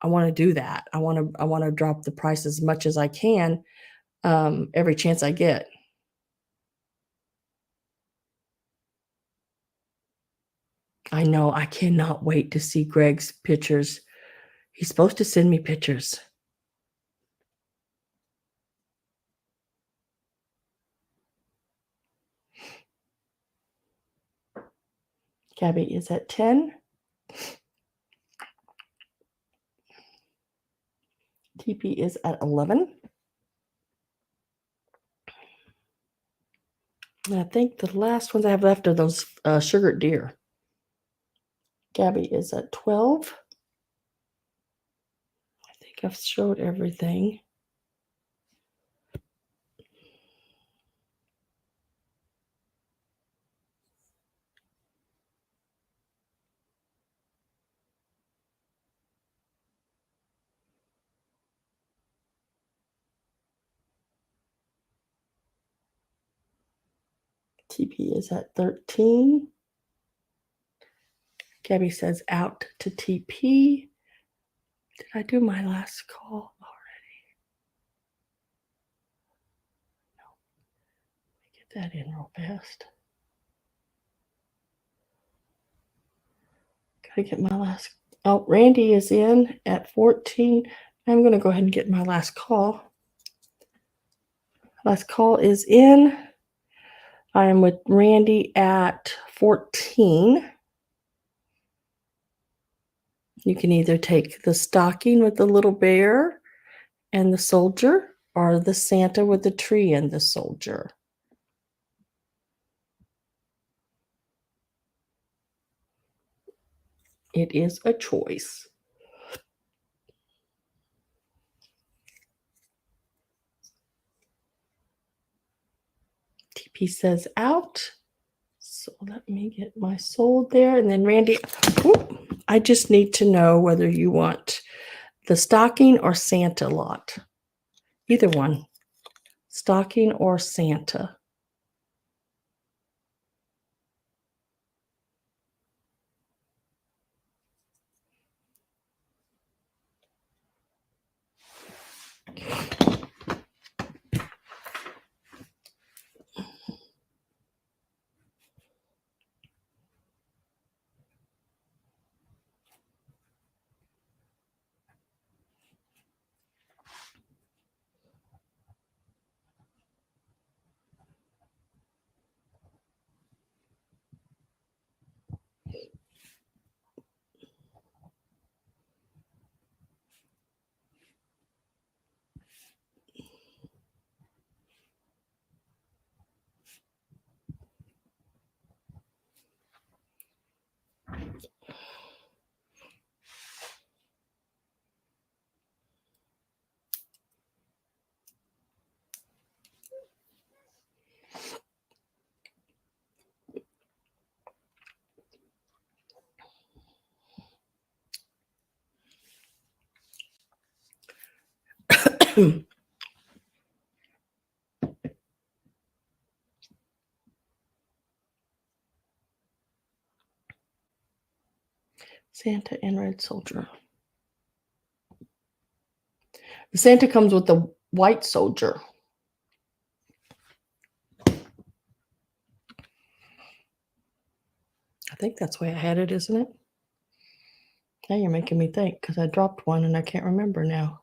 want to do that. I want to drop the price as much as I can every chance I get. I know. I cannot wait to see Greg's pictures. He's supposed to send me pictures. Gabby is at 10. TP is at 11. And I think the last ones I have left are those sugared deer. Gabby is at 12. I think I've showed everything. TP is at 13. Gabby says out to TP. Did I do my last call already? No. Let me get that in real fast. Gotta get my last. Oh, Randy is in at 14. I'm going to go ahead and get my last call. Last call is in. I am with Randy at 14. You can either take the stocking with the little bear and the soldier, or the Santa with the tree and the soldier. It is a choice. TP says out. So let me get my sold there. And then Randy, I just need to know whether you want the stocking or Santa lot. Either one. Stocking or Santa. Santa and Red Soldier. The Santa comes with the white soldier. I think that's the way I had it, isn't it? Now you're making me think because I dropped one and I can't remember now.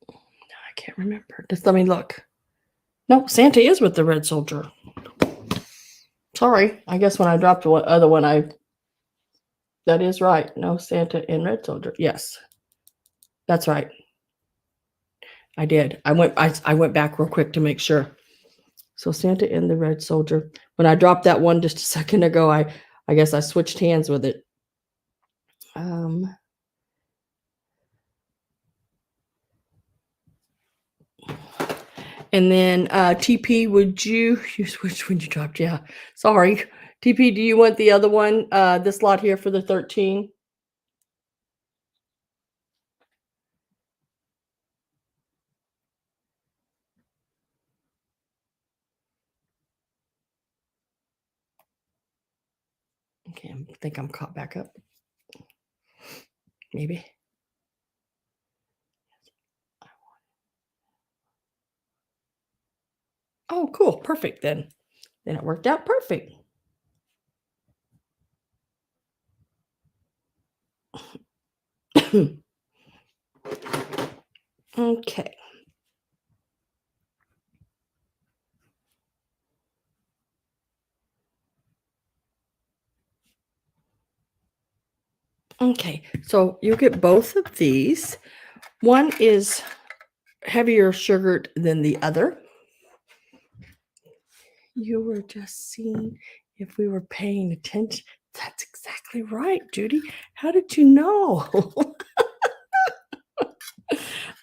I can't remember. Just let me look. No, Santa is with the red soldier. Sorry. I guess when I dropped the other one, that is right. No, Santa and red soldier. Yes. That's right. I did. I went back real quick to make sure. So Santa and the red soldier. When I dropped that one just a second ago, I guess I switched hands with it. And then TP, would you switch when you dropped? Yeah. Sorry. TP, do you want the other one? This lot here for the 13? Okay, I think I'm caught back up. Maybe. Oh, cool. Perfect then. Then it worked out perfect. Okay. Okay, so you get both of these. One is heavier sugared than the other. You were just seeing if we were paying attention. That's exactly right, Judy. How did you know?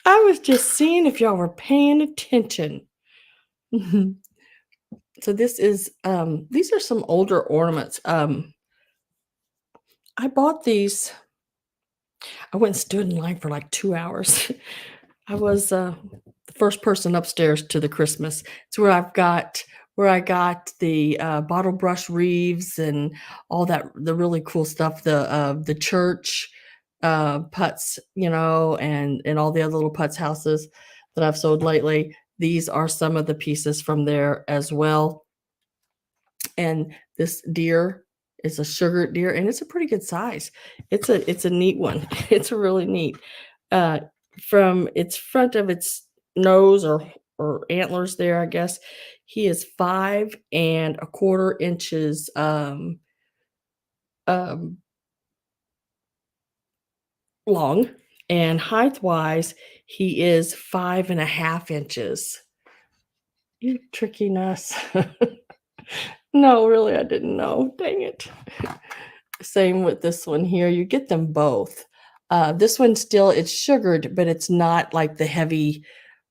I was just seeing if y'all were paying attention. So this is these are some older ornaments. I bought these. I went and stood in line for like 2 hours. I was the first person upstairs to the Christmas. It's where I got the bottle brush wreaths and all that, the really cool stuff, the church putts, and all the other little putts houses that I've sold lately. These are some of the pieces from there as well. And this deer is a sugar deer, and it's a pretty good size. It's a neat one. It's a really neat. From its front of its nose or antlers there, I guess, he is 5¼ inches long, and height wise, he is 5½ inches. You tricking us. No, really, I didn't know. Dang it. Same with this one here. You get them both. This one still, it's sugared, but it's not like the heavy,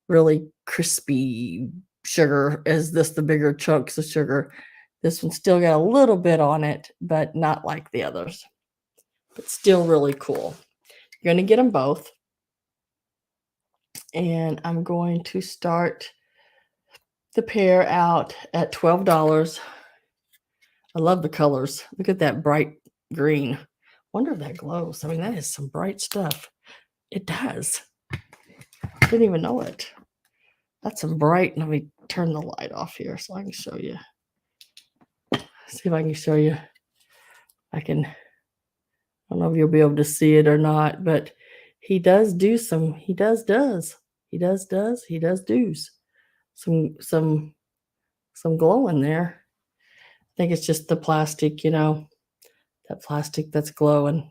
really crispy sugar as the bigger chunks of sugar. This one still got a little bit on it, but not like the others. But still really cool. You're going to get them both. And I'm going to start the pair out at $12. I love the colors. Look at that bright green. Wonder if that glows. I mean, that is some bright stuff. It does. Didn't even know it. That's some bright. Let me turn the light off here so I can show you. See if I can show you. I don't know if you'll be able to see it or not, but he does do some. He does do's. Some glowing there. I think it's just the plastic, that plastic that's glowing.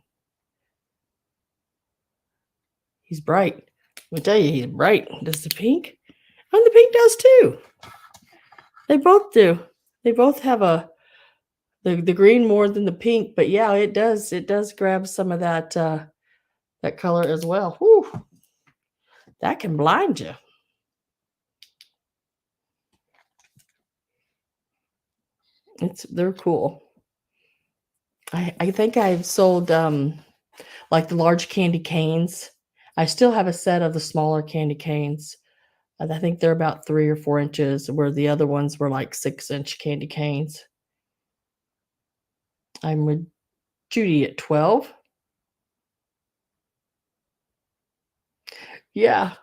He's bright. Let me tell you, he's bright. Does the pink? And the pink does too. They both do. They both have the green more than the pink, but yeah, it does. It does grab some of that that color as well. Whew. That can blind you. They're cool. I think I've sold like the large candy canes. I still have a set of the smaller candy canes. I think they're about 3 or 4 inches, where the other ones were like 6-inch candy canes. I'm with Judy at 12. Yeah.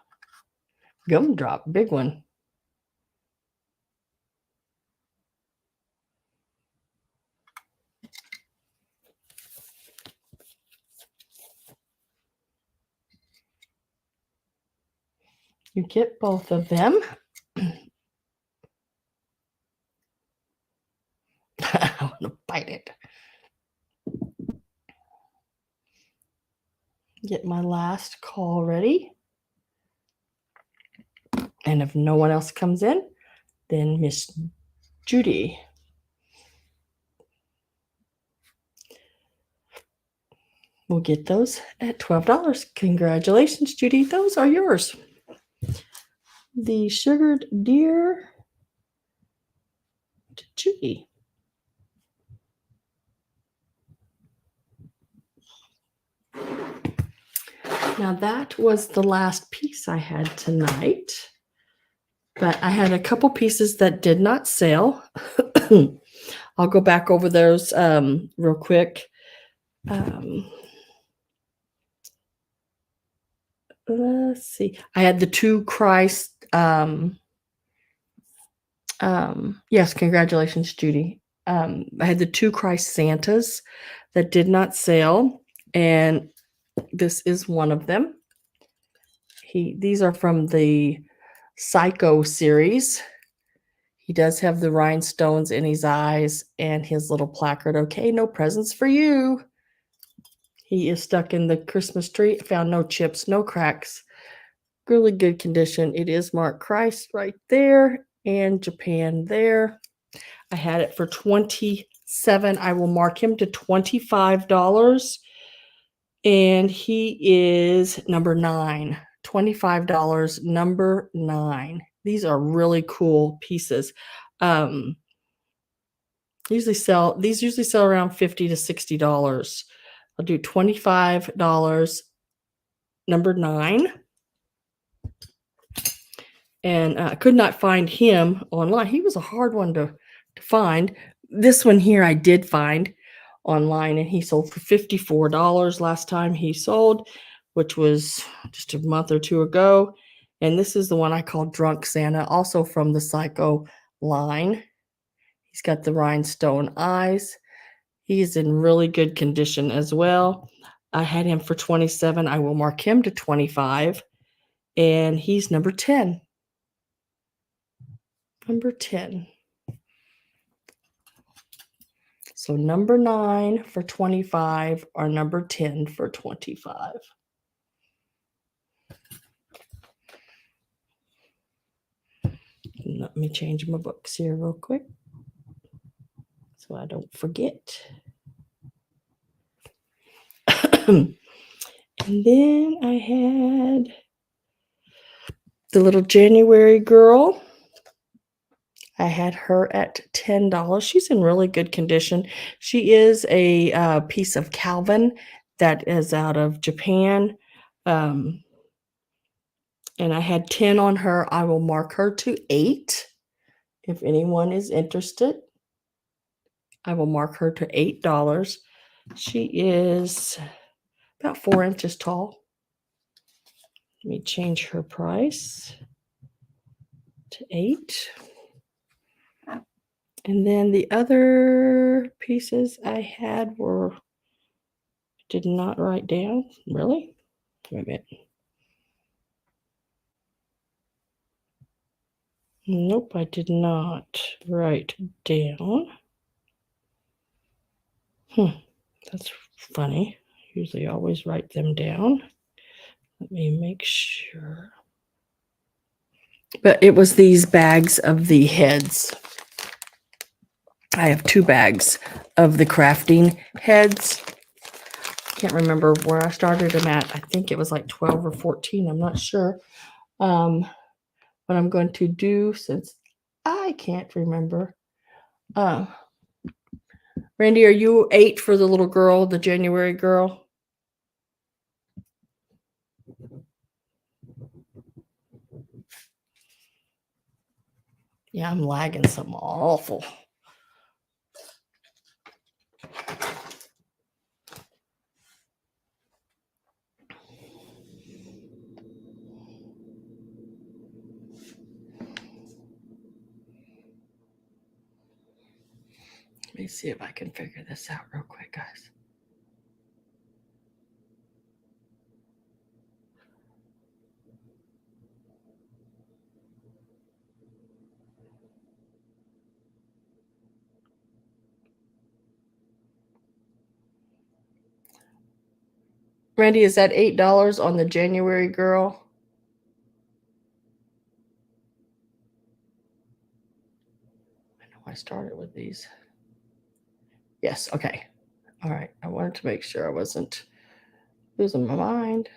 Gumdrop, big one. You get both of them. I want to bite it. Get my last call ready. And if no one else comes in, then Miss Judy. We'll get those at $12. Congratulations, Judy. Those are yours. The sugared deer to Judy. Now that was the last piece I had tonight, but I had a couple pieces that did not sell. I'll go back over those real quick. Let's see. I had the 2 Christ. Yes, congratulations, Judy. I had the 2 Christ Santas that did not sell, and this is one of them. These are from the Psycho series. He does have the rhinestones in his eyes and his little placard. Okay, no presents for you. He is stuck in the Christmas tree. Found no chips, no cracks. Really good condition. It is marked Christ right there and Japan there. I had it for $27. I will mark him to $25. And he is number 9. $25, number 9. These are really cool pieces. These usually sell around $50 to $60. I'll do $25, number 9. And I could not find him online. He was a hard one to find. This one here I did find online, and he sold for $54 last time he sold, which was just a month or 2 ago. And this is the one I call Drunk Santa, also from the Psycho line. He's got the rhinestone eyes. He's in really good condition as well. I had him for $27. I will mark him to $25. And he's number 10. Number 10. So number 9 for $25 or number 10 for $25. Let me change my books here real quick so I don't forget. And then I had the little January girl. I had her at $10. She's in really good condition. She is a piece of Calvin that is out of Japan. And I had 10 on her. I will mark her to 8 if anyone is interested. I will mark her to $8. She is about 4 inches tall. Let me change her price to 8. And then the other pieces I had did not write down. Really? Wait a minute. Nope, I did not write down. That's funny. Usually I always write them down. Let me make sure. But it was these bags of the heads. I have 2 bags of the crafting heads. can't remember where I started them at. I think it was like 12 or 14. I'm not sure. What I'm going to do, since I can't remember. Randy, are you 8 for the little girl, the January girl? Yeah, I'm lagging some awful. Let me see if I can figure this out real quick, guys. Randy, is that $8 on the January girl? I know I started with these. Yes, okay. All right. I wanted to make sure I wasn't losing my mind.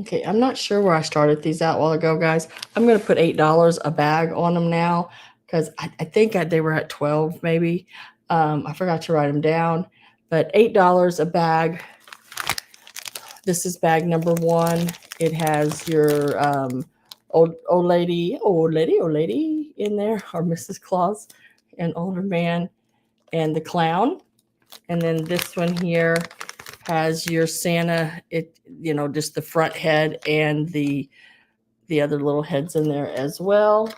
Okay, I'm not sure where I started these out a while ago, guys. I'm going to put $8 a bag on them now because I think they were at 12 maybe. I forgot to write them down, but $8 a bag. This is bag number 1. It has your old lady in there, or Mrs. Claus, an older man, and the clown. And then this one here has your Santa, just the front head and the other little heads in there as well.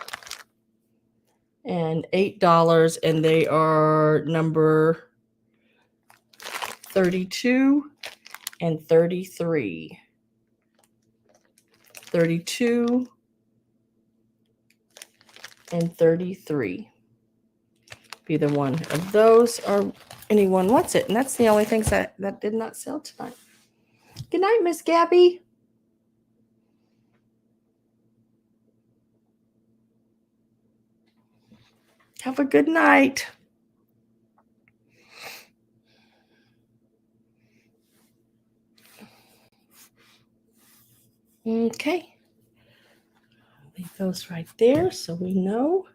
And $8, and they are number 32 and 33. 32 and 33. Either one of those or anyone wants it. And that's the only things that did not sell tonight. Good night, Miss Gabby. Have a good night. Okay. Leave those right there so we know.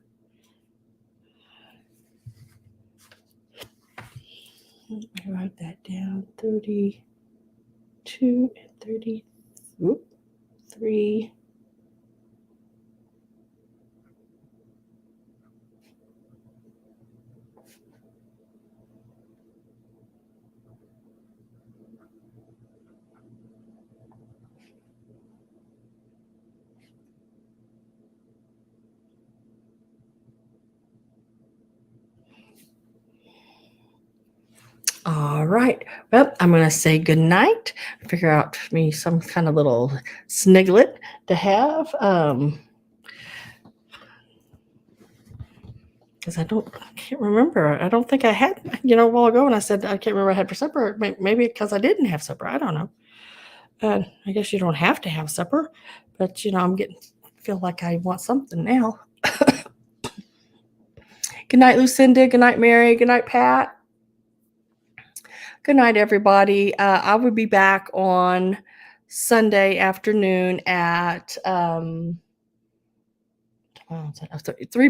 Let me write that down. 32 and 33. All right. Well, I'm going to say good night. Figure out me some kind of little sniglet to have. Because I can't remember. I don't think I had, a while ago when I said I can't remember I had for supper. Maybe because I didn't have supper. I don't know. I guess you don't have to have supper, but feel like I want something now. Good night, Lucinda. Good night, Mary. Good night, Pat. Good night, everybody. I will be back on Sunday afternoon at 3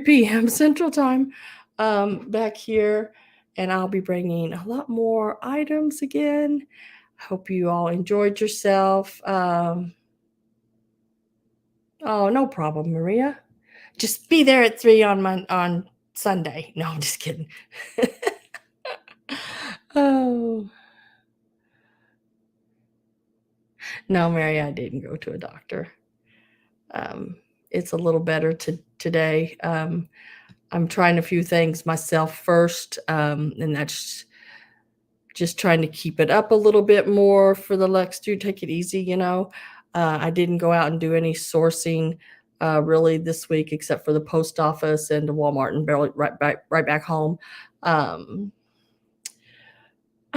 p.m. Central Time back here, and I'll be bringing a lot more items again. Hope you all enjoyed yourself. Oh, no problem, Maria. Just be there at 3 on Sunday. No, I'm just kidding. Oh. No, Mary, I didn't go to a doctor. It's a little better today. I'm trying a few things myself first, and that's just trying to keep it up a little bit more for the Lex to take it easy. I didn't go out and do any sourcing really this week, except for the post office and the Walmart, and barely right back home.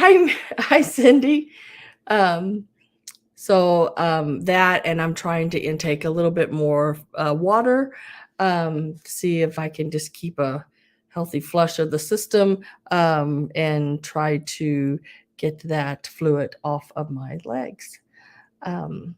Hi, Cindy. So that, and I'm trying to intake a little bit more water, see if I can just keep a healthy flush of the system, and try to get that fluid off of my legs. And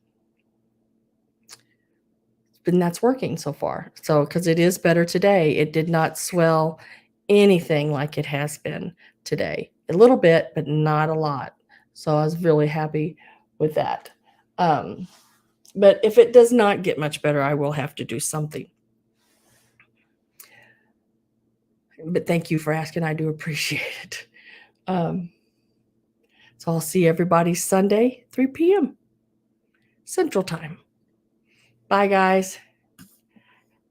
that's working so far. So, because it is better today, it did not swell anything like it has been today. A little bit, but not a lot. So I was really happy with that. But if it does not get much better, I will have to do something. But thank you for asking. I do appreciate it. So I'll see everybody Sunday, 3 p.m. Central Time. Bye, guys.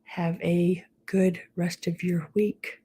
Have a good rest of your week.